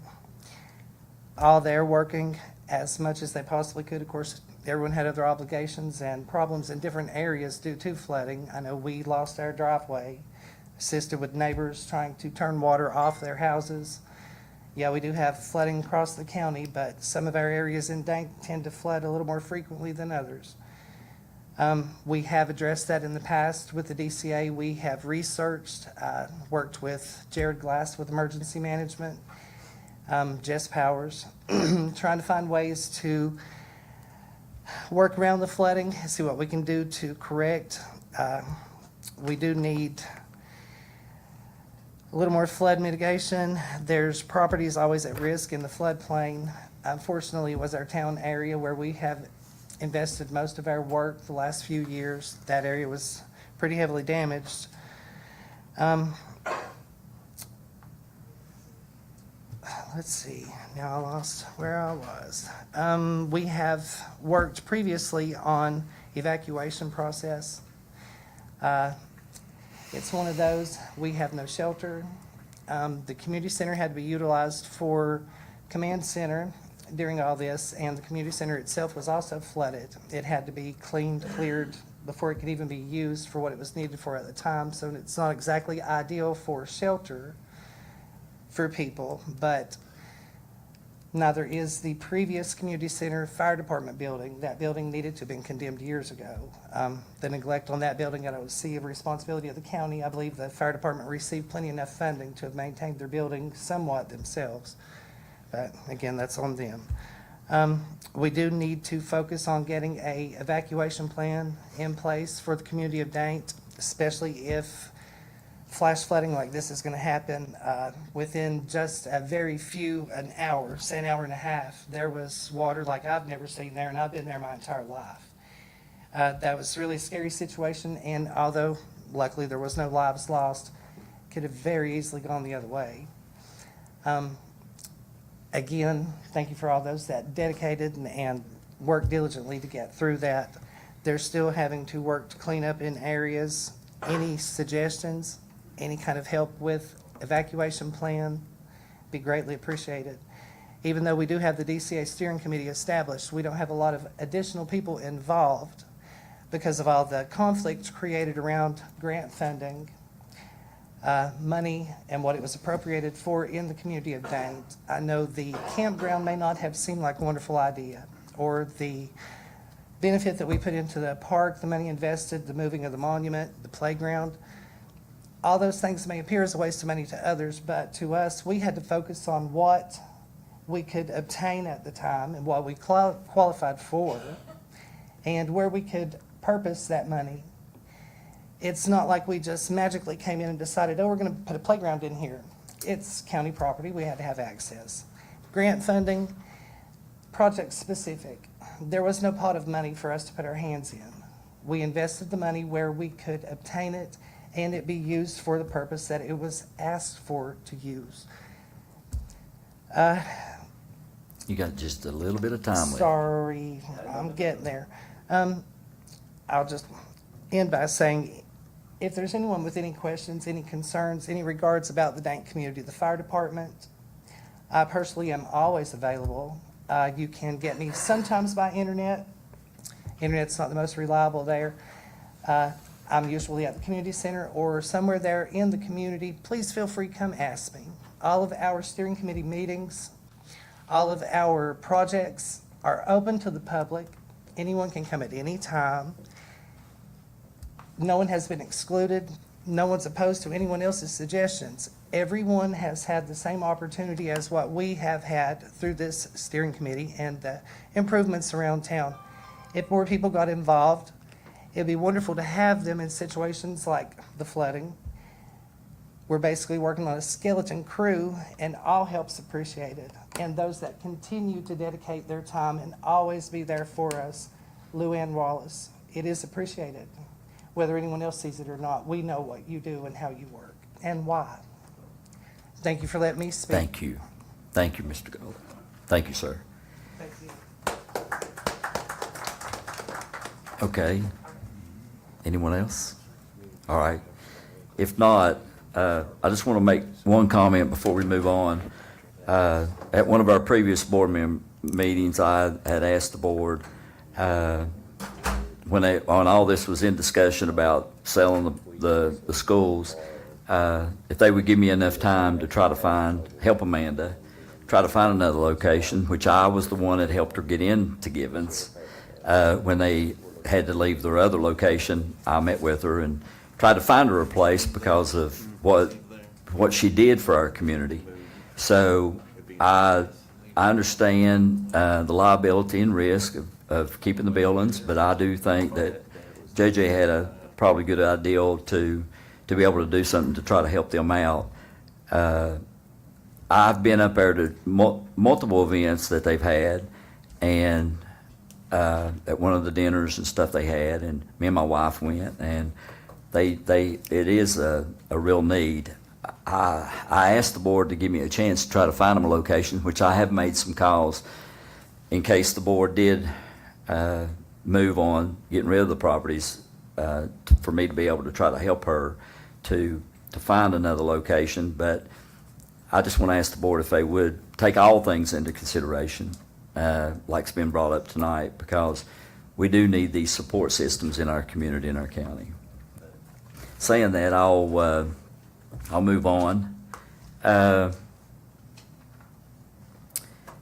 all there working as much as they possibly could. Of course, everyone had other obligations and problems in different areas due to flooding. I know we lost our driveway, assisted with neighbors trying to turn water off their houses. Yeah, we do have flooding across the county, but some of our areas in Dank tend to flood a little more frequently than others. We have addressed that in the past with the DCA. We have researched, worked with Jared Glass with emergency management, Jess Powers, trying to find ways to work around the flooding, see what we can do to correct. We do need a little more flood mitigation. There's properties always at risk in the floodplain. Unfortunately, it was our town area where we have invested most of our work the last few years. That area was pretty heavily damaged. Let's see, now I lost where I was. We have worked previously on evacuation process. It's one of those, we have no shelter. The community center had to be utilized for command center during all this, and the community center itself was also flooded. It had to be cleaned, cleared before it could even be used for what it was needed for at the time. So it's not exactly ideal for shelter for people, but neither is the previous community center fire department building. That building needed to have been condemned years ago. The neglect on that building, I don't see a responsibility of the county. I believe the fire department received plenty enough funding to have maintained their building somewhat themselves. But again, that's on them. We do need to focus on getting a evacuation plan in place for the community of Dank, especially if flash flooding like this is going to happen, within just a very few, an hour, say an hour and a half, there was water like I've never seen there, and I've been there my entire life. That was really a scary situation, and although luckily there was no lives lost, could have very easily gone the other way. Again, thank you for all those that dedicated and worked diligently to get through that. They're still having to work to clean up in areas. Any suggestions, any kind of help with evacuation plan, be greatly appreciated. Even though we do have the DCA steering committee established, we don't have a lot of additional people involved because of all the conflict created around grant funding, money, and what it was appropriated for in the community of Dane. I know the campground may not have seemed like a wonderful idea, or the benefit that we put into the park, the money invested, the moving of the monument, the playground. All those things may appear as a waste of money to others, but to us, we had to focus on what we could obtain at the time and what we qualified for, and where we could purpose that money. It's not like we just magically came in and decided, oh, we're going to put a playground in here. It's county property. We had to have access. Grant funding, project specific. There was no pot of money for us to put our hands in. We invested the money where we could obtain it and it be used for the purpose that it was asked for to use. You got just a little bit of time left. Sorry, I'm getting there. I'll just end by saying, if there's anyone with any questions, any concerns, any regards about the Dane community, the fire department, I personally am always available. You can get me sometimes by internet. Internet's not the most reliable there. I'm usually at the community center or somewhere there in the community. Please feel free to come ask me. All of our steering committee meetings, all of our projects are open to the public. Anyone can come at any time. No one has been excluded. No one's opposed to anyone else's suggestions. Everyone has had the same opportunity as what we have had through this steering committee and the improvements around town. If more people got involved, it'd be wonderful to have them in situations like the flooding. We're basically working on a skeleton crew, and all help's appreciated. And those that continue to dedicate their time and always be there for us, Lou Ann Wallace, it is appreciated. Whether anyone else sees it or not, we know what you do and how you work and why. Thank you for letting me speak. Thank you. Thank you, Mr. Gold. Thank you, sir. Thank you. Okay. Anyone else? All right. If not, I just want to make one comment before we move on. At one of our previous board meetings, I had asked the board, when all this was in discussion about selling the schools, if they would give me enough time to try to help Amanda, try to find another location, which I was the one that helped her get into Givens. When they had to leave their other location, I met with her and tried to find her a place because of what she did for our community. So I understand the liability and risk of keeping the buildings, but I do think that JJ had a probably good idea to be able to do something to try to help them out. I've been up there to multiple events that they've had, and at one of the dinners and stuff they had, and me and my wife went, and it is a real need. I asked the board to give me a chance to try to find them a location, which I have made some calls in case the board did move on getting rid of the properties, for me to be able to try to help her to find another location. But I just want to ask the board if they would take all things into consideration, like's been brought up tonight, because we do need these support systems in our community, in our county. Saying that, I'll move on.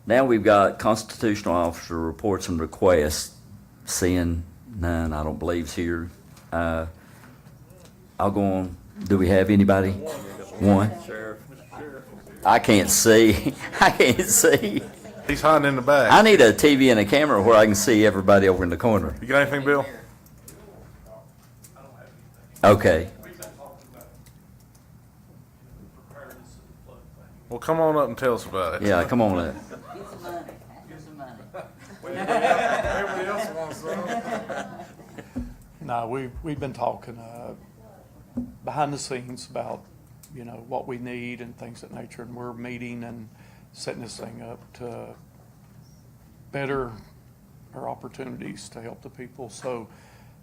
Now we've got constitutional officer reports and requests. Seeing none, I don't believe is here. I'll go on. Do we have anybody? One? I can't see. I can't see. He's hiding in the back. I need a TV and a camera where I can see everybody over in the corner. You got anything, Bill? Okay. Well, come on up and tell us about it. Yeah, come on up. Everybody else wants some. No, we've been talking behind the scenes about, what we need and things of that nature, and we're meeting and setting this thing up to better our opportunities to help the people. So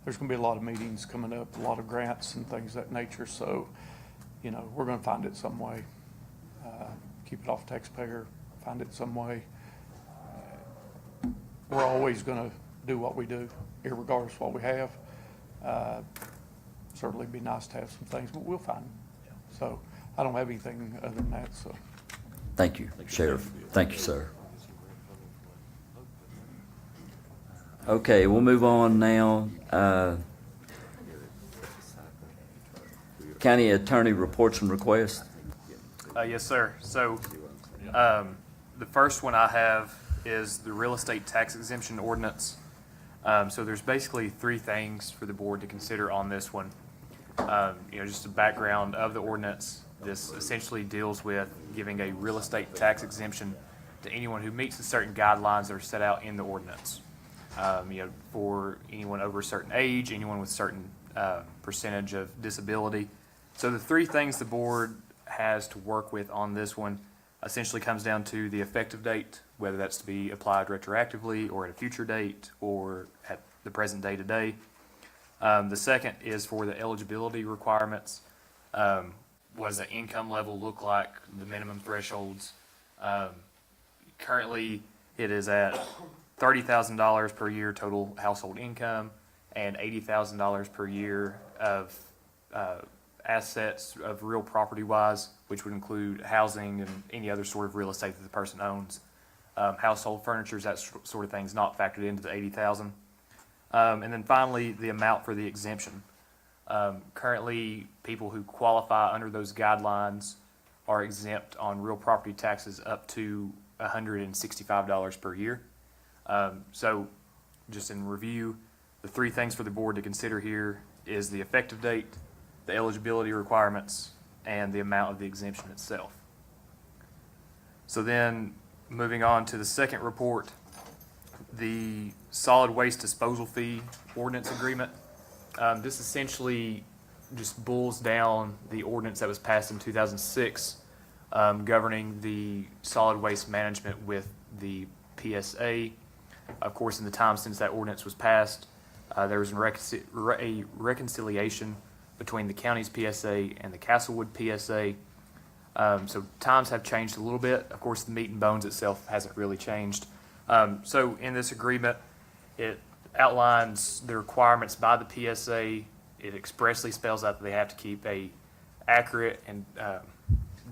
there's going to be a lot of meetings coming up, a lot of grants and things of that nature. So, we're going to find it some way. Keep it off taxpayer, find it some way. We're always going to do what we do, irregardless of what we have. Certainly be nice to have some things, but we'll find them. So I don't have anything other than that, so. Thank you, Sheriff. Thank you, sir. Okay, we'll move on now. County Attorney reports and requests. Yes, sir. So the first one I have is the real estate tax exemption ordinance. So there's basically three things for the board to consider on this one. Just a background of the ordinance. This essentially deals with giving a real estate tax exemption to anyone who meets the certain guidelines that are set out in the ordinance. For anyone over a certain age, anyone with a certain percentage of disability. So the three things the board has to work with on this one essentially comes down to the effective date, whether that's to be applied retroactively or at a future date or at the present day today. The second is for the eligibility requirements. What does the income level look like, the minimum thresholds? Currently, it is at $30,000 per year total household income and $80,000 per year of assets of real property-wise, which would include housing and any other sort of real estate that the person owns. Household furniture, that sort of thing is not factored into the $80,000. And then finally, the amount for the exemption. Currently, people who qualify under those guidelines are exempt on real property taxes up to $165 per year. So just in review, the three things for the board to consider here is the effective date, the eligibility requirements, and the amount of the exemption itself. So then, moving on to the second report, the solid waste disposal fee ordinance agreement. This essentially just boils down the ordinance that was passed in 2006 governing the solid waste management with the PSA. Of course, in the time since that ordinance was passed, there was a reconciliation between the county's PSA and the Castlewood PSA. So times have changed a little bit. Of course, the meat and bones itself hasn't really changed. So in this agreement, it outlines the requirements by the PSA. It expressly spells out that they have to keep a accurate and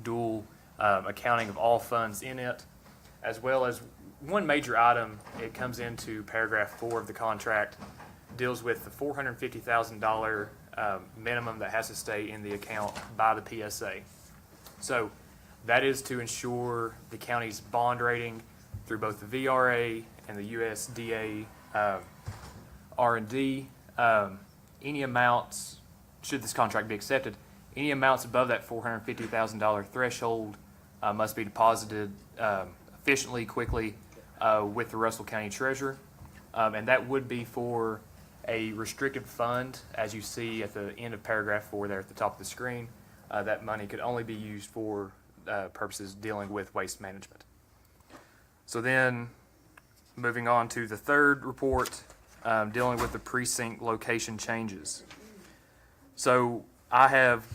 dual accounting of all funds in it, as well as one major item. It comes into paragraph 4 of the contract, deals with the $450,000 minimum that has to stay in the account by the PSA. So that is to ensure the county's bond rating through both the VRA and the USDA R&D. Any amounts, should this contract be accepted, any amounts above that $450,000 threshold must be deposited efficiently, quickly with the Russell County Treasurer. And that would be for a restricted fund, as you see at the end of paragraph 4 there at the top of the screen. That money could only be used for purposes dealing with waste management. So then, moving on to the third report, dealing with the precinct location changes. So I have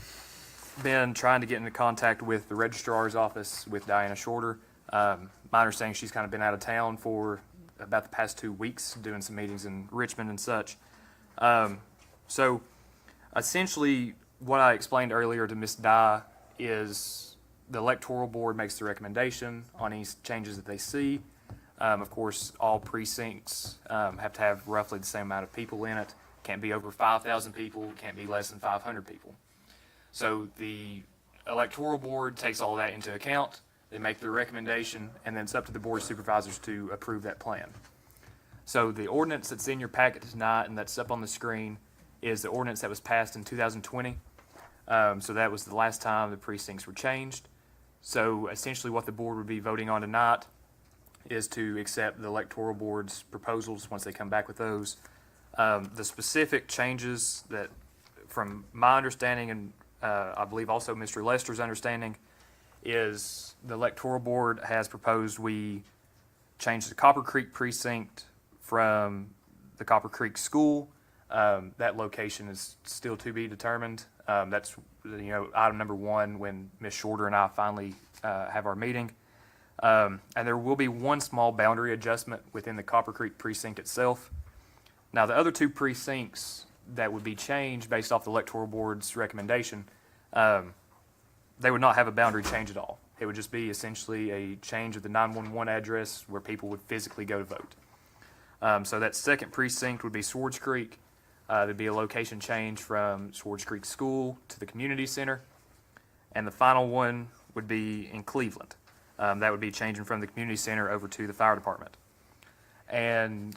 been trying to get into contact with the registrar's office with Diana Shorter. My understanding, she's kind of been out of town for about the past 2 weeks doing some meetings in Richmond and such. So essentially what I explained earlier to Ms. Dye is the electoral board makes the recommendation on any changes that they see. Of course, all precincts have to have roughly the same amount of people in it. Can't be over 5,000 people, can't be less than 500 people. So the electoral board takes all that into account. They make the recommendation, and then it's up to the board of supervisors to approve that plan. So the ordinance that's in your packet tonight and that's up on the screen is the ordinance that was passed in 2020. So that was the last time the precincts were changed. So essentially what the board would be voting on tonight is to accept the electoral board's proposals once they come back with those. The specific changes that, from my understanding and I believe also Mr. Lester's understanding, is the electoral board has proposed we change the Copper Creek precinct from the Copper Creek School. That location is still to be determined. That's, item number one when Ms. Shorter and I finally have our meeting. And there will be one small boundary adjustment within the Copper Creek precinct itself. Now, the other two precincts that would be changed based off the electoral board's recommendation, they would not have a boundary change at all. It would just be essentially a change of the 911 address where people would physically go to vote. So that second precinct would be Swords Creek. There'd be a location change from Swords Creek School to the community center. And the final one would be in Cleveland. That would be changing from the community center over to the fire department. And,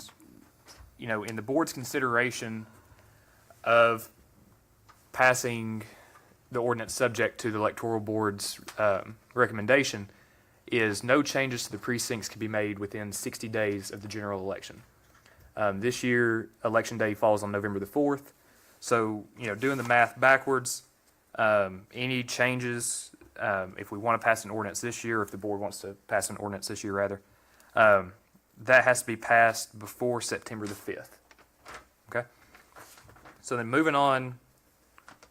in the board's consideration of passing the ordinance subject to the electoral board's recommendation is no changes to the precincts can be made within 60 days of the general election. This year, election day falls on November the 4th. So, doing the math backwards, any changes, if we want to pass an ordinance this year, if the board wants to pass an ordinance this year rather, that has to be passed before September the 5th. Okay? So then moving on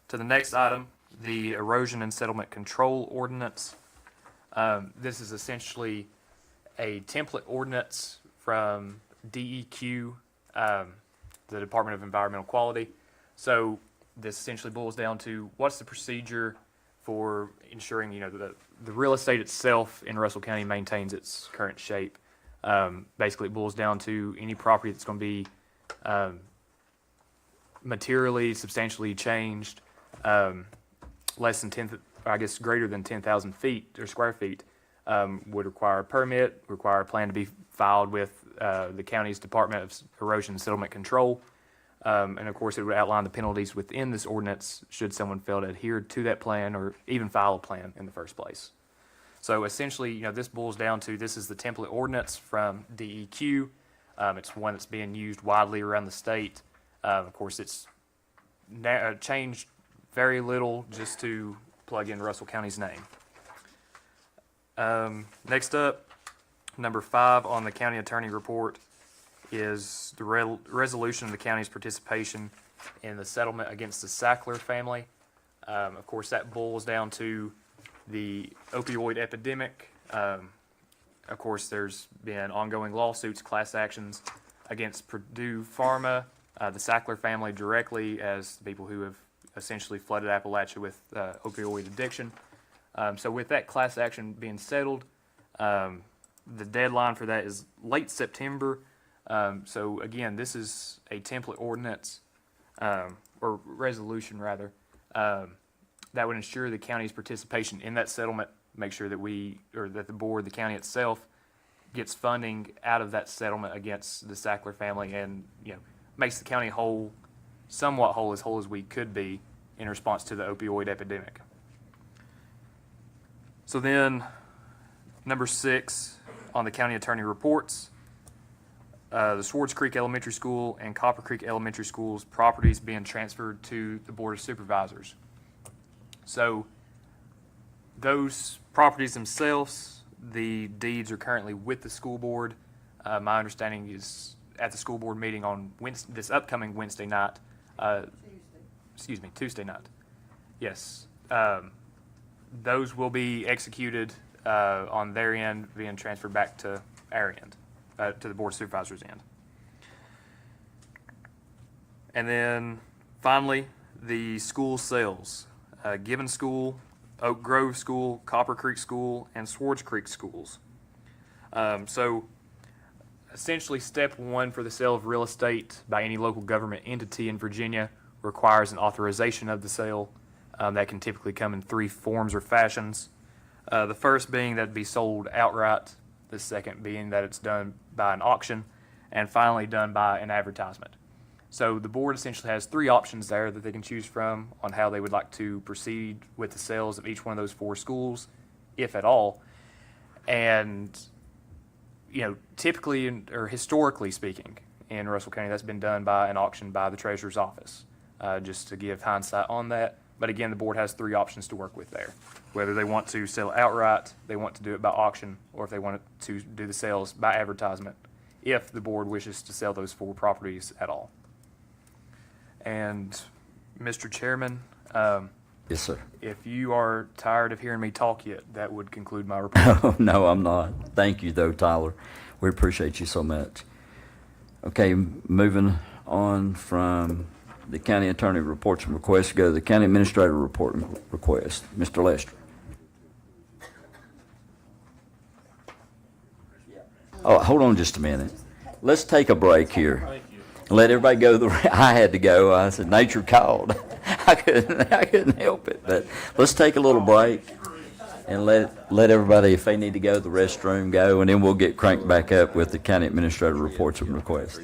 to the next item, the erosion and settlement control ordinance. This is essentially a template ordinance from DEQ, the Department of Environmental Quality. So this essentially boils down to what's the procedure for ensuring, the real estate itself in Russell County maintains its current shape. Basically, it boils down to any property that's going to be materially, substantially changed, less than 10, I guess greater than 10,000 feet or square feet, would require a permit, require a plan to be filed with the county's Department of Erosion and Settlement Control. And of course, it would outline the penalties within this ordinance should someone fail to adhere to that plan or even file a plan in the first place. So essentially, this boils down to, this is the template ordinance from DEQ. It's one that's being used widely around the state. Of course, it's changed very little just to plug in Russell County's name. Next up, number 5 on the county attorney report is the resolution of the county's participation in the settlement against the Sackler family. Of course, that boils down to the opioid epidemic. Of course, there's been ongoing lawsuits, class actions against Purdue Pharma, the Sackler family directly, as the people who have essentially flooded Appalachia with opioid addiction. So with that class action being settled, the deadline for that is late September. So again, this is a template ordinance, or resolution rather, that would ensure the county's participation in that settlement, make sure that that the board, the county itself, gets funding out of that settlement against the Sackler family and, makes the county whole, somewhat whole as we could be in response to the opioid epidemic. So then, number 6 on the county attorney reports, the Swords Creek Elementary School and Copper Creek Elementary School's properties being transferred to the Board of Supervisors. So those properties themselves, the deeds are currently with the school board. My understanding is at the school board meeting on this upcoming Wednesday night. Tuesday night. Yes. Those will be executed on their end, being transferred back to our end, to the Board of Supervisors' end. And then finally, the school sales. Gibbon School, Oak Grove School, Copper Creek School, and Swords Creek Schools. So essentially, step 1 for the sale of real estate by any local government entity in Virginia requires an authorization of the sale. That can typically come in 3 forms or fashions. The first being that it be sold outright, the second being that it's done by an auction, and finally done by an advertisement. So the board essentially has 3 options there that they can choose from on how they would like to proceed with the sales of each one of those 4 schools. if at all. And, you know, typically or historically speaking, in Russell County, that's been done by an auction by the treasurer's office, just to give hindsight on that. But again, the board has 3 options to work with there. Whether they want to sell it outright, they want to do it by auction, or if they want to do the sales by advertisement, if the board wishes to sell those 4 properties at all. And, Mr. Chairman, Yes, sir. if you are tired of hearing me talk yet, that would conclude my report. No, I'm not. Thank you, though, Tyler. We appreciate you so much. Okay, moving on from the county attorney reports and requests, go to the county administrator report and request. Mr. Lester. Oh, hold on just a minute. Let's take a break here. Let everybody go. I had to go. I said, nature called. I couldn't help it. But let's take a little break and let everybody, if they need to go to the restroom, go, and then we'll get cranked back up with the county administrator reports and requests.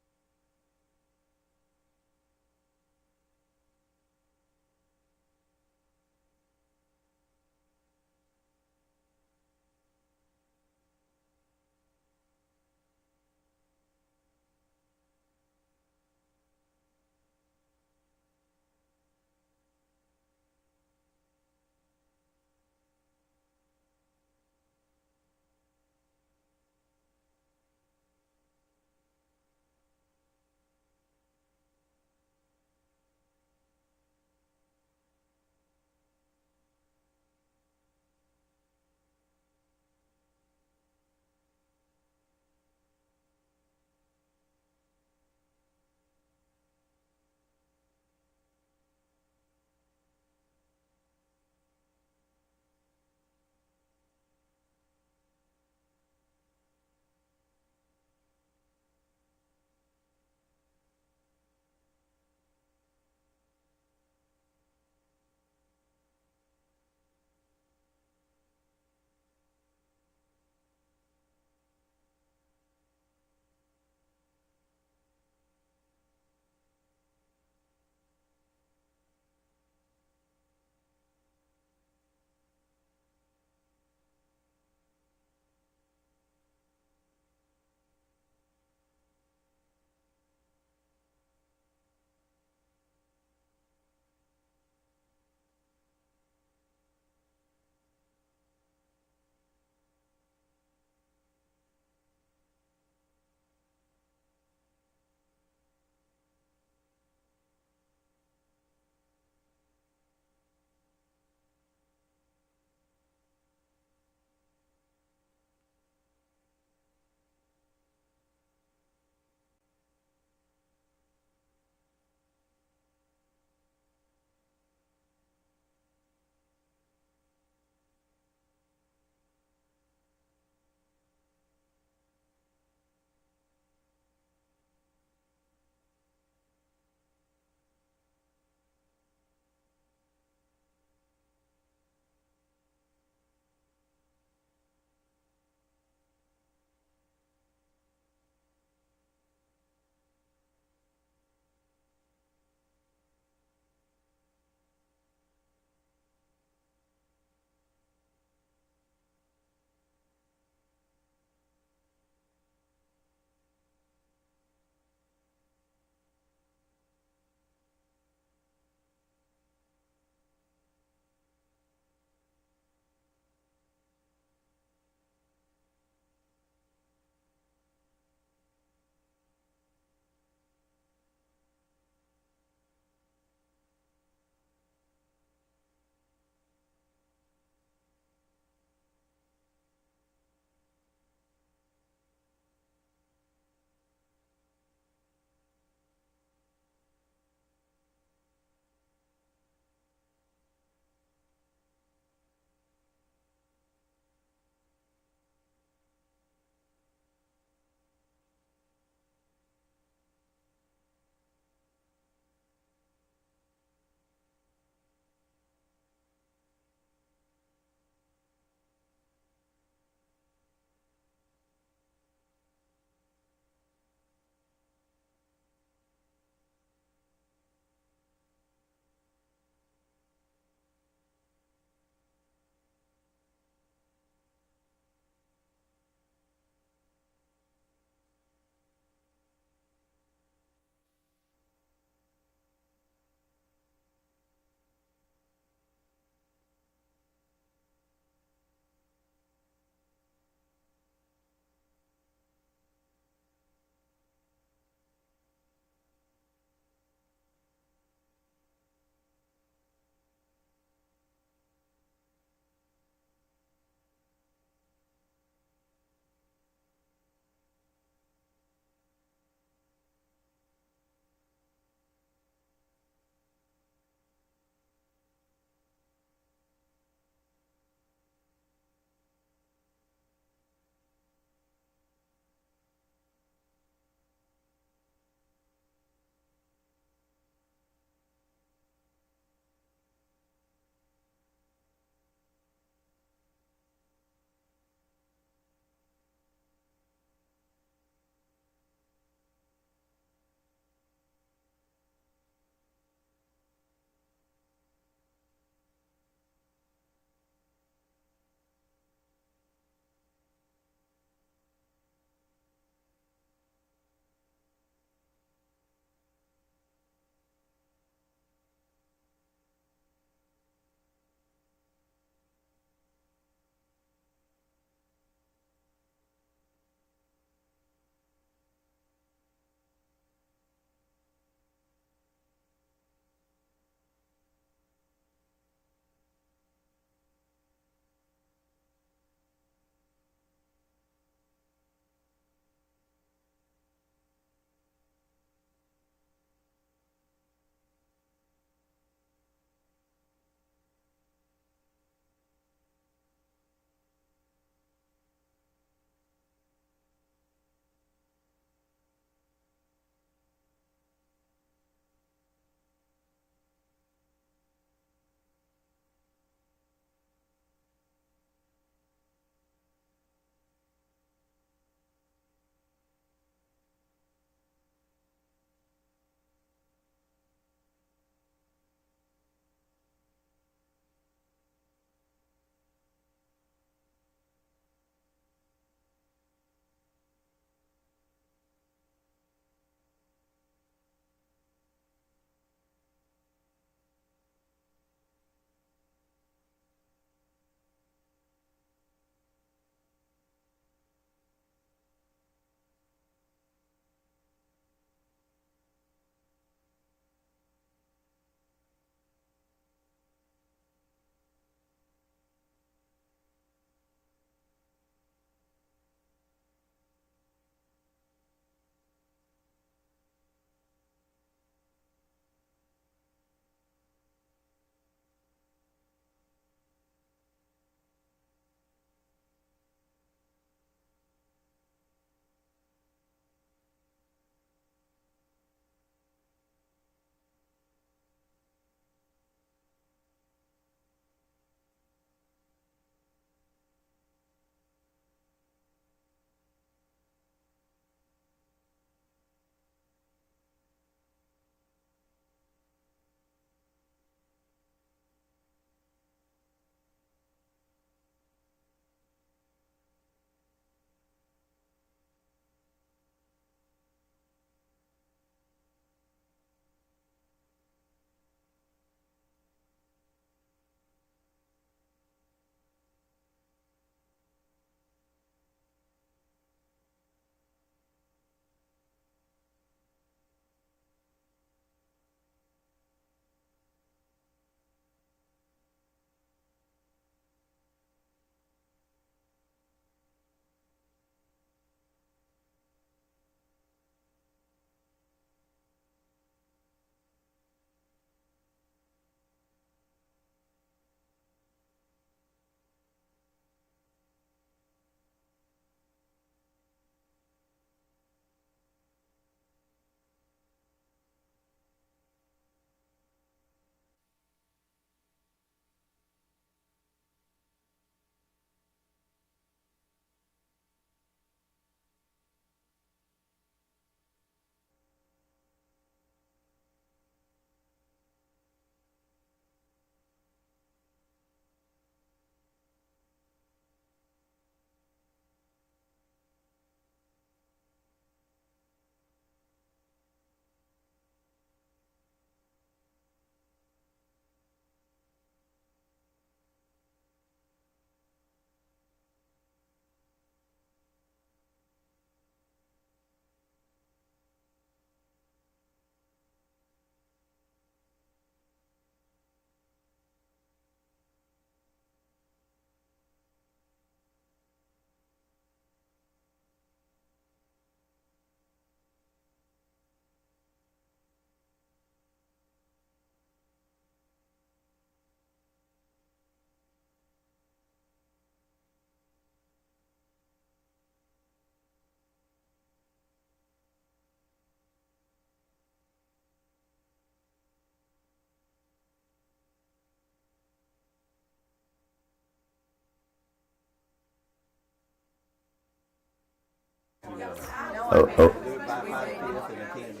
Oh, oh. Do it by 5th and attend.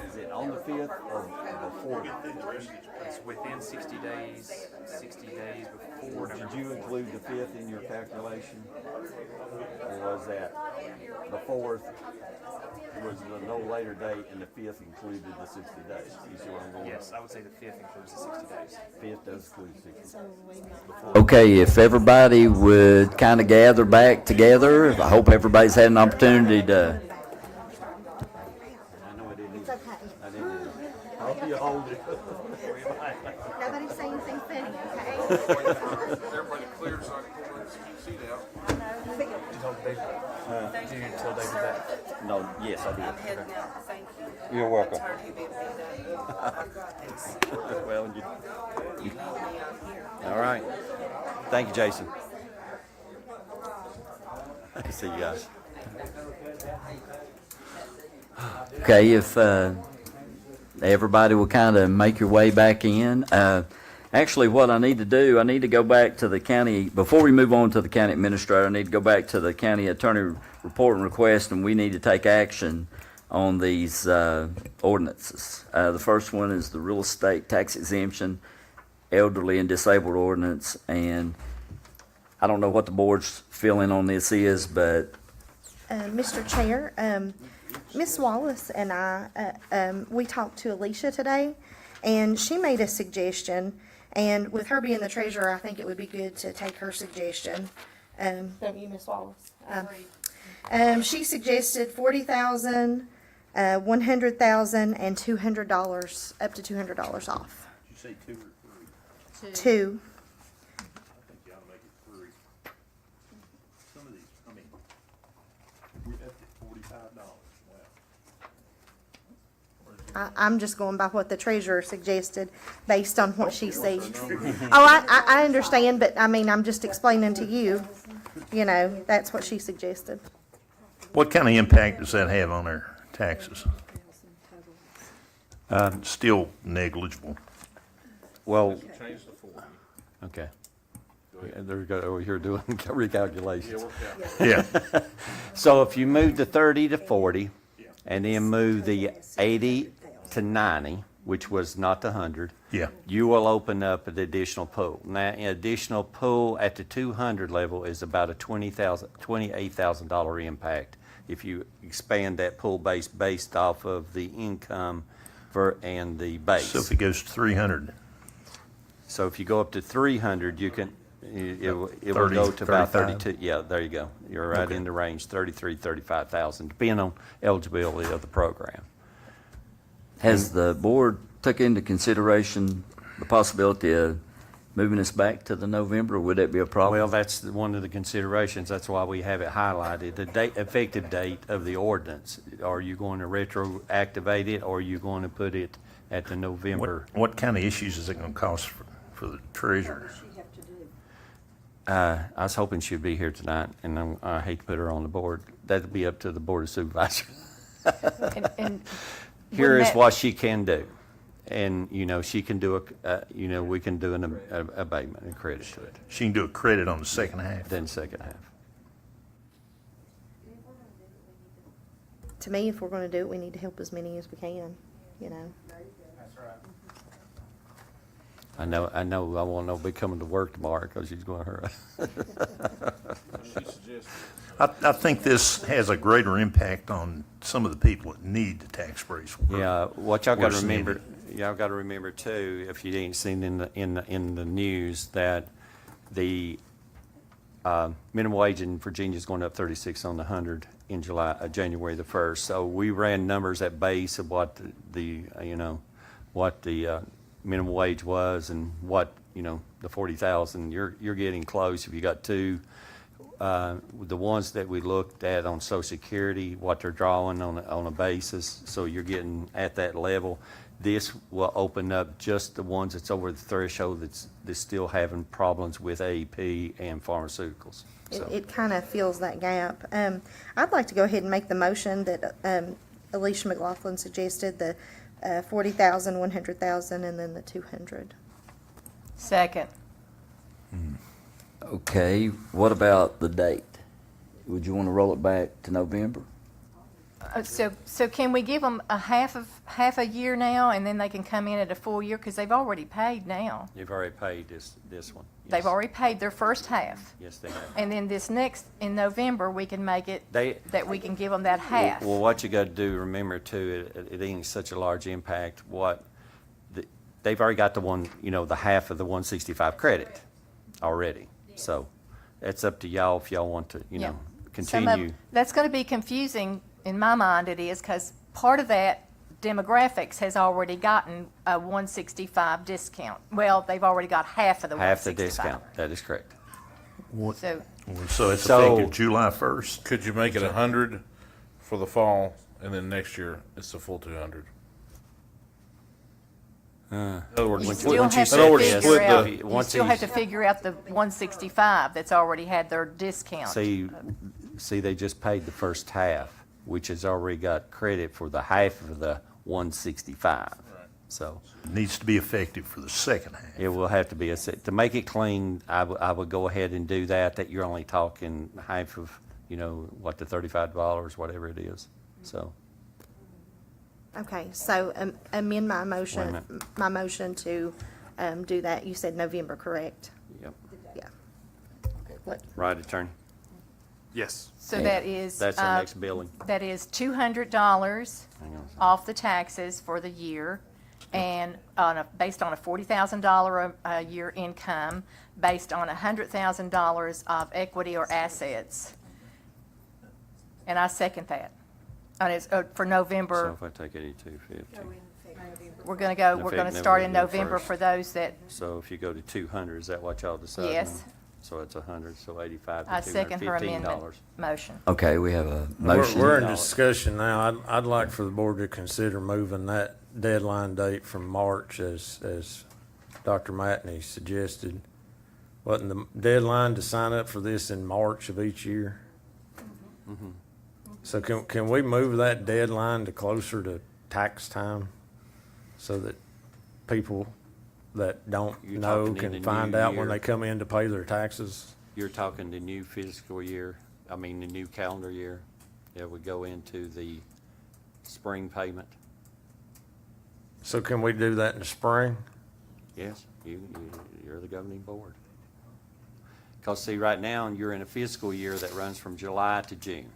Is it on the 5th or before? It's within 60 days, 60 days before Did November you 4th. include the 5th in your calculation? Or was that the 4th was the no later date and the 5th included the 60 days? You see where I'm going? Yes, I would say the 5th includes the 60 days. 5th does include 60 days. Okay, if everybody would kind of gather back together, I hope everybody's had an opportunity to. I know I didn't. It's okay. I didn't. I hope you hold it. Nobody say anything funny, okay? Everybody clear so I can pull that seat out. Did you tell David? Did you tell David that? No, yes, I did. I'm heading out, thank you. You're welcome. Sorry to be Well, all right. Thank you, Jason. See you guys. Okay, if everybody will kind of make your way back in. Actually, what I need to do, I need to go back to the county, before we move on to the county administrator, I need to go back to the county attorney report and request, and we need to take action on these ordinances. The first one is the real estate tax exemption, elderly and disabled ordinance, and I don't know what the board's feeling on this is, but Mr. Chair, Ms. Wallace and I, we talked to Alicia today, and she made a suggestion, and with her being the treasurer, I think it would be good to take her suggestion. Don't you, Ms. Wallace? She suggested $40,000, $100,000, and $200, up to $200 off. Did you say 2 or 3? Two. I think you ought to make it 3. Some of these, I mean, we're up to $45. Wow. I'm just going by what the treasurer suggested, based on what she sees. Oh, I understand, but I mean, I'm just explaining to you, you know, that's what she suggested. What kind of impact does that have on our taxes? Still negligible. Well, Change the 40. okay. There we go. Over here doing recalculations. Yeah. So if you move the 30 to 40, and then move the 80 to 90, which was not the 100, Yeah. you will open up an additional pool. Now, an additional pool at the 200 level is about a $28,000 impact if you expand that pool base based off of the income and the base. So if it goes to 300, So if you go up to 300, you can, it will 30, go to about 35. 32. Yeah, there you go. You're right Okay. in the range, 33, 35,000, depending on eligibility of the program. has the board took into consideration the possibility of moving us back to the November, or would that be a problem? Well, that's one of the considerations. That's why we have it highlighted. The date, effective date of the ordinance. Are you going to retroactivate it, or are you going to put it at the November? what kind of issues is it going to cause for the treasurer? I was hoping she'd be here tonight, and I hate to put her on the board. That'd be up to the Board of Supervisors. And Here wouldn't is that- what she can do. And, you know, she can do we can do an abatement and credit to it, She can do a credit on the second half. then second half. To me, if we're gonna do it, we need to help as many as we can, you know. I know, I won't know be coming to work tomorrow because she's going to hurt. I think this has a greater impact on some of the people that need the tax breaks. Yeah, what y'all got to Worse than remember, y'all got to remember too, if you ain't seen in the news, that the minimum wage in Virginia is going up 36 on the 100 in January the 1st. So we ran numbers at base of what the minimum wage was and what, the 40,000. You're getting close if you got two. The ones that we looked at on Social Security, what they're drawing on a basis, so you're getting at that level. This will open up just the ones that's over the threshold that's still having problems with AEP and pharmaceuticals. So, It kind of fills that gap. I'd like to go ahead and make the motion that Alicia McLaughlin suggested, the 40,000, 100,000, and then the 200. Second. Okay, what about the date? Would you want to roll it back to November? So can we give them half a year now, and then they can come in at a full year, because they've already paid now? You've already paid this one. Yes. They've already paid their first half. Yes, they have. And then this next, in November, we can make it that we can give them that half. Well, what you got to do, remember too, it ain't such a large impact. They've already got the one, the half of the 165 credit already. So it's up to y'all if y'all want to, continue. That's going to be confusing, in my mind it is, because part of that demographics has already gotten a 165 discount. Well, they've already got half of the 165. Half the discount, that is correct. So it's effective July 1st. Could you make it 100 for the fall, and then next year it's the full 200? In other words, you split still have to figure out the 165 that's already had their discount. See, they just paid the first half, which has already got credit for the half of the 165. Right. So it needs to be effective for the second half. It will have to be to make it clean. I would go ahead and do that. That you're only talking half of, the $35, whatever it is. So. Okay, so amend my motion to do that. You said November, correct? Yep. Yeah. Right, Attorney? Yes. So that is. That's our next billing. That is $200 off the taxes for the year, and based on a $40,000 a year income, based on $100,000 of equity or assets. And I second that. And it's for November. So if I take 8250. We're going to start in November for those that. So if you go to 200, is that what y'all decided? Yes. So it's 100, so 85 I to second her $215. amendment motion. Okay, we have a motion. We're in discussion now. I'd like for the board to consider moving that deadline date from March as Dr. Matney suggested. Wasn't the deadline to sign up for this in March of each year? Mm-hmm. So can we move that deadline to closer to tax time so that people that don't know can find out when they come in to pay their taxes? You're talking the new fiscal year, the new calendar year. Yeah, we go into the spring payment. So can we do that in the spring? Yes, you're the governing board. Because see, right now, you're in a fiscal year that runs from July to June.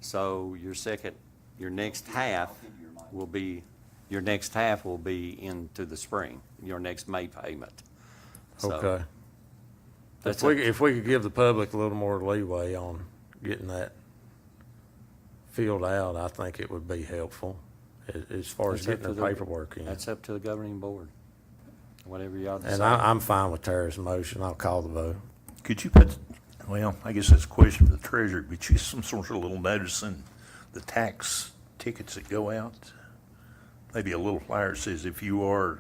So your next half will be into the spring, your next May payment. So Okay. If we could give the public a little more leeway on getting that filled out, I think it would be helpful as far as getting the paperwork in. That's up to the governing board, whatever y'all decide. And I'm fine with Tara's motion. I'll call the vote. Could you put, well, I guess that's a question for the treasurer, but you some sort of little notice in the tax tickets that go out? Maybe a little flyer that says if you are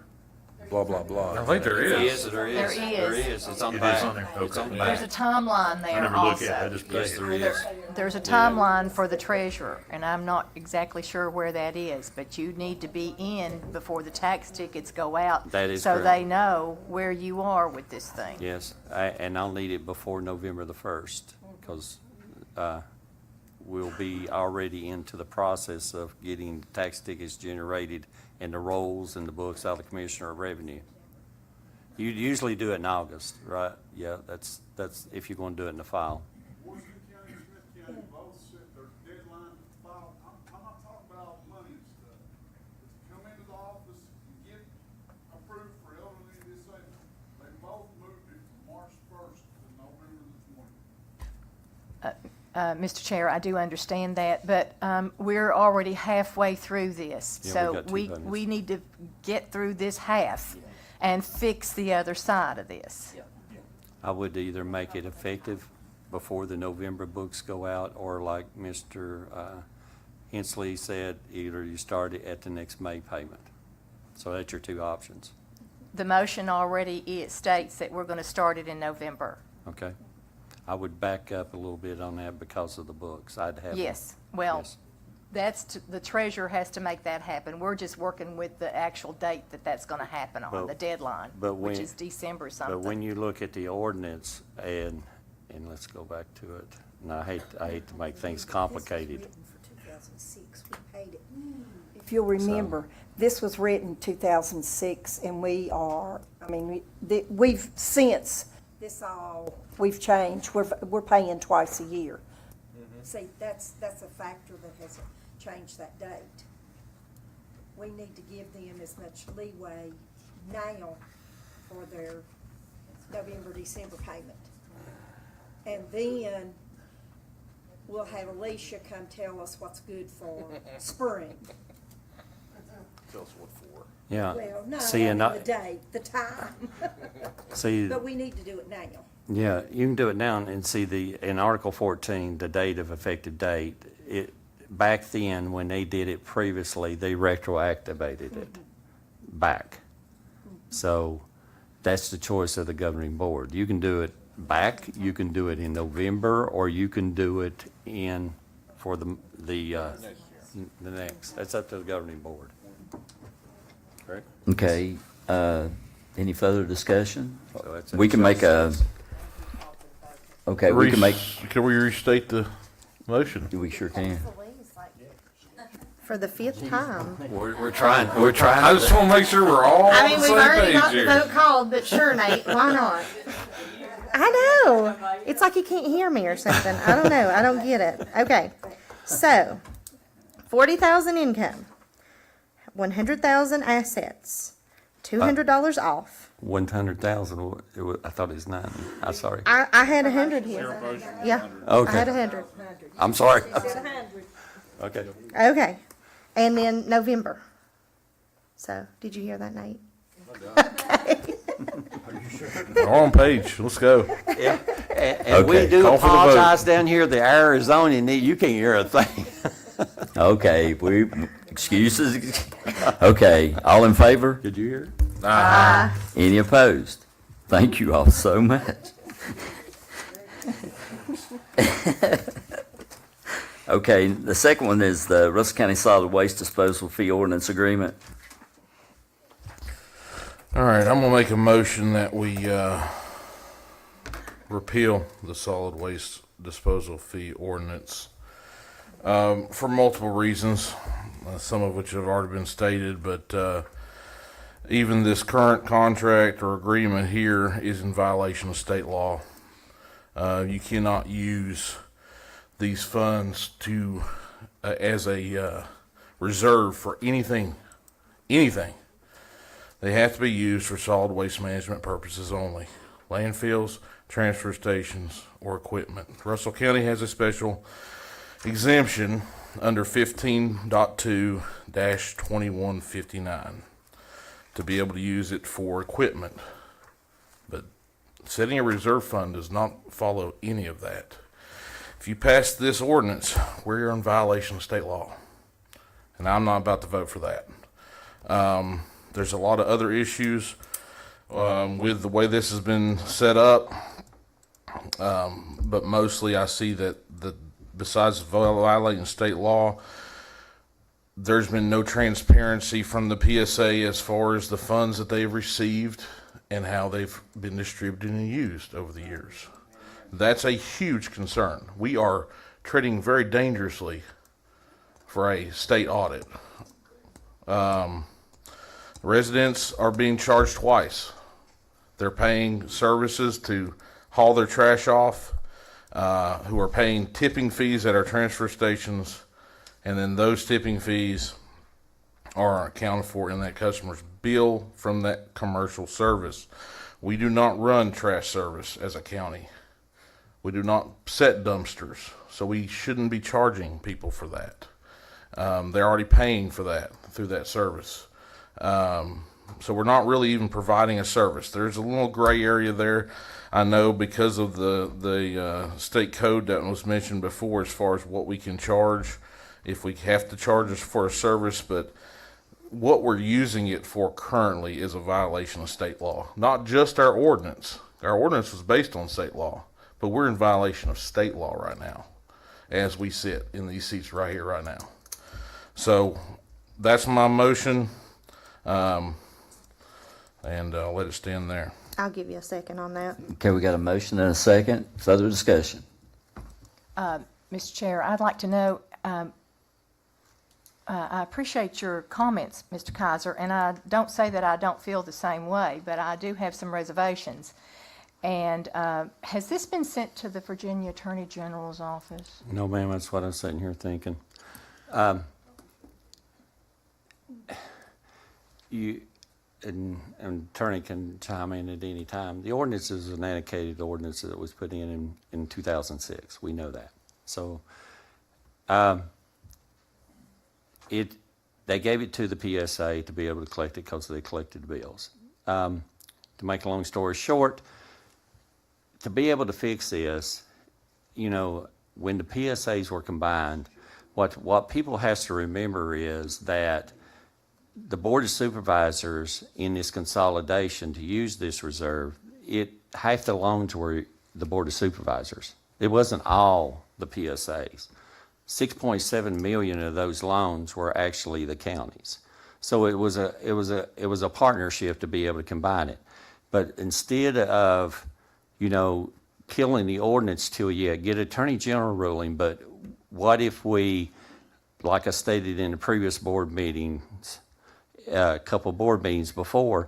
blah, blah, blah. I think there is. There is. It's on the back. It's on the back. There's a timeline there I never look at it, I just pay Yes, it. there is. There's a timeline for the treasurer, and I'm not exactly sure where that is, but you need to be in before the tax tickets go out. That is so correct. they know where you are with this thing. Yes, and I'll need it before November the 1st, because we'll be already into the process of getting tax tickets generated and the rolls and the books out of the Commissioner of Revenue. You usually do it in August, right? Yeah, that's if you're going to do it in the file. Washington County and Smith County both set their deadline to file. I'm not talking about money and stuff. If you come into the office and get approved for elderly disabled, they both moved it from March 1st to November the 20th. Mr. Chair, I do understand that, but we're already halfway through this. Yeah, So we got 2 we need to get through this half and fix the other side of this. I would either make it effective before the November books go out, or like Mr. Hensley said, either you start it at the next May payment. So that's your 2 options. The motion already states that we're going to start it in November. Okay? I would back up a little bit on that because of the books. I'd have. Yes, well, Yes. that's, the treasurer has to make that happen. We're just working with the actual date that's going to happen on, the deadline, which is December something. But when you look at the ordinance, and let's go back to it, and I hate to make things complicated. 2006, we paid it. If you'll remember, this was written 2006, and we've since this all, we've changed. We're paying twice a year. See, that's a factor that has changed that date. We need to give them as much leeway now for their November, December payment. And then we'll have Alicia come tell us what's good for spring. Tell us what for. Yeah. Well, no, See, and the date, the time. See, But we need to do it now. yeah, you can do it now and see in Article 14, the date of effective date, back then, when they did it previously, they retroactivated it back. So that's the choice of the governing board. You can do it back, you can do it in November, or you can do it for the next. That's up to the governing board. Correct? Okay, any further discussion? So that's We can make a, okay, we can make, Can we restate the motion? we sure can. For the 5th time. We're trying. I just want to make sure we're all I on mean, the we've same already page got the here. vote called, but sure, Nate, why not? I know. It's like you can't hear me or something. I don't know. I don't get it. Okay. So, 40,000 income, 100,000 assets, $200 off. 100,000. I thought it was 90. I'm sorry. I had 100 here. Yeah. Okay. I had 100. I'm sorry. Okay. Okay. And then November. So, did you hear that, Nate? Okay. We're on page. Let's go. Yeah. And we Okay. do Call for the vote. apologize down here. The Arizona, you can't hear a thing. Okay, excuses. Okay, all in favor? Did you hear? Any opposed? Thank you all so much. Okay, the second one is the Russell County Solid Waste Disposal Fee Ordinance Agreement. All right, I'm gonna make a motion that we repeal the solid waste disposal fee ordinance for multiple reasons, some of which have already been stated, but even this current contract or agreement here is in violation of state law. You cannot use these funds to as a reserve for anything. They have to be used for solid waste management purposes only. Landfills, transfer stations, or equipment. Russell County has a special exemption under 15.2-2159 to be able to use it for equipment. But setting a reserve fund does not follow any of that. If you pass this ordinance, we're in violation of state law. And I'm not about to vote for that. There's a lot of other issues with the way this has been set up. But mostly I see that besides violating state law, there's been no transparency from the PSA as far as the funds that they've received and how they've been distributed and used over the years. That's a huge concern. We are treading very dangerously for a state audit. Residents are being charged twice. They're paying services to haul their trash off, who are paying tipping fees at our transfer stations, and then those tipping fees are accounted for in that customer's bill from that commercial service. We do not run trash service as a county. We do not set dumpsters, so we shouldn't be charging people for that. They're already paying for that through that service. So we're not really even providing a service. There's a little gray area there. I know because of the state code that was mentioned before as far as what we can charge, if we have to charge us for a service, but what we're using it for currently is a violation of state law. Not just our ordinance. Our ordinance was based on state law, but we're in violation of state law right now as we sit in these seats right here, right now. So that's my motion. And I'll let it stand there. I'll give you a second on that. Okay, we got a motion and a second. Further discussion. Mr. Chair, I'd like to know, I appreciate your comments, Mr. Kaiser, and I don't say that I don't feel the same way, but I do have some reservations. And has this been sent to the Virginia Attorney General's office? No, ma'am, that's what I'm sitting here thinking. An attorney can chime in at any time. The ordinance is an annotated ordinance that was put in 2006. We know that. So they gave it to the PSA to be able to collect it because they collected bills. To make a long story short, to be able to fix this, you know, when the PSAs were combined, what people has to remember is that the Board of Supervisors in this consolidation to use this reserve, half the loans were the Board of Supervisors. It wasn't all the PSAs. 6.7 million of those loans were actually the counties. So it was a partnership to be able to combine it. But instead of, you know, killing the ordinance till you get Attorney General ruling, but what if we, like I stated in the previous board meetings, a couple board meetings before,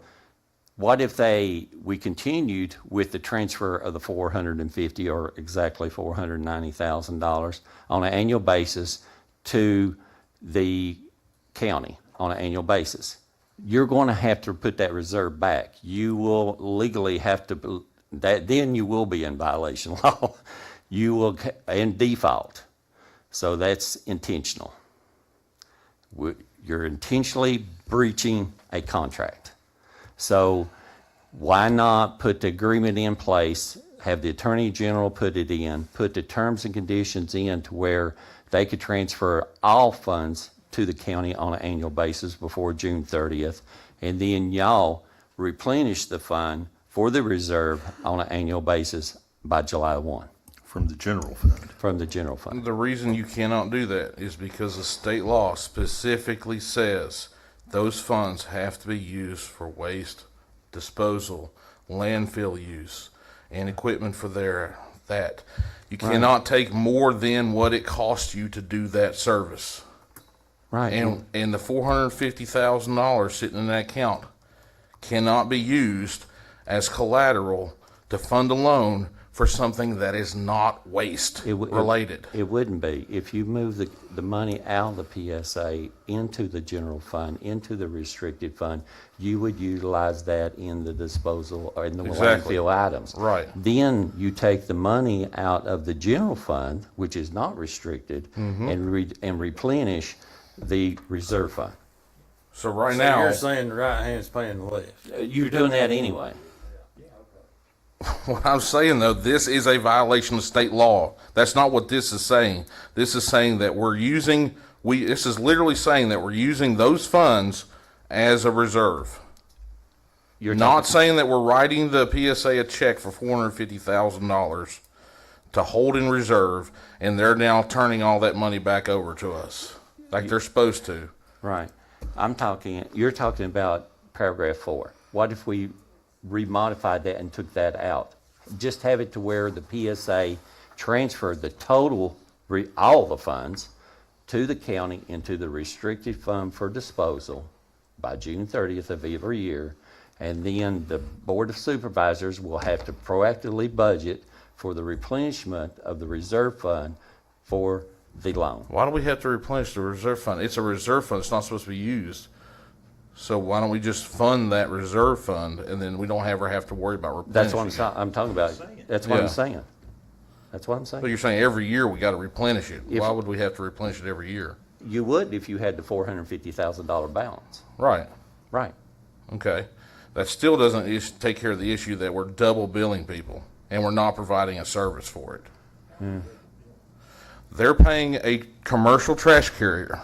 what if we continued with the transfer of the $450 or exactly $490,000 on an annual basis to the county on an annual basis? You're going to have to put that reserve back. You will legally have to, then you will be in violation law. You will in default. So that's intentional. You're intentionally breaching a contract. So why not put the agreement in place, have the Attorney General put it in, put the terms and conditions in to where they could transfer all funds to the county on an annual basis before June 30th, and then y'all replenish the fund for the reserve on an annual basis by July 1. From the general fund. From the general fund. The reason you cannot do that is because the state law specifically says those funds have to be used for waste disposal, landfill use, and equipment for that. You cannot take more than what it costs you to do that service. Right. And the $450,000 sitting in that account cannot be used as collateral to fund a loan for something that is not waste related. It wouldn't be. If you move the money out of the PSA into the general fund, into the restricted fund, you would utilize that in the disposal or in the landfill items. Right. Then you take the money out of the general fund, which is not restricted, and replenish the reserve fund. So right So now, you're saying the right hand's paying the left. You're doing that anyway. what I'm saying though, this is a violation of state law. That's not what this is saying. This is saying that this is literally saying that we're using those funds as a reserve. You're not saying that we're writing the PSA a check for $450,000 to hold in reserve, and they're now turning all that money back over to us like they're supposed to. Right. You're talking about paragraph 4. What if we remodified that and took that out? Just have it to where the PSA transferred the total, all the funds, to the county into the restricted fund for disposal by June 30th of every year, and then the Board of Supervisors will have to proactively budget for the replenishment of the reserve fund for the loan. Why do we have to replenish the reserve fund? It's a reserve fund. It's not supposed to be used. So why don't we just fund that reserve fund, and then we don't ever have to worry about replenishing? That's what I'm talking about. That's what I'm saying. That's what I'm saying. So you're saying every year we got to replenish it. Why would we have to replenish it every year? You would if you had the $450,000 balance. Right. Right. Okay. That still doesn't take care of the issue that we're double billing people and we're not providing a service for it. They're paying a commercial trash carrier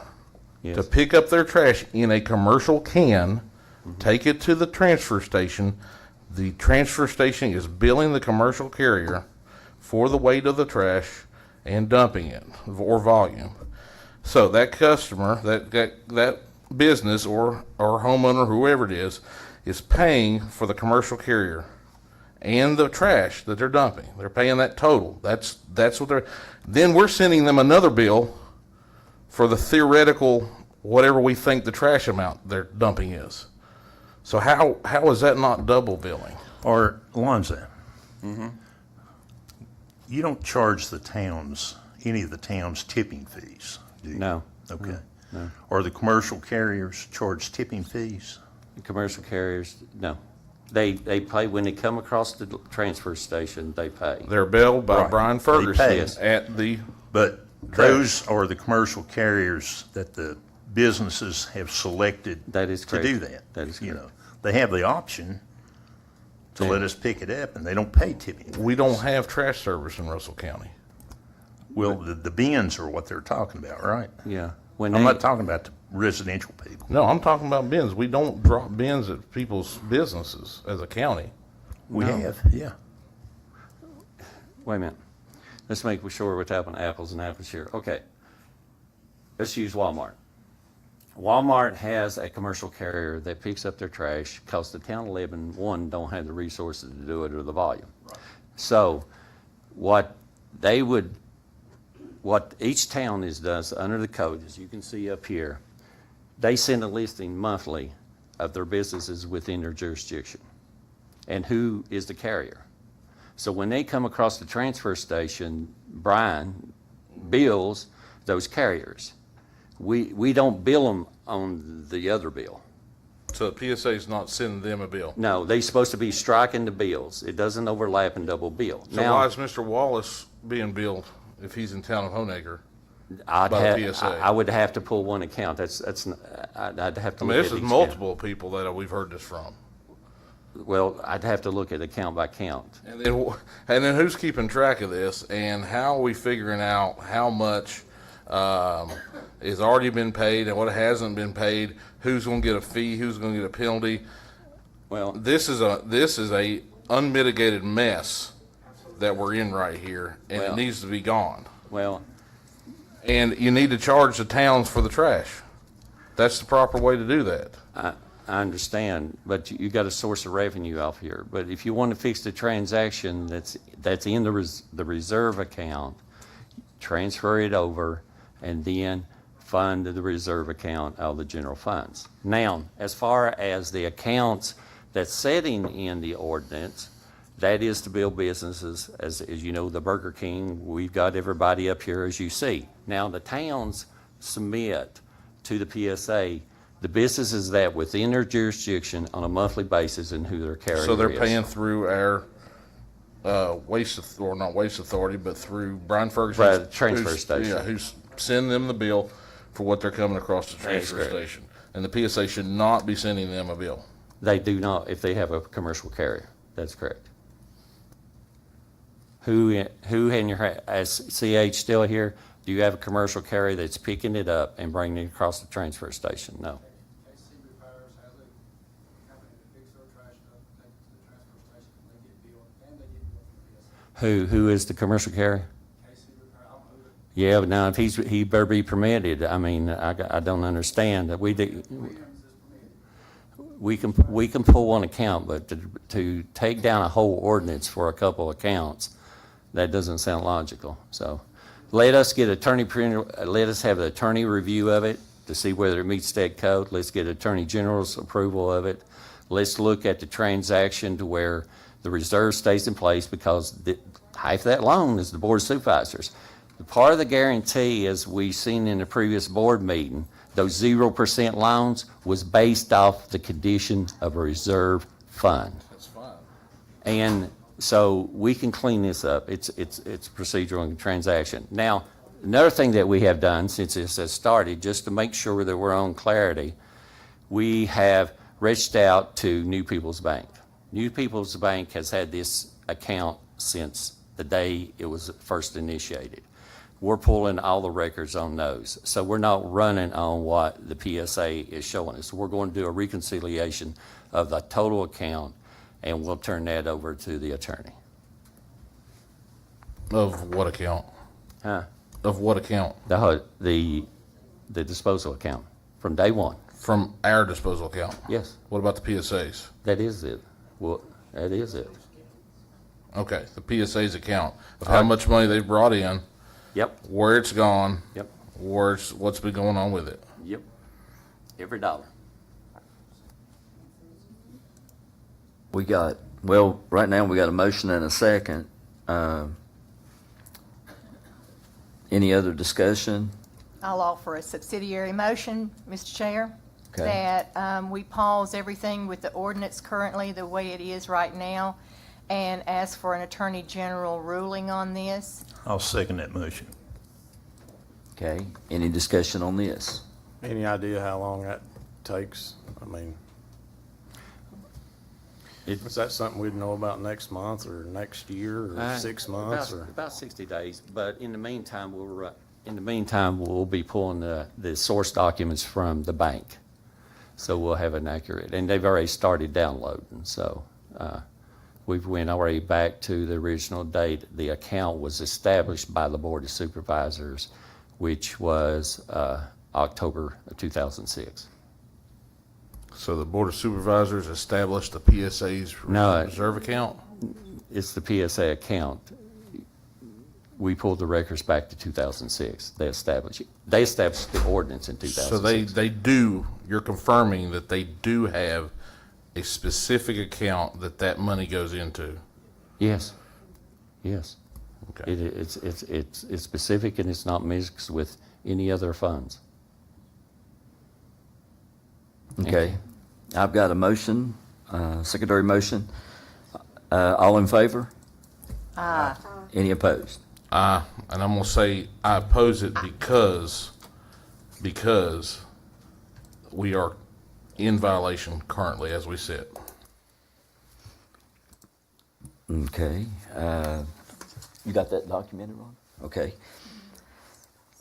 to pick up their trash in a commercial can, take it to the transfer station. The transfer station is billing the commercial carrier for the weight of the trash and dumping it, or volume. So that customer, that business or homeowner, whoever it is paying for the commercial carrier and the trash that they're dumping. They're paying that total. That's what they're. Then we're sending them another bill for the theoretical whatever we think the trash amount they're dumping is. So how is that not double billing? Or, Alonzo, you don't charge the towns, any of the towns tipping fees, do you? No. Okay. No. Or the commercial carriers charge tipping fees? Commercial carriers, no. They pay, when they come across the transfer station, they pay. They're billed by Right. Brian They Ferguson pay. at the, But those are the commercial carriers that the businesses have selected That is to correct. do that. That is You correct. know, they have the option to let us pick it up, and they don't pay tipping. we don't have trash service in Russell County. Well, the bins are what they're talking about, right? Yeah. When I'm they- not talking about the residential people. No, I'm talking about bins. We don't drop bins at people's businesses as a county. We No. have, yeah. Wait a minute. Let's make sure we're tapping apples and apples here. Okay. Let's use Walmart. Walmart has a commercial carrier that picks up their trash because the town of Lebanon, one, don't have the resources to do it or the volume. So what each town does under the code, as you can see up here, they send a listing monthly of their businesses within their jurisdiction and who is the carrier. So when they come across the transfer station, Brian bills those carriers. We don't bill them on the other bill. So the PSA is not sending them a bill. No, they're supposed to be striking the bills. It doesn't overlap and double bill. So why is Mr. Wallace being billed if he's in town of Honaker by the PSA? I would have to pull one account. I'd have to I look mean, at this is each multiple people that we've heard this from. account. Well, I'd have to look at account by count. And then who's keeping track of this, and how are we figuring out how much has already been paid and what hasn't been paid? Who's going to get a fee? Who's going to get a penalty? Well, this is a unmitigated mess that we're in right here, and it needs to be gone. Well, and you need to charge the towns for the trash. That's the proper way to do that. I understand, but you got a source of revenue off here. But if you want to fix the transaction that's in the reserve account, transfer it over and then fund the reserve account out of the general funds. Now, as far as the accounts that's setting in the ordinance, that is to build businesses, as you know, the Burger King, we've got everybody up here as you see. Now, the towns submit to the PSA the businesses that within their jurisdiction on a monthly basis and who their carrier is. So they're paying through our not waste authority, but through Brian Ferguson. Right, the transfer station. Yeah, who's sending them the bill for what they're coming across the transfer station. And the PSA should not be sending them a bill. They do not if they have a commercial carrier. That's correct. Who in your, as CH still here, do you have a commercial carrier that's picking it up and bringing it across the transfer station? No. Who is the commercial carrier? Yeah, but now if he better be permitted. I mean, I don't understand that we can pull one account, but to take down a whole ordinance for a couple accounts, that doesn't sound logical. So let us have the attorney review of it to see whether it meets state code. Let's get Attorney General's approval of it. Let's look at the transaction to where the reserve stays in place, because half that loan is the Board of Supervisors. The part of the guarantee, as we've seen in the previous board meeting, those 0% loans was based off the condition of a reserve fund. That's fine. And so we can clean this up. It's procedural and transaction. Now, another thing that we have done since this has started, just to make sure that we're on clarity, we have reached out to New People's Bank. New People's Bank has had this account since the day it was first initiated. We're pulling all the records on those. So we're not running on what the PSA is showing us. We're going to do a reconciliation of the total account, and we'll turn that over to the attorney. Of what account? Huh? Of what account? The disposal account from day one. From our disposal account? Yes. What about the PSAs? That is it. Well, that is it. Okay, the PSA's account of how much money they brought in. Yep. Where it's gone. Yep. What's been going on with it. Yep. Every dollar. We got, well, right now we got a motion and a second. Any other discussion? I'll offer a subsidiary motion, Mr. Chair, Okay. that we pause everything with the ordinance currently the way it is right now and ask for an Attorney General ruling on this. I'll second that motion. Okay, any discussion on this? Any idea how long that takes? I mean, is that something we'd know about next month or next year or 6 months or? About 60 days, but in the meantime, we'll be pulling the source documents from the bank. So we'll have an accurate, and they've already started downloading, so we've went already back to the original date. The account was established by the Board of Supervisors, which was October of 2006. So the Board of Supervisors established the PSA's No, reserve account? It's the PSA account. We pulled the records back to 2006. They established the ordinance in 2006. So they do, you're confirming that they do have a specific account that money goes into? Yes, yes. Okay. It's specific and it's not mixed with any other funds. Okay, I've got a motion, secondary motion. All in favor? Aye. Any opposed? And I'm gonna say I oppose it because we are in violation currently as we sit. Okay, you got that documented, Ron? Okay.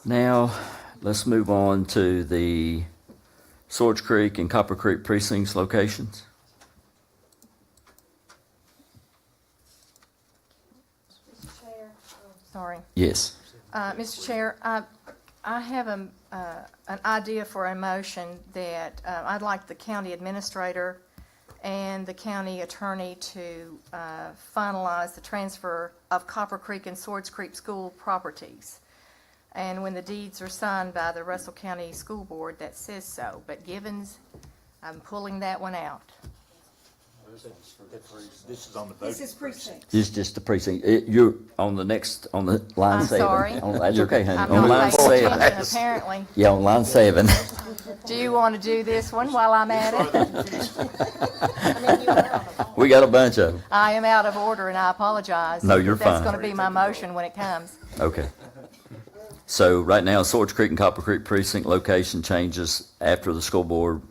Now, let's move on to the Swords Creek and Copper Creek precincts locations. Sorry. Yes. Mr. Chair, I have an idea for a motion that I'd like the county administrator and the county attorney to finalize the transfer of Copper Creek and Swords Creek school properties. And when the deeds are signed by the Russell County School Board, that says so. But Givens, I'm pulling that one out. This is on the This is precinct. This is just the precinct. You're on the line I'm 7. sorry. That's okay, honey. I'm On line not paying 7. attention, apparently. Yeah, on line 7. Do you want to do this one while I'm at it? We got a bunch of them. I am out of order, and I apologize. No, you're That's fine. going to be my motion when it comes. Okay. So right now, Swords Creek and Copper Creek precinct location changes after the school board.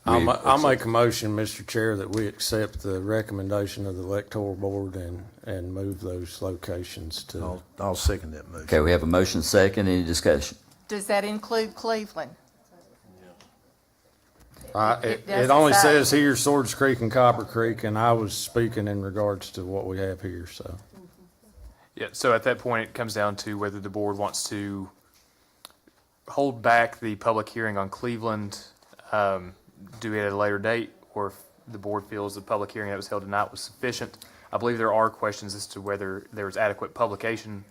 I'll make a motion, Mr. Chair, that we accept the recommendation of the electoral board and move those locations to. I'll second that motion. Okay, we have a motion second. Any discussion? Does that include Cleveland? It doesn't only say. says here Swords Creek and Copper Creek, and I was speaking in regards to what we have here, so. Yeah, so at that point, it comes down to whether the board wants to hold back the public hearing on Cleveland, do it at a later date, or if the board feels the public hearing that was held tonight was sufficient. I believe there are questions as to whether there was adequate publication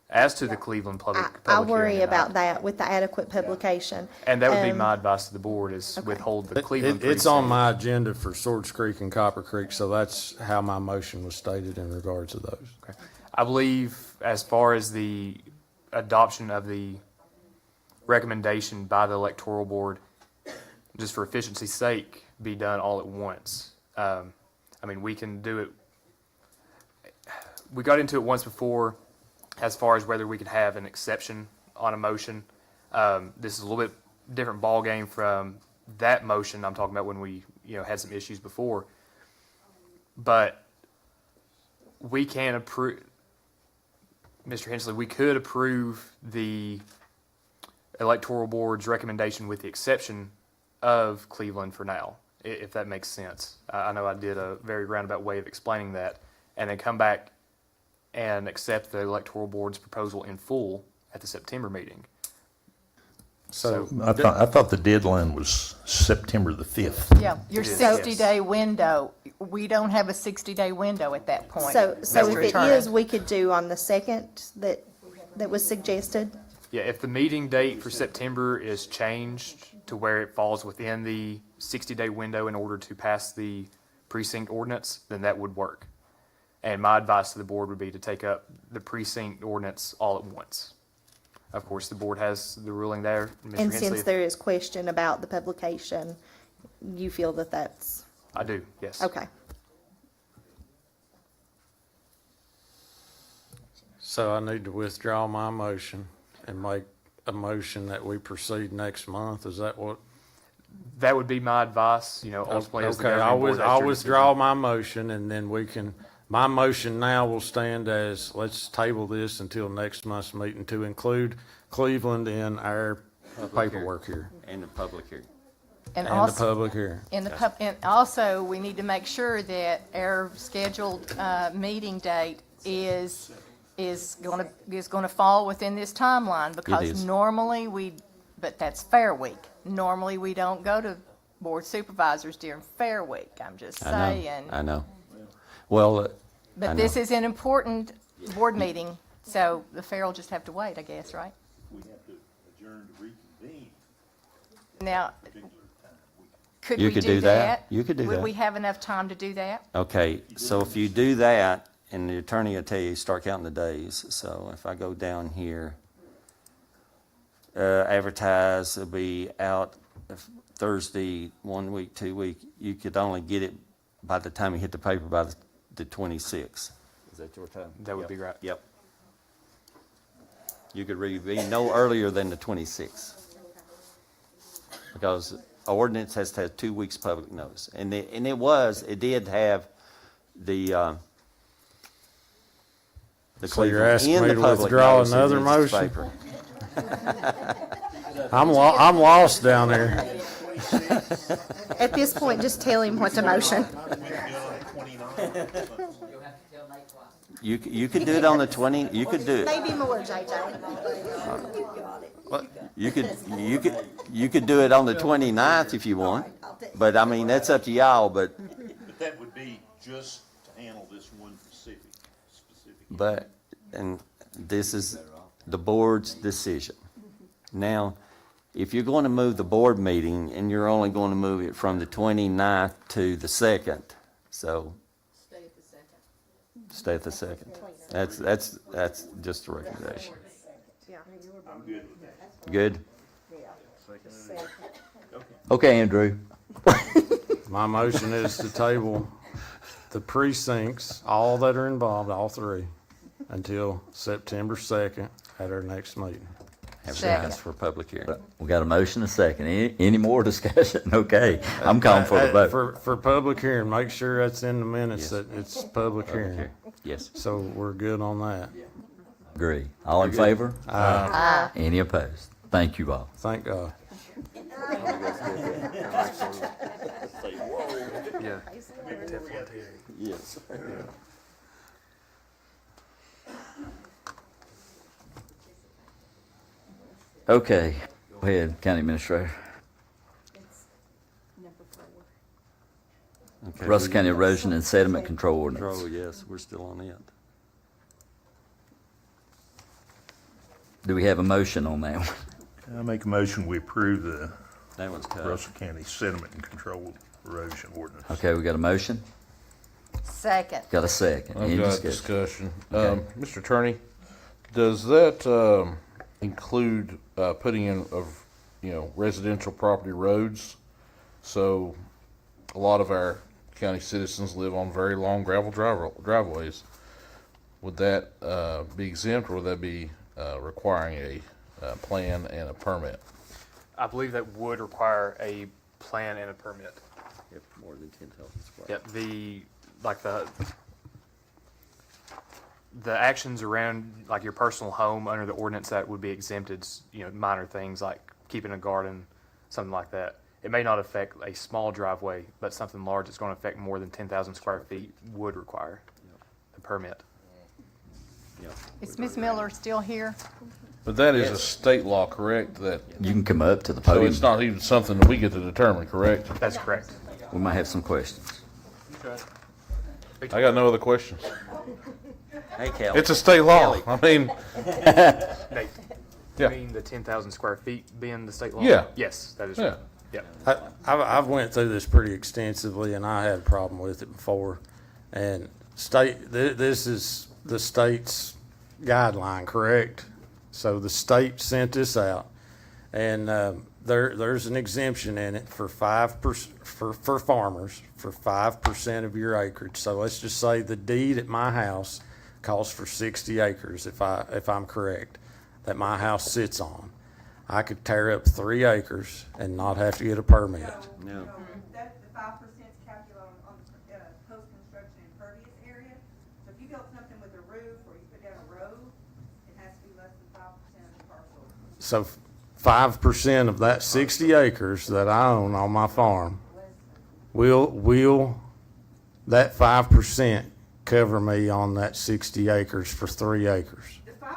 as to the Cleveland public I hearing worry tonight. about that with the adequate publication. And that would be my advice to the board, is withhold the Cleveland It's on precinct. my agenda for Swords Creek and Copper Creek, so that's how my motion was stated in regards to those. Okay. I believe as far as the adoption of the recommendation by the electoral board, just for efficiency's sake, be done all at once. I mean, we can do it. We got into it once before as far as whether we could have an exception on a motion. This is a little bit different ballgame from that motion I'm talking about when we, had some issues before. But we can approve, Mr. Hensley, we could approve the electoral board's recommendation with the exception of Cleveland for now, if that makes sense. I know I did a very roundabout way of explaining that, and then come back and accept the electoral board's proposal in full at the September meeting. So I thought the deadline was September the 5th. Yeah, your It is. 60-day window, we don't have a 60-day window at that point. So Mr. if it Attorney. is, we could do on the second that was suggested. Yeah, if the meeting date for September is changed to where it falls within the 60-day window in order to pass the precinct ordinance, then that would work. And my advice to the board would be to take up the precinct ordinance all at once. Of course, the board has the ruling there. Mr. And Hensley, since there is question about the publication, you feel that that's, I do, yes. okay. So I need to withdraw my motion and make a motion that we proceed next month. Is that what? That would be my advice, ultimately as the Okay, governing board. that's I'll your withdraw decision. my motion and then my motion now will stand as, let's table this until next month's meeting to include Cleveland in our paperwork here. And the public hearing. And the also, public hearing. and also, we need to make sure that our scheduled, meeting date is gonna fall within this timeline, because is. normally but that's Fair Week. Normally, we don't go to board supervisors during Fair Week, I'm just saying. I know. Well, I But know. this is an important board meeting, so the fair will just have to wait, I guess, right? We have to adjourn to reconvene. Now, could You we could do do that. that? You could do Would that. we have enough time to do that? Okay, so if you do that, and the attorney will tell you, start counting the days. So if I go down here, advertise, it'll be out Thursday, 1 week, 2 week. You could only get it by the time you hit the paper by the 26th. Is that your time? That would be right. Yep. You could be no earlier than the 26th. Because ordinance has to have 2 weeks public notice. And it did have the So you're Cleveland asking in me the to public withdraw notice in another this motion? paper. I'm lost down there. At this point, just tell him what to motion. You could do it on the 20, you could do it. Maybe more, JJ. You could do it on the 29th if you want. But I mean, that's up to y'all, but That would be just to handle this one specific. and this is the board's decision. Now, if you're going to move the board meeting and you're only going to move it from the 29th to the 2nd, so. Stay at the 2nd. That's just a recommendation. I'm good with that. Good? Okay, Andrew. My motion is to table the precincts, all that are involved, all three, until September 2nd at our next meeting. Advertise for public hearing. We got a motion, a second. Any more discussion? Okay, I'm calling for the vote. For public hearing, make sure that's in the minutes Yes. that it's public hearing. Yes. So we're good on that. Agree. All in favor? Aye. Any opposed? Thank you all. Thank God. Yeah. Yes. Okay, go ahead, County Administrator. Okay, Russell County Erosion and Sediment Control Ordinance. Control, yes, we're still on it. Do we have a motion on that one? I make a motion, we approve the That one's cut. Russell County Sediment and Control Erosion Ordinance. Okay, we got a motion? Second. Got a second. I've Any got discussion? discussion. Mr. Attorney, does that include putting in of, residential property roads? So a lot of our county citizens live on very long gravel driveways. Would that be exempt, or would that be requiring a plan and a permit? I believe that would require a plan and a permit. Yep, more than 10,000 square. Yep, the actions around, like your personal home under the ordinance, that would be exempted, minor things like keeping a garden, something like that. It may not affect a small driveway, but something large that's going to affect more than 10,000 square feet would require a permit. Yep. Is Ms. Miller still here? But that is a state law, correct? That, You can come up to the so podium. it's not even something that we get to determine, correct? That's correct. We might have some questions. I got no other questions. Hey, Kelly. It's a state law. Kelly. I mean, Nate. Yeah. You mean the 10,000 square feet being the state law? Yeah. Yes, that is Yeah. right. Yep. I've went through this pretty extensively, and I had a problem with it before. And this is the state's guideline, correct? So the state sent this out, and there's an exemption in it for 5% for farmers for 5% of your acreage. So let's just say the deed at my house calls for 60 acres, if I'm correct, that my house sits on. I could tear up 3 acres and not have to get a permit. No. That, the 5% is calculated on post-construction impervious area. So if you built something with a roof or you put down a road, it has to be less than 5% of the parcel. So 5% of that 60 acres that I own on my farm, will that 5% cover me on that 60 acres for 3 acres? The 5%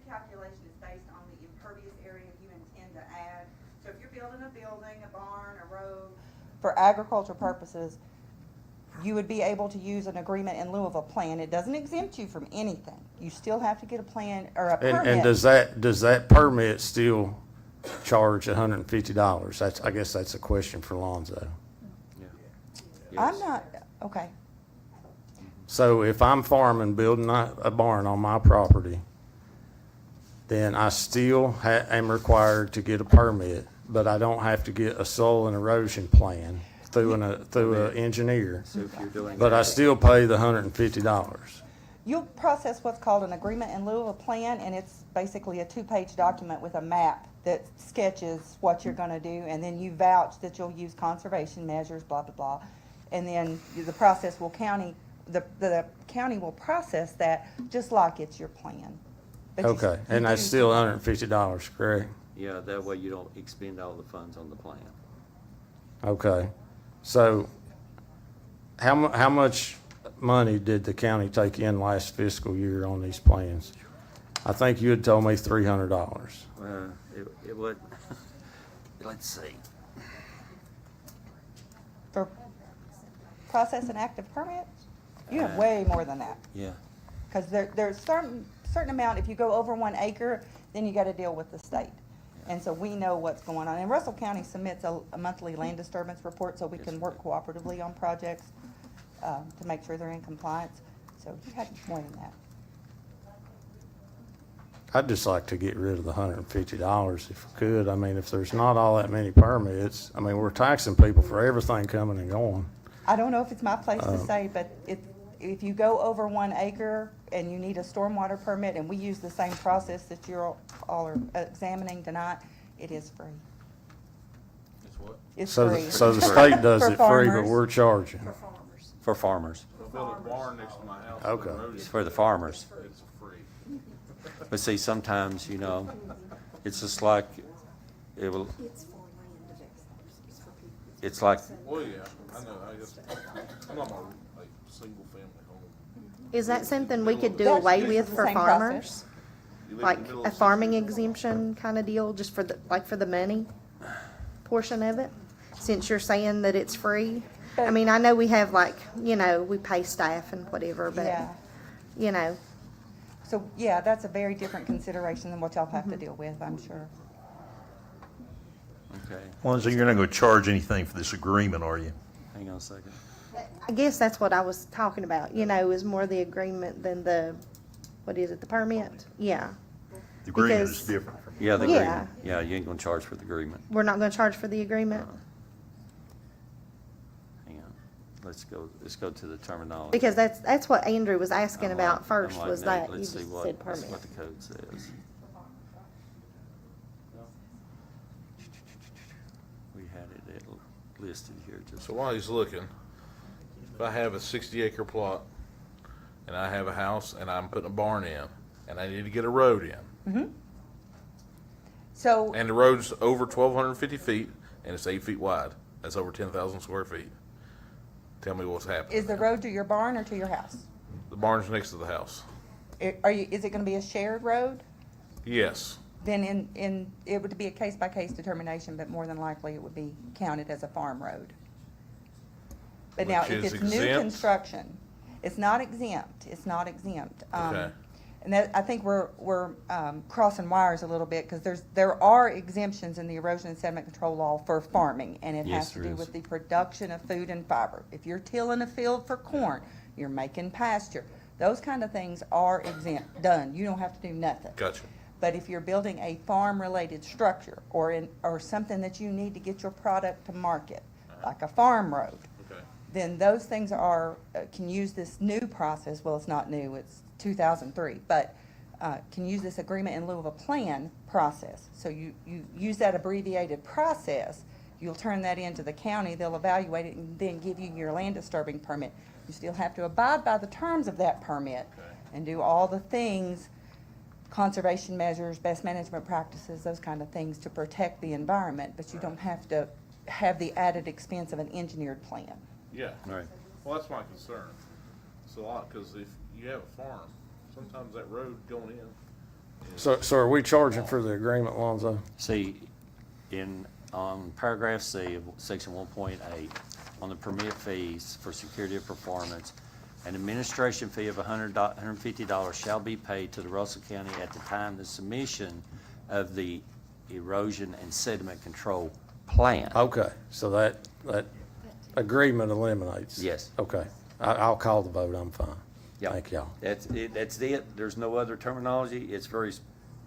calculation is based on the impervious area you intend to add. So if you're building a building, a barn, a road. For agricultural purposes, you would be able to use an agreement in lieu of a plan. It doesn't exempt you from anything. You still have to get a plan or a permit. And does that permit still charge $150? I guess that's a question for Lonzo. I'm not, okay. So if I'm farming, building a barn on my property, then I still am required to get a permit, but I don't have to get a soil and erosion plan through an engineer. So if you're doing But I that- still pay the $150. You'll process what's called an agreement in lieu of a plan, and it's basically a 2-page document with a map that sketches what you're gonna do, and then you vouch that you'll use conservation measures, blah, blah, blah. And then the process will the county will process that just like it's your plan. But you- Okay, you and that's do- still $150, correct? Yeah, that way you don't expend all the funds on the plan. Okay. So how much money did the county take in last fiscal year on these plans? I think you had told me $300. It would, let's see. For processing active permits, you have way more than that. Yeah. Because there's certain amount, if you go over 1 acre, then you gotta deal with the state. And so we know what's going on. And Russell County submits a monthly land disturbance report so we can work cooperatively on projects, to make sure they're in compliance. So you had more than that. I'd just like to get rid of the $150 if we could. I mean, if there's not all that many permits, I mean, we're taxing people for everything coming and going. I don't know if it's my place to say, but if you go over 1 acre and you need a stormwater permit, and we use the same process that you're all are examining tonight, it is free. It's what? It's So, free. so the state does For it free, but farmers. we're charging. For farmers. Build a barn next to my house. Okay. It's for the farmers. It's free. But see, sometimes, it's just like, it will, It's for land developers, it's for people. it's like, Well, yeah, I know, I'm not like single family home. Is that something we could do That's away usually with the for same farmers? process. You live in Like the middle a of farming exemption kind of deal, just for the money portion of it? Since you're saying that it's free? I mean, I know we have we pay staff and whatever, but, Yeah. So, yeah, that's a very different consideration than what y'all have to deal with, I'm sure. okay, Lonzo, you're not going to charge anything for this agreement, are you? hang on a second. I guess that's what I was talking about, is more the agreement than the permit? Yeah. The agreement is Because- different. Yeah, the Yeah. agreement. Yeah, you ain't gonna charge for the agreement. We're not gonna charge for the agreement? Hang on. Let's go to the terminology. Because that's what Andrew was asking I'm about like- first, I'm like, was Nate, that you let's just see said what permit. the code says. We had it listed here just. So while he's looking, if I have a 60-acre plot and I have a house and I'm putting a barn in and I need to get a road in, So, and the road's over 1,250 feet and it's 8 feet wide, that's over 10,000 square feet. Tell me what's happening. is the road to your barn or to your house? The barn's next to the house. Is it gonna be a shared road? Yes. Then it would be a case-by-case determination, but more than likely it would be counted as a farm road. But now, Which if is it's new exempt? construction, it's not exempt, Okay. And that, I think we're crossing wires a little bit, because there are exemptions in the erosion and sediment control law for farming, and it Yes, has to there do is. with the production of food and fiber. If you're tilling a field for corn, you're making pasture, those kind of things are exempt, done. You don't have to do nothing. Gotcha. But if you're building a farm-related structure, or something that you need to get your product to market, like a farm road, Okay. then those things can use this new process. Well, it's not new, it's 2003, but can use this agreement in lieu of a plan process. So you use that abbreviated process, you'll turn that into the county, they'll evaluate it and then give you your land disturbing permit. You still have to abide by the terms of that permit and do all the things, conservation measures, best management practices, those kind of things to protect the environment, but you don't have to have the added expense of an engineered plan. Yeah. Right. Well, that's my concern. It's a lot, because if you have a farm, sometimes that road going in. So are we charging for the agreement, Lonzo? See, on paragraph C of section 1.8, on the permit fees for security of performance, an administration fee of $150 shall be paid to the Russell County at the time the submission of the erosion and sediment control plan. Okay, so that agreement eliminates? Yes. Okay, I'll call the vote, I'm fine. Yeah. Thank y'all. That's it. There's no other terminology. It's very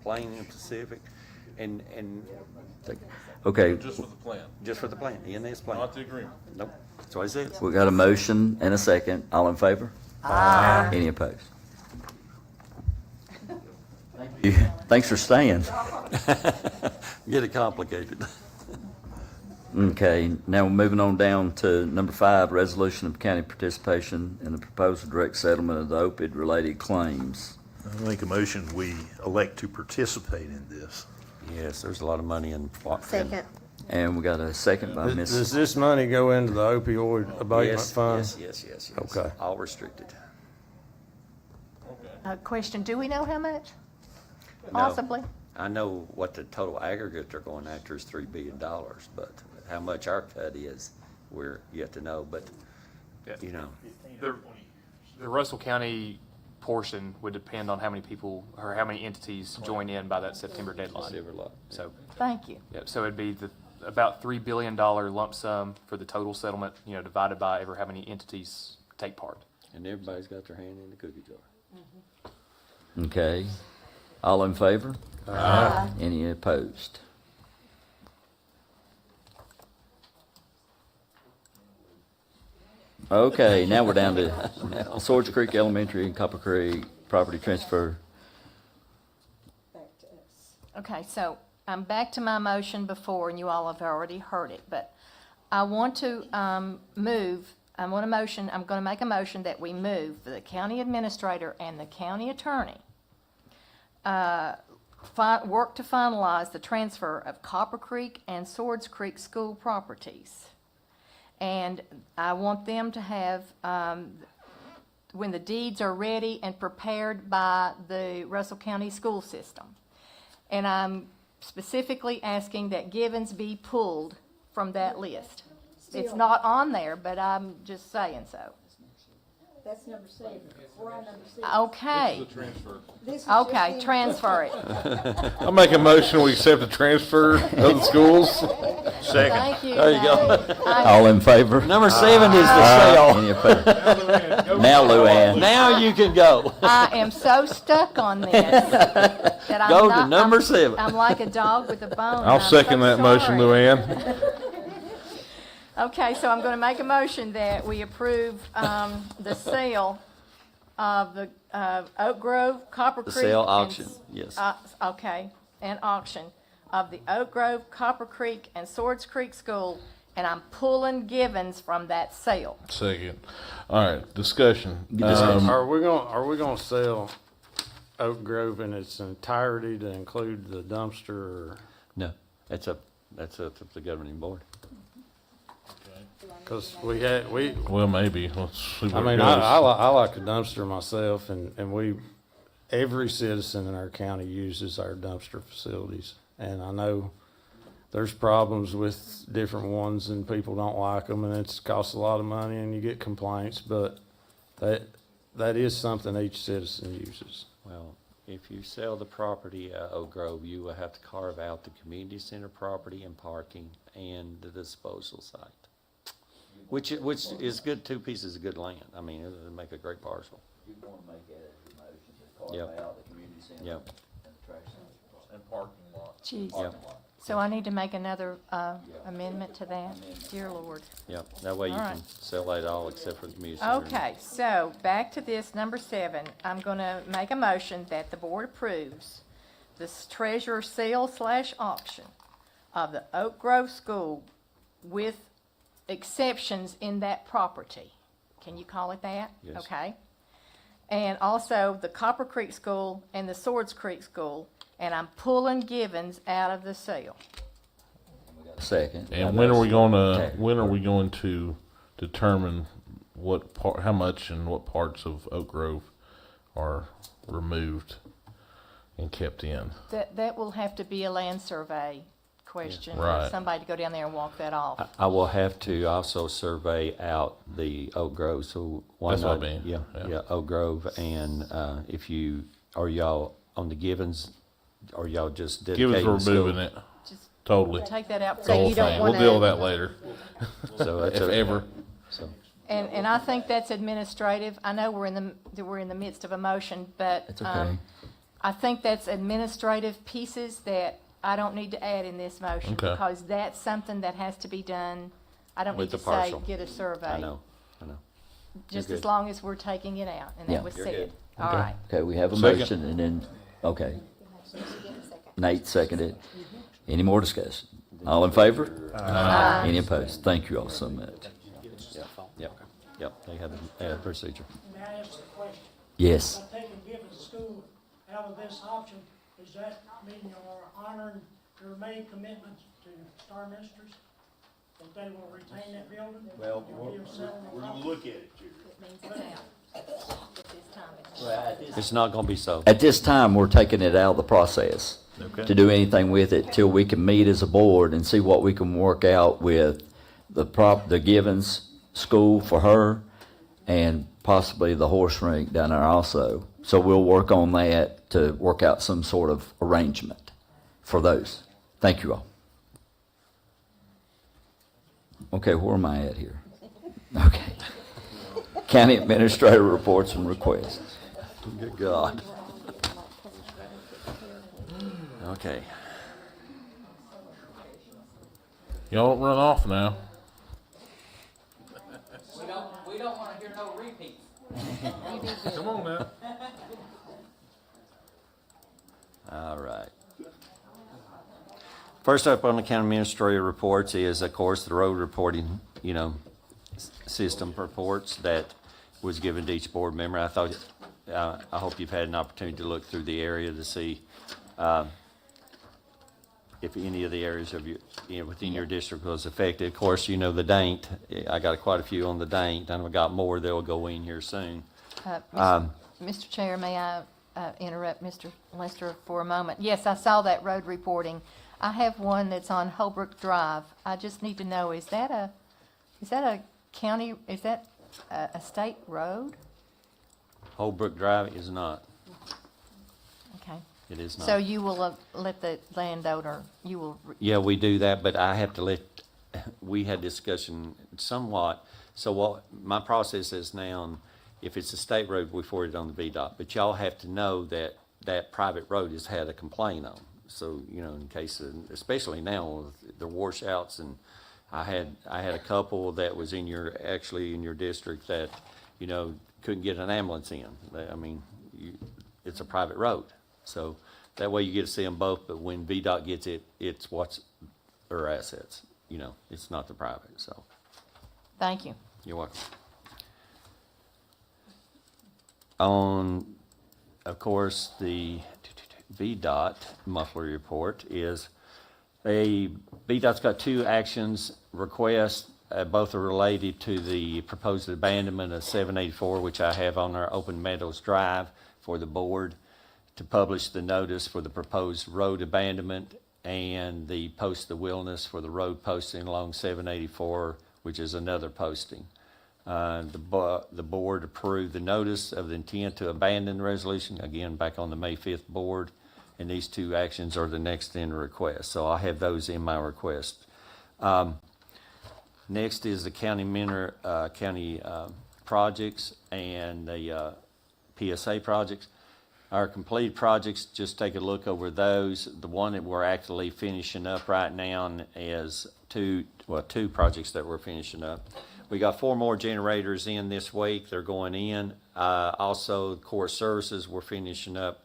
plain and specific. And Okay, Just with the plan, just for the plan, ENS plan. not the agreement. Nope, that's what it says. we got a motion and a second. All in favor? Aye. Any opposed? Thanks for staying. Get it complicated. Okay, now we're moving on down to number 5, resolution of county participation in the proposed direct settlement of the opioid-related claims. I make a motion, we elect to participate in this. Yes, there's a lot of money in. Second. And we got a second by Does Ms. this money go into the opioid abatement Yes, fund? yes. Okay. All restricted. Question, do we know how much? No. Possibly? I know what the total aggregate they're going after is $3 billion, but how much our cut is, we're yet to know, but, you know. The Russell County portion would depend on how many people, or how many entities join in by that September deadline. So, Thank you. yeah, so it'd be about $3 billion lump sum for the total settlement, divided by ever how many entities take part. And everybody's got their hand in the cookie jar. Okay, all in favor? Aye. Any opposed? Okay, now we're down to Swords Creek Elementary and Copper Creek property transfer. Back to us. Okay, so I'm back to my motion before, and you all have already heard it, but I want to I'm going to make a motion that we move for the county administrator and the county attorney work to finalize the transfer of Copper Creek and Swords Creek school properties. And I want them to have, when the deeds are ready and prepared by the Russell County school system. And I'm specifically asking that Givens be pulled from that list. It's not on there, but I'm just saying so. That's number 7. We're on number 6. Okay, This is okay, just transfer it. I make a motion, we accept the transfer of the schools. Second. Thank you. There you go. Dave. All in favor? Number 7 is the sale. Any opposed? Now, Luann. Now you can go. I am so stuck on this that I'm Go not. to number 7. I'm like a dog with a bone. I'll I'm second so that motion, sorry. Luann. Okay, so I'm going to make a motion that we approve the sale of the Oak Grove, Copper The Creek. sale and auction, yes. Okay, and auction of the Oak Grove, Copper Creek, and Swords Creek School, and I'm pulling Givens from that sale. Second. All right, discussion. Are we gonna sell Oak Grove in its entirety to include the dumpster, or? No, that's up to the governing board. Cause Well, maybe. Let's see I what mean, it I goes. like a dumpster myself, and every citizen in our county uses our dumpster facilities. And I know there's problems with different ones, and people don't like them, and it's costs a lot of money, and you get complaints, but that is something each citizen uses. Well, If you sell the property at Oak Grove, you will have to carve out the community center property and parking and the disposal site. Which is good, 2 pieces of good land. I mean, it'll make a great parcel. You want to make that as a motion to carve Yep. out the community center Yep. and the trash center. And parking lot. Jeez. Yep. So I need to make another amendment to that? Dear Lord. Yep, that way you All can right. sell that all except for the community center. Okay, so back to this, number 7. I'm going to make a motion that the board approves this treasurer sale/auction of the Oak Grove School with exceptions in that property. Can you call it that? Yes. Okay. And also the Copper Creek School and the Swords Creek School, and I'm pulling Givens out of the sale. Second. And when are we going to determine what part, how much and what parts of Oak Grove are removed and kept in? That will have to be a land survey question. Right. Somebody to go down there and walk that off. I will have to also survey out the Oak Grove, so why That's what not? I mean. Yeah, Yeah. Oak Grove, and if you, are y'all on the Givens, or y'all just dedicating Givens, we're the school? moving it. Just Totally. take that out. The whole thing. We'll deal with that later. So that's If ever. So, And I think that's administrative. I know we're in the midst of a motion, but It's okay. I think that's administrative pieces that I don't need to add in this motion. Okay. Because that's something that has to be done. I don't With need to the say, parcel. get a survey. I know. Just You're as good. long as we're taking it out, and Yeah. that was You're said. good. All Okay. right. Okay, we have a Second. motion and then, okay. Nate seconded. Any more discussion? All in favor? Any opposed? Thank you all so much. Yep, they have a procedure. May I ask a question? Yes. By taking Givens School out of this option, does that mean you're honoring your May commitments to Star Ministries? That they will retain that building? Well, You'll be selling the we're gonna property? look at it, Jerry. It means it's out at this time. It's not gonna be so. At this time, we're taking it out of the process Okay. to do anything with it till we can meet as a board and see what we can work out with the Givens School for her and possibly the horse rink down there also. So we'll work on that to work out some sort of arrangement for those. Thank you all. Okay, where am I at here? Okay. County Administrator reports and requests. Good God. Okay. Y'all don't run off now. We don't want to hear no repeats. Come on now. All right. First up on the county administrator reports is, of course, the road reporting, system reports that was given to each board member. I thought, I hope you've had an opportunity to look through the area to see, if any of the areas of your, within your district was affected. Of course, the Daint, I got quite a few on the Daint, and I've got more that will go in here soon. Mr. Chair, may I interrupt Mr. Lester for a moment? Yes, I saw that road reporting. I have one that's on Holbrook Drive. I just need to know, is that a county, is that a state road? Holbrook Drive is not. Okay. It is not. So you will let the landowner, you will, Yeah, we do that, but I have to we had discussion somewhat. So what, my process is now, if it's a state road, we forward it on the VDOT. But y'all have to know that that private road has had a complaint on. So, in case, especially now with the washouts, and I had a couple that was actually in your district that, couldn't get an ambulance in. It's a private road. So that way you get to see them both, but when VDOT gets it, it's what's their assets, it's not the private, so. thank you. You're welcome. On, of course, the VDOT muffler report is VDOT's got 2 actions requests. Both are related to the proposed abandonment of 784, which I have on our Open Meadows Drive for the board to publish the notice for the proposed road abandonment and the post the wilderness for the road posting along 784, which is another posting. The board approved the notice of the intent to abandon the resolution, again, back on the May 5th board. And these two actions are the next in the request. So I have those in my request. Next is the county projects and the PSA projects. Our completed projects, just take a look over those. The one that we're actually finishing up right now is two projects that we're finishing up. We got 4 more generators in this week. They're going in. Also, court services, we're finishing up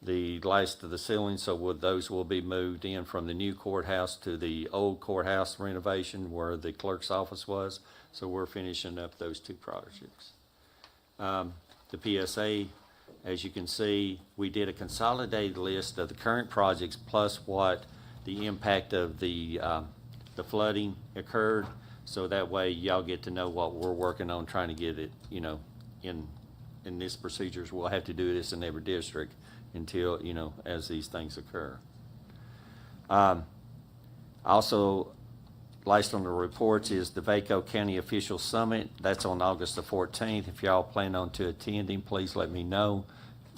the last of the ceilings, so those will be moved in from the new courthouse to the old courthouse renovation where the clerk's office was. So we're finishing up those 2 projects. The PSA, as you can see, we did a consolidated list of the current projects plus what the impact of the flooding occurred. So that way y'all get to know what we're working on, trying to get it, in this procedures. We'll have to do this in every district until, as these things occur. Also, last on the reports is the Vaco County Official Summit. That's on August the 14th. If y'all plan on to attending, please let me know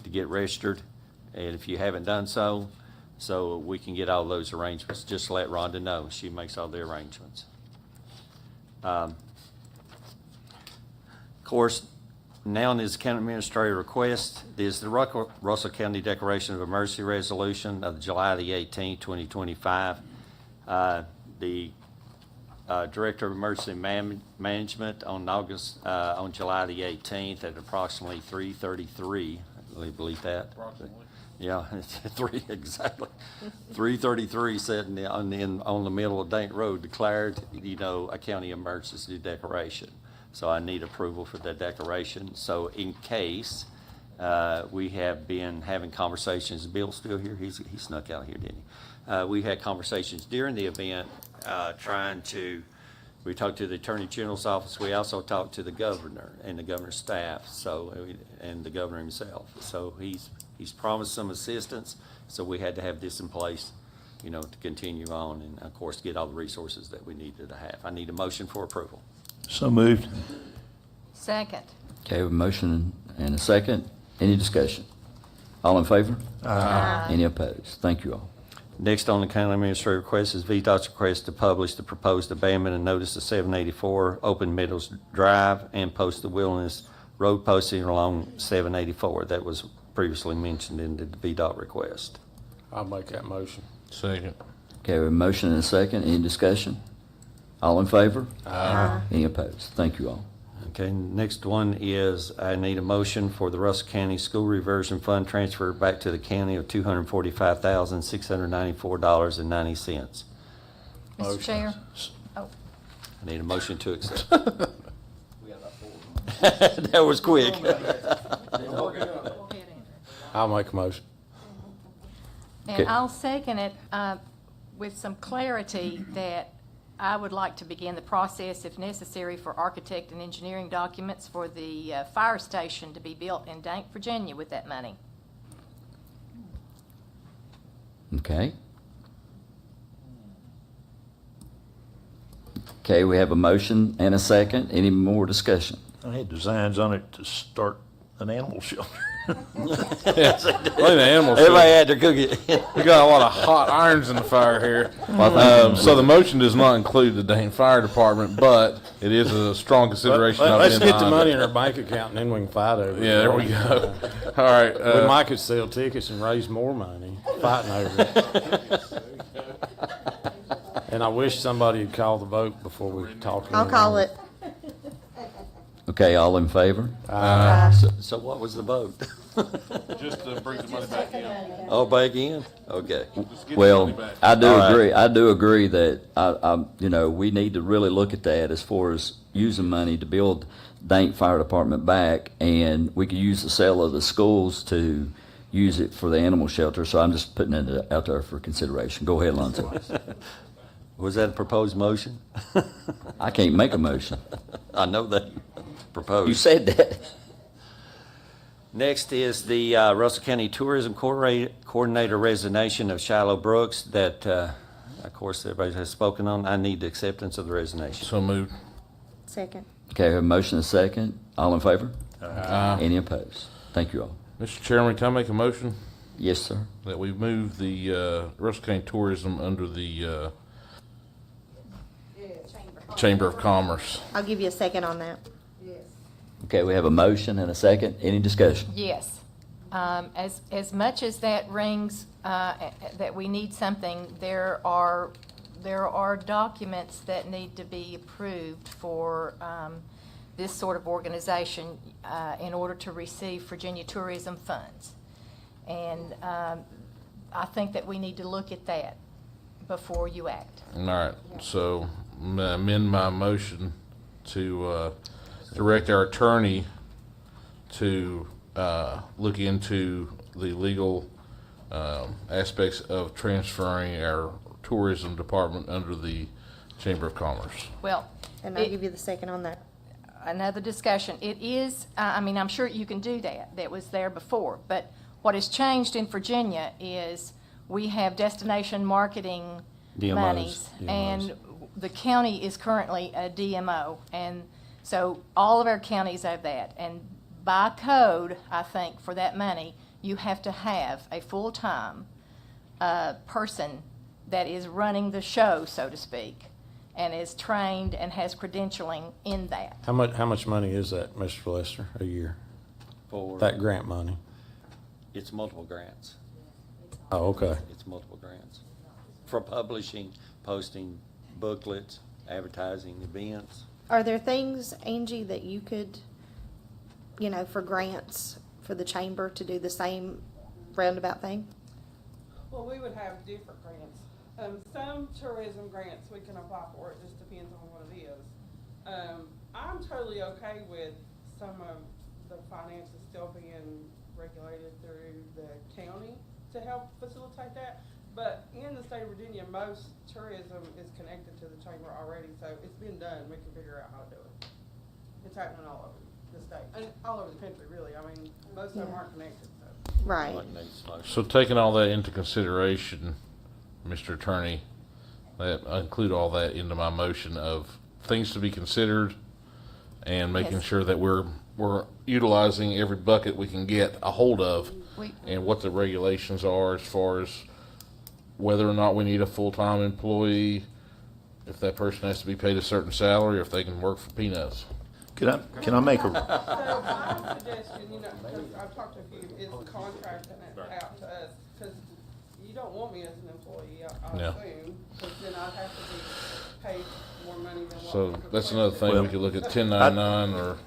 to get registered. And if you haven't done so we can get all those arrangements, just let Rhonda know. She makes all the arrangements. Of course, now is county administrator request. This is the Russell County Declaration of Emergency Resolution of July the 18th, 2025. The Director of Emergency Management on July the 18th at approximately 3:33. I believe that. Approximately. Yeah, exactly. 3:33 sitting on the middle of Dayton Road declared, a county emergency declaration. So I need approval for that declaration. So in case we have been having conversations, Bill's still here? He snuck out here, didn't he? We had conversations during the event we talked to the Attorney General's office. We also talked to the governor and the governor's staff, and the governor himself. So he's promised some assistance, so we had to have this in place, to continue on and, of course, get all the resources that we needed to have. I need a motion for approval. So moved. Second. Okay, a motion and a second. Any discussion? All in favor? Aye. Any opposed? Thank you all. Next on the county administrator request is VDOT's request to publish the proposed abandonment and notice of 784 Open Meadows Drive and post the wilderness road posting along 784. That was previously mentioned in the VDOT request. I'll make that motion. Second. Okay, a motion and a second. Any discussion? All in favor? Aye. Any opposed? Thank you all. Okay, next one is I need a motion for the Russell County School Reversion Fund transfer back to the county of $245,694.90. Mr. Chair? Oh, I need a motion to accept. That was quick. I'll make a motion. Okay. and I'll second it with some clarity that I would like to begin the process, if necessary, for architect and engineering documents for the fire station to be built in Dank, Virginia with that money. Okay. Okay, we have a motion and a second. Any more discussion? I had designs on it to start an animal shelter. Everybody had their cookie. We got a lot of hot irons in the fire here. So the motion does not include the Dane Fire Department, but it is a strong consideration. Let's get the money in our bank account and then we can fight over it. Yeah, there we go. All right. We might could sell tickets and raise more money fighting over it. And I wish somebody had called the vote before we talked. I'll call it. Okay, all in favor? So what was the vote? Just to bring the money back in. Oh, back in? Okay. Just get the Well, money back. I do All right. agree. I do agree that we need to really look at that as far as using money to build Dank Fire Department back, and we could use the sale of the schools to use it for the animal shelter. So I'm just putting it out there for consideration. Go ahead, Lonzo. Was that a proposed motion? I can't make a motion. I know that proposed. You said that. Next is the Russell County Tourism Coordinator resignation of Shiloh Brooks that, of course, everybody has spoken on. I need the acceptance of the resignation. So moved. Second. Okay, we have a motion and a second. All in favor? Aye. Any opposed? Thank you all. Mr. Chairman, can I make a motion Yes, sir. that we move the Russell County Tourism under the Chamber of Commerce? I'll give you a second on that. Okay, we have a motion and a second. Any discussion? Yes. As much as that rings, that we need something, there are documents that need to be approved for this sort of organization in order to receive Virginia tourism funds. And I think that we need to look at that before you act. All right, so amend my motion to direct our attorney to look into the legal aspects of transferring our tourism department under the Chamber of Commerce. Well, And I'll give you the second on that. another discussion. It is, I mean, I'm sure you can do that. That was there before. But what has changed in Virginia is we have destination marketing DMOs. monies. And the county is currently a DMO. And so all of our counties have that. And by code, I think, for that money, you have to have a full-time person that is running the show, so to speak, and is trained and has credentialing in that. How much money is that, Mr. Lester, a year? For, That grant money? it's multiple grants. Oh, okay. It's multiple grants. For publishing, posting booklets, advertising events. Are there things, Angie, that you could, for grants for the chamber to do the same roundabout thing? Well, we would have different grants. Some tourism grants we can apply for, it just depends on what it is. I'm totally okay with some of the finances still being regulated through the county to help facilitate that. But in the state of Virginia, most tourism is connected to the chamber already, so it's been done. We can figure out how to do it. It's happening all over the state, and all over the country, really. I mean, most of them aren't connected, so. Right. So taking all that into consideration, Mr. Attorney, that I include all that into my motion of things to be considered and making Yes. sure that we're utilizing every bucket we can get a hold of and what the regulations are as far as whether or not we need a full-time employee, if that person has to be paid a certain salary, or if they can work for peanuts. Can I make So a, my suggestion, because I've talked to a few, is contracting it out to us, because you don't want me as an employee, I Yeah. assume, because then I'd have to be paid more money than what. So we that's another thing, we Well, could look at 1099 or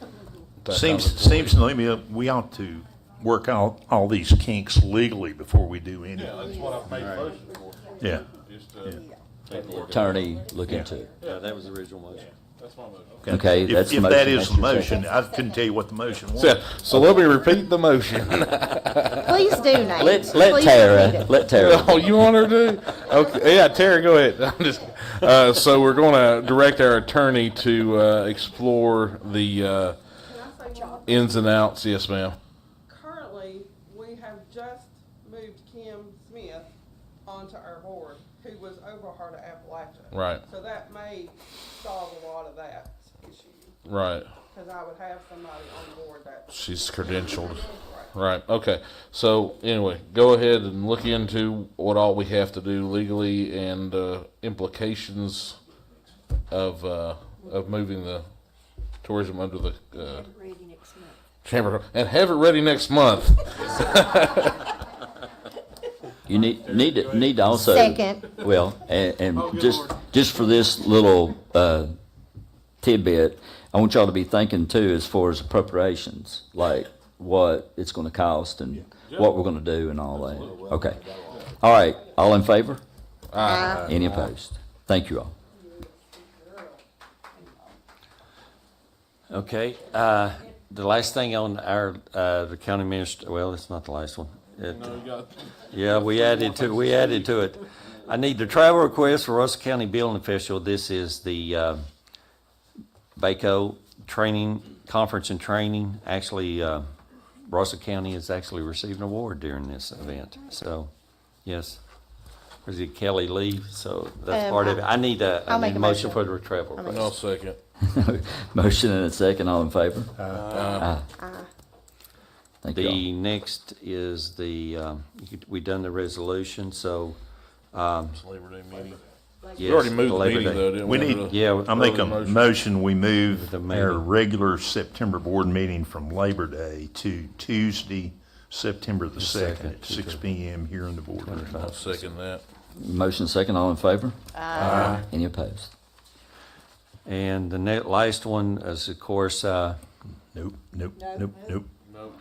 that seems kind of seems to me we ought to work out all these kinks legally before we do anything. that's what I've made a motion for. Yeah. Just, Have the attorney look into it. Yeah, that was the original motion. that's my motion. Okay, that's the If motion. that is That's the your motion, second. I couldn't tell you what the motion was. So let me repeat the motion. Please do, Nate. Let Please repeat Tara, it. let Tara. Oh, you want her to? Okay, yeah, Terry, go ahead. I'm just, so we're going to direct our attorney to explore the Can I say one more thing? ins and outs. Yes, ma'am. Currently, we have just moved Kim Smith onto our board, who was over Heart of Appalachia. Right. So that may solve a lot of that issue, Right. because I would have somebody on board that. She's credentialed. Right. Okay. So anyway, go ahead and look into what all we have to do legally and implications of moving the tourism under the chamber, and have it ready next month. You need to also. Second. Well, and just for this little tidbit, I want y'all to be thinking too, as far as appropriations, like what it's going to cost and what we're going to do and all that. Okay. All right. All in favor? Aye. Any opposed? Thank you all. Okay, the last thing on our, the county minister, well, it's not the last one. Yeah, we added to it. I need the travel request for Russell County Building Official. This is the, BACO training, conference and training. Actually, Russell County has actually received an award during this event, so, yes. Was it Kelly Lee? So that's part of it. I need I'll make a a motion motion. for the travel request. No second. Motion and a second, all in favor? Aye. Thank you all. The next is we done the resolution, so, It's Labor Day meeting. yes. We already moved the Labor meeting Day. though, didn't We we? need, Yeah, I'll make a early motion, we move The our meeting. regular September board meeting from Labor Day to Tuesday, September the 2nd, at 6 PM here in the boardroom. I'll second that. Motion second, all in favor? Aye. Any opposed? And the last one is, of course, Nope, nope, nope, nope. Nope,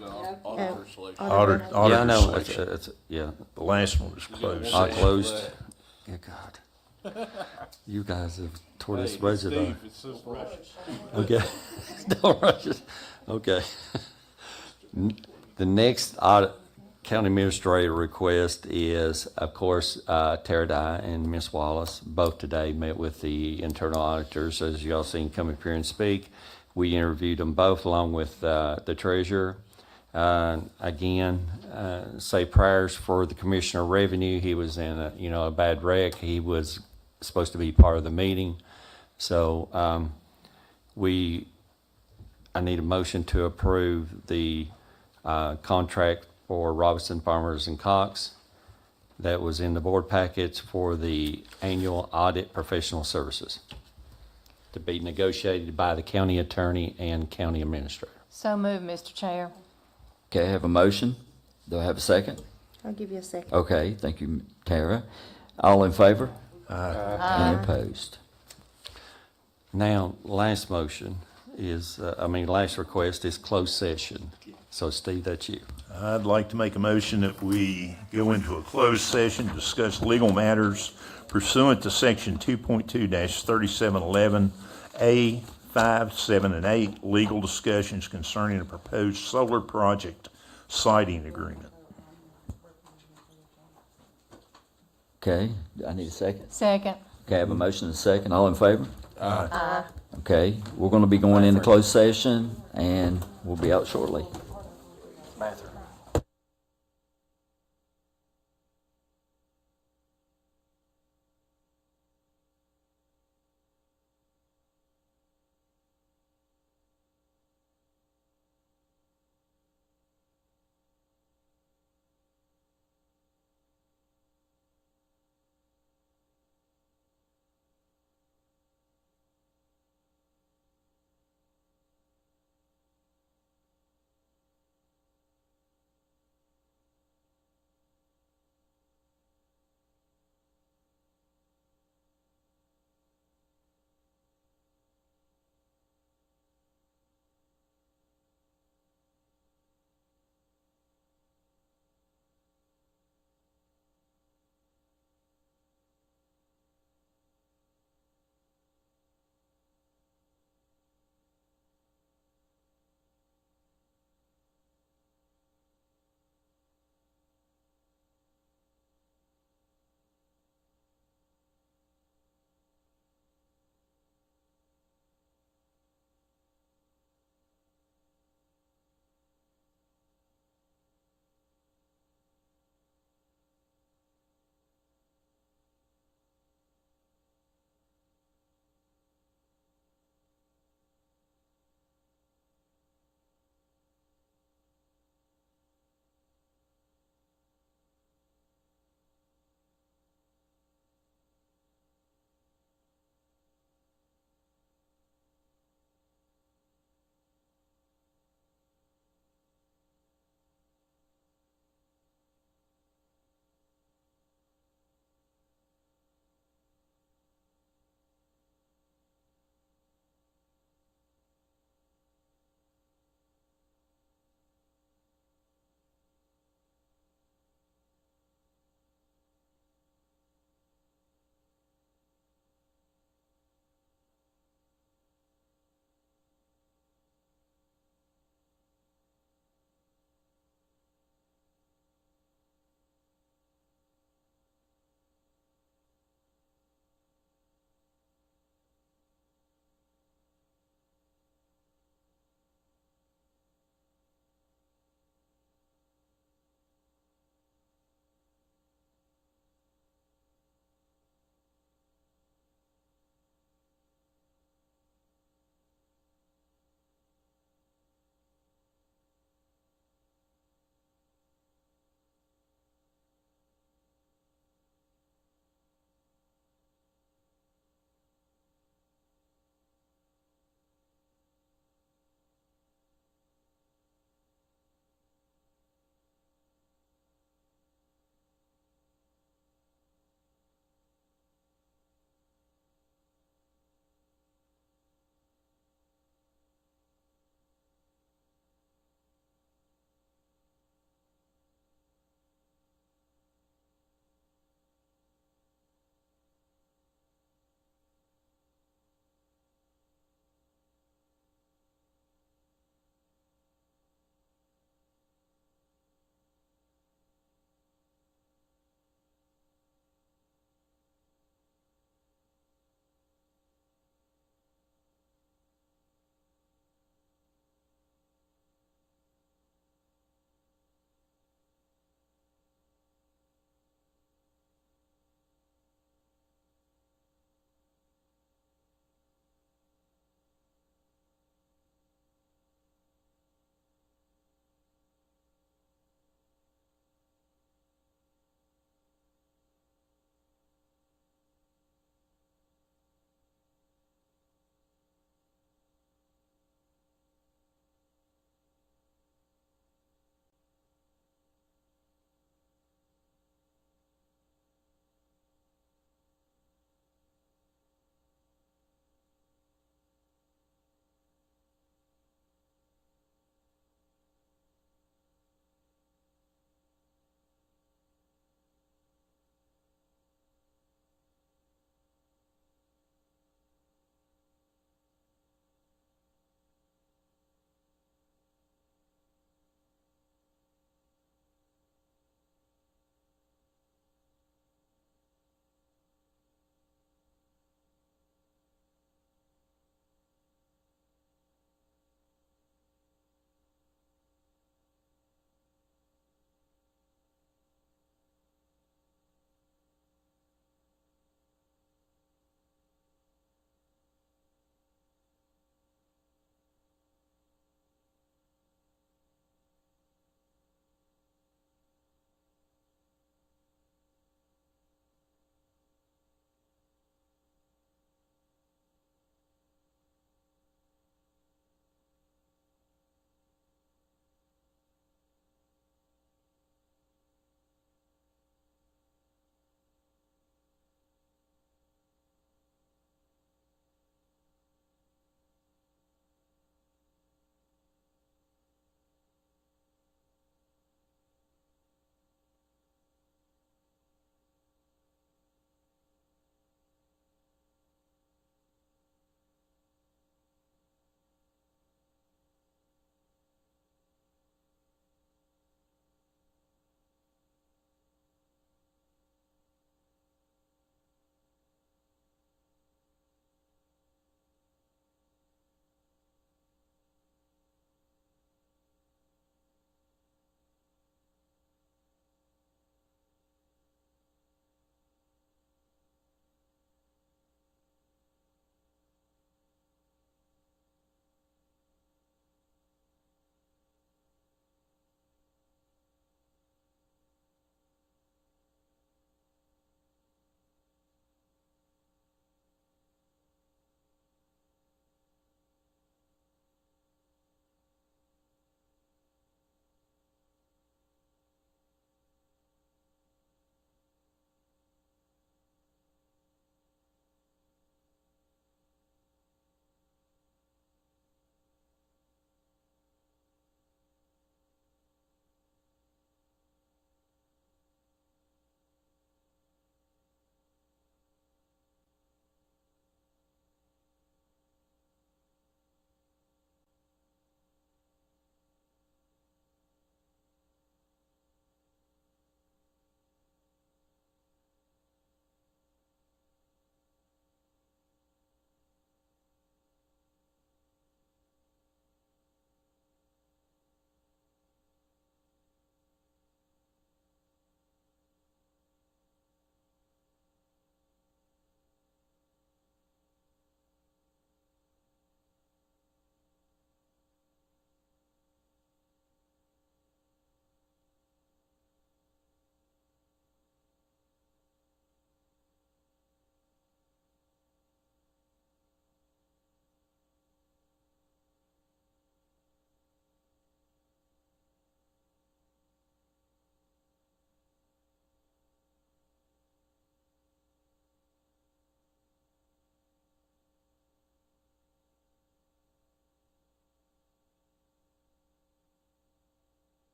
the auditor selection. yeah, I Auditor know, selection. yeah, The last one was closed. I session. closed. Yeah, God. You guys have tore this budget up. It's just rush. Okay. Don't rush it. Okay. The next audit, county administrator request is, of course, Tara Dye and Ms. Wallace, both today met with the internal auditors, as y'all seen come up here and speak. We interviewed them both along with the treasurer. Again, say prayers for the commissioner of revenue. He was in a bad wreck. He was supposed to be part of the meeting. So I need a motion to approve the contract for Robinson Farmers and Cox that was in the board packets for the annual audit professional services to be negotiated by the county attorney and county administrator. So moved, Mr. Chair. Okay, I have a motion. Do I have a second? I'll give you a second. Okay, thank you, Tara. All in favor? Aye. Any opposed? Now, last motion is, last request is closed session. So Steve, that's you. I'd like to make a motion that we go into a closed session, to discuss legal matters pursuant to section 2.2-3711A 5, 7, and 8, legal discussions concerning a proposed solar project siting agreement. Okay, I need a second. Second. Okay, I have a motion and a second. All in favor? Aye. Okay, we're going to be going into closed session, and we'll be out shortly. Bathroom.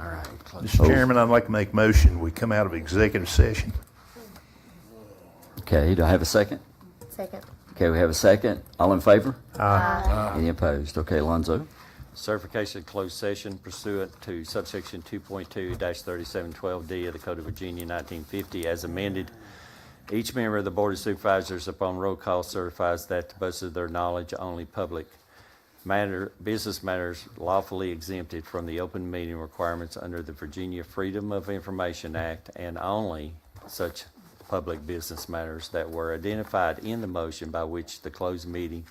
All right. Mr. Chairman, I'd like to make a motion, we come out of executive session. Okay, do I have a second? Second. Okay, we have a second. All in favor? Aye. Any opposed? Okay, Alonzo. Certification of closed session pursuant to subsection 2.2-3712D of the Code of Virginia 1950 as amended. Each member of the Board of Supervisors upon roll call certifies that to the best of their knowledge, only public business matters lawfully exempted from the open meeting requirements under the Virginia Freedom of Information Act, and only such public business matters that were identified in the motion by which the closed meeting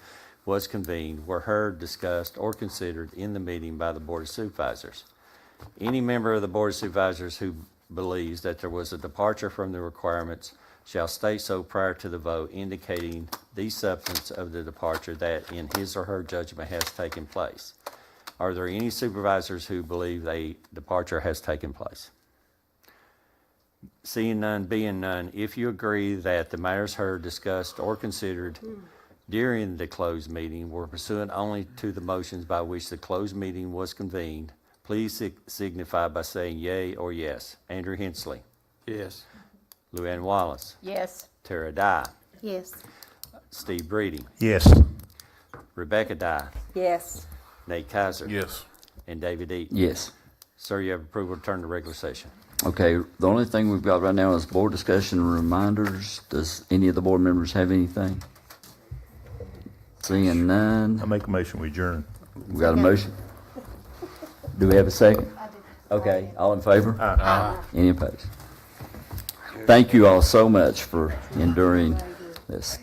was convened were heard, discussed, or considered in the meeting by the Board of Supervisors. Any member of the Board of Supervisors who believes that there was a departure from the requirements shall state so prior to the vote, indicating the substance of the departure that in his or her judgment has taken place. Are there any supervisors who believe a departure has taken place? Seeing none, being none, if you agree that the matters heard, discussed, or considered during the closed meeting were pursuant only to the motions by which the closed meeting was convened, please signify by saying yea or yes. Andrew Hensley. Yes. Luann Wallace. Yes. Tara Dye. Yes. Steve Breeding. Yes. Rebecca Dye. Yes. Nate Kaiser. Yes. And David Eaton. Yes. Sir, you have approval to turn to regular session. Okay, the only thing we've got right now is board discussion and reminders. Does any of the board members have anything? Seeing none, I make a motion, we adjourn. we got a motion. Do we have a second? Okay, all in favor? Aye. Any opposed? Thank you all so much for enduring this.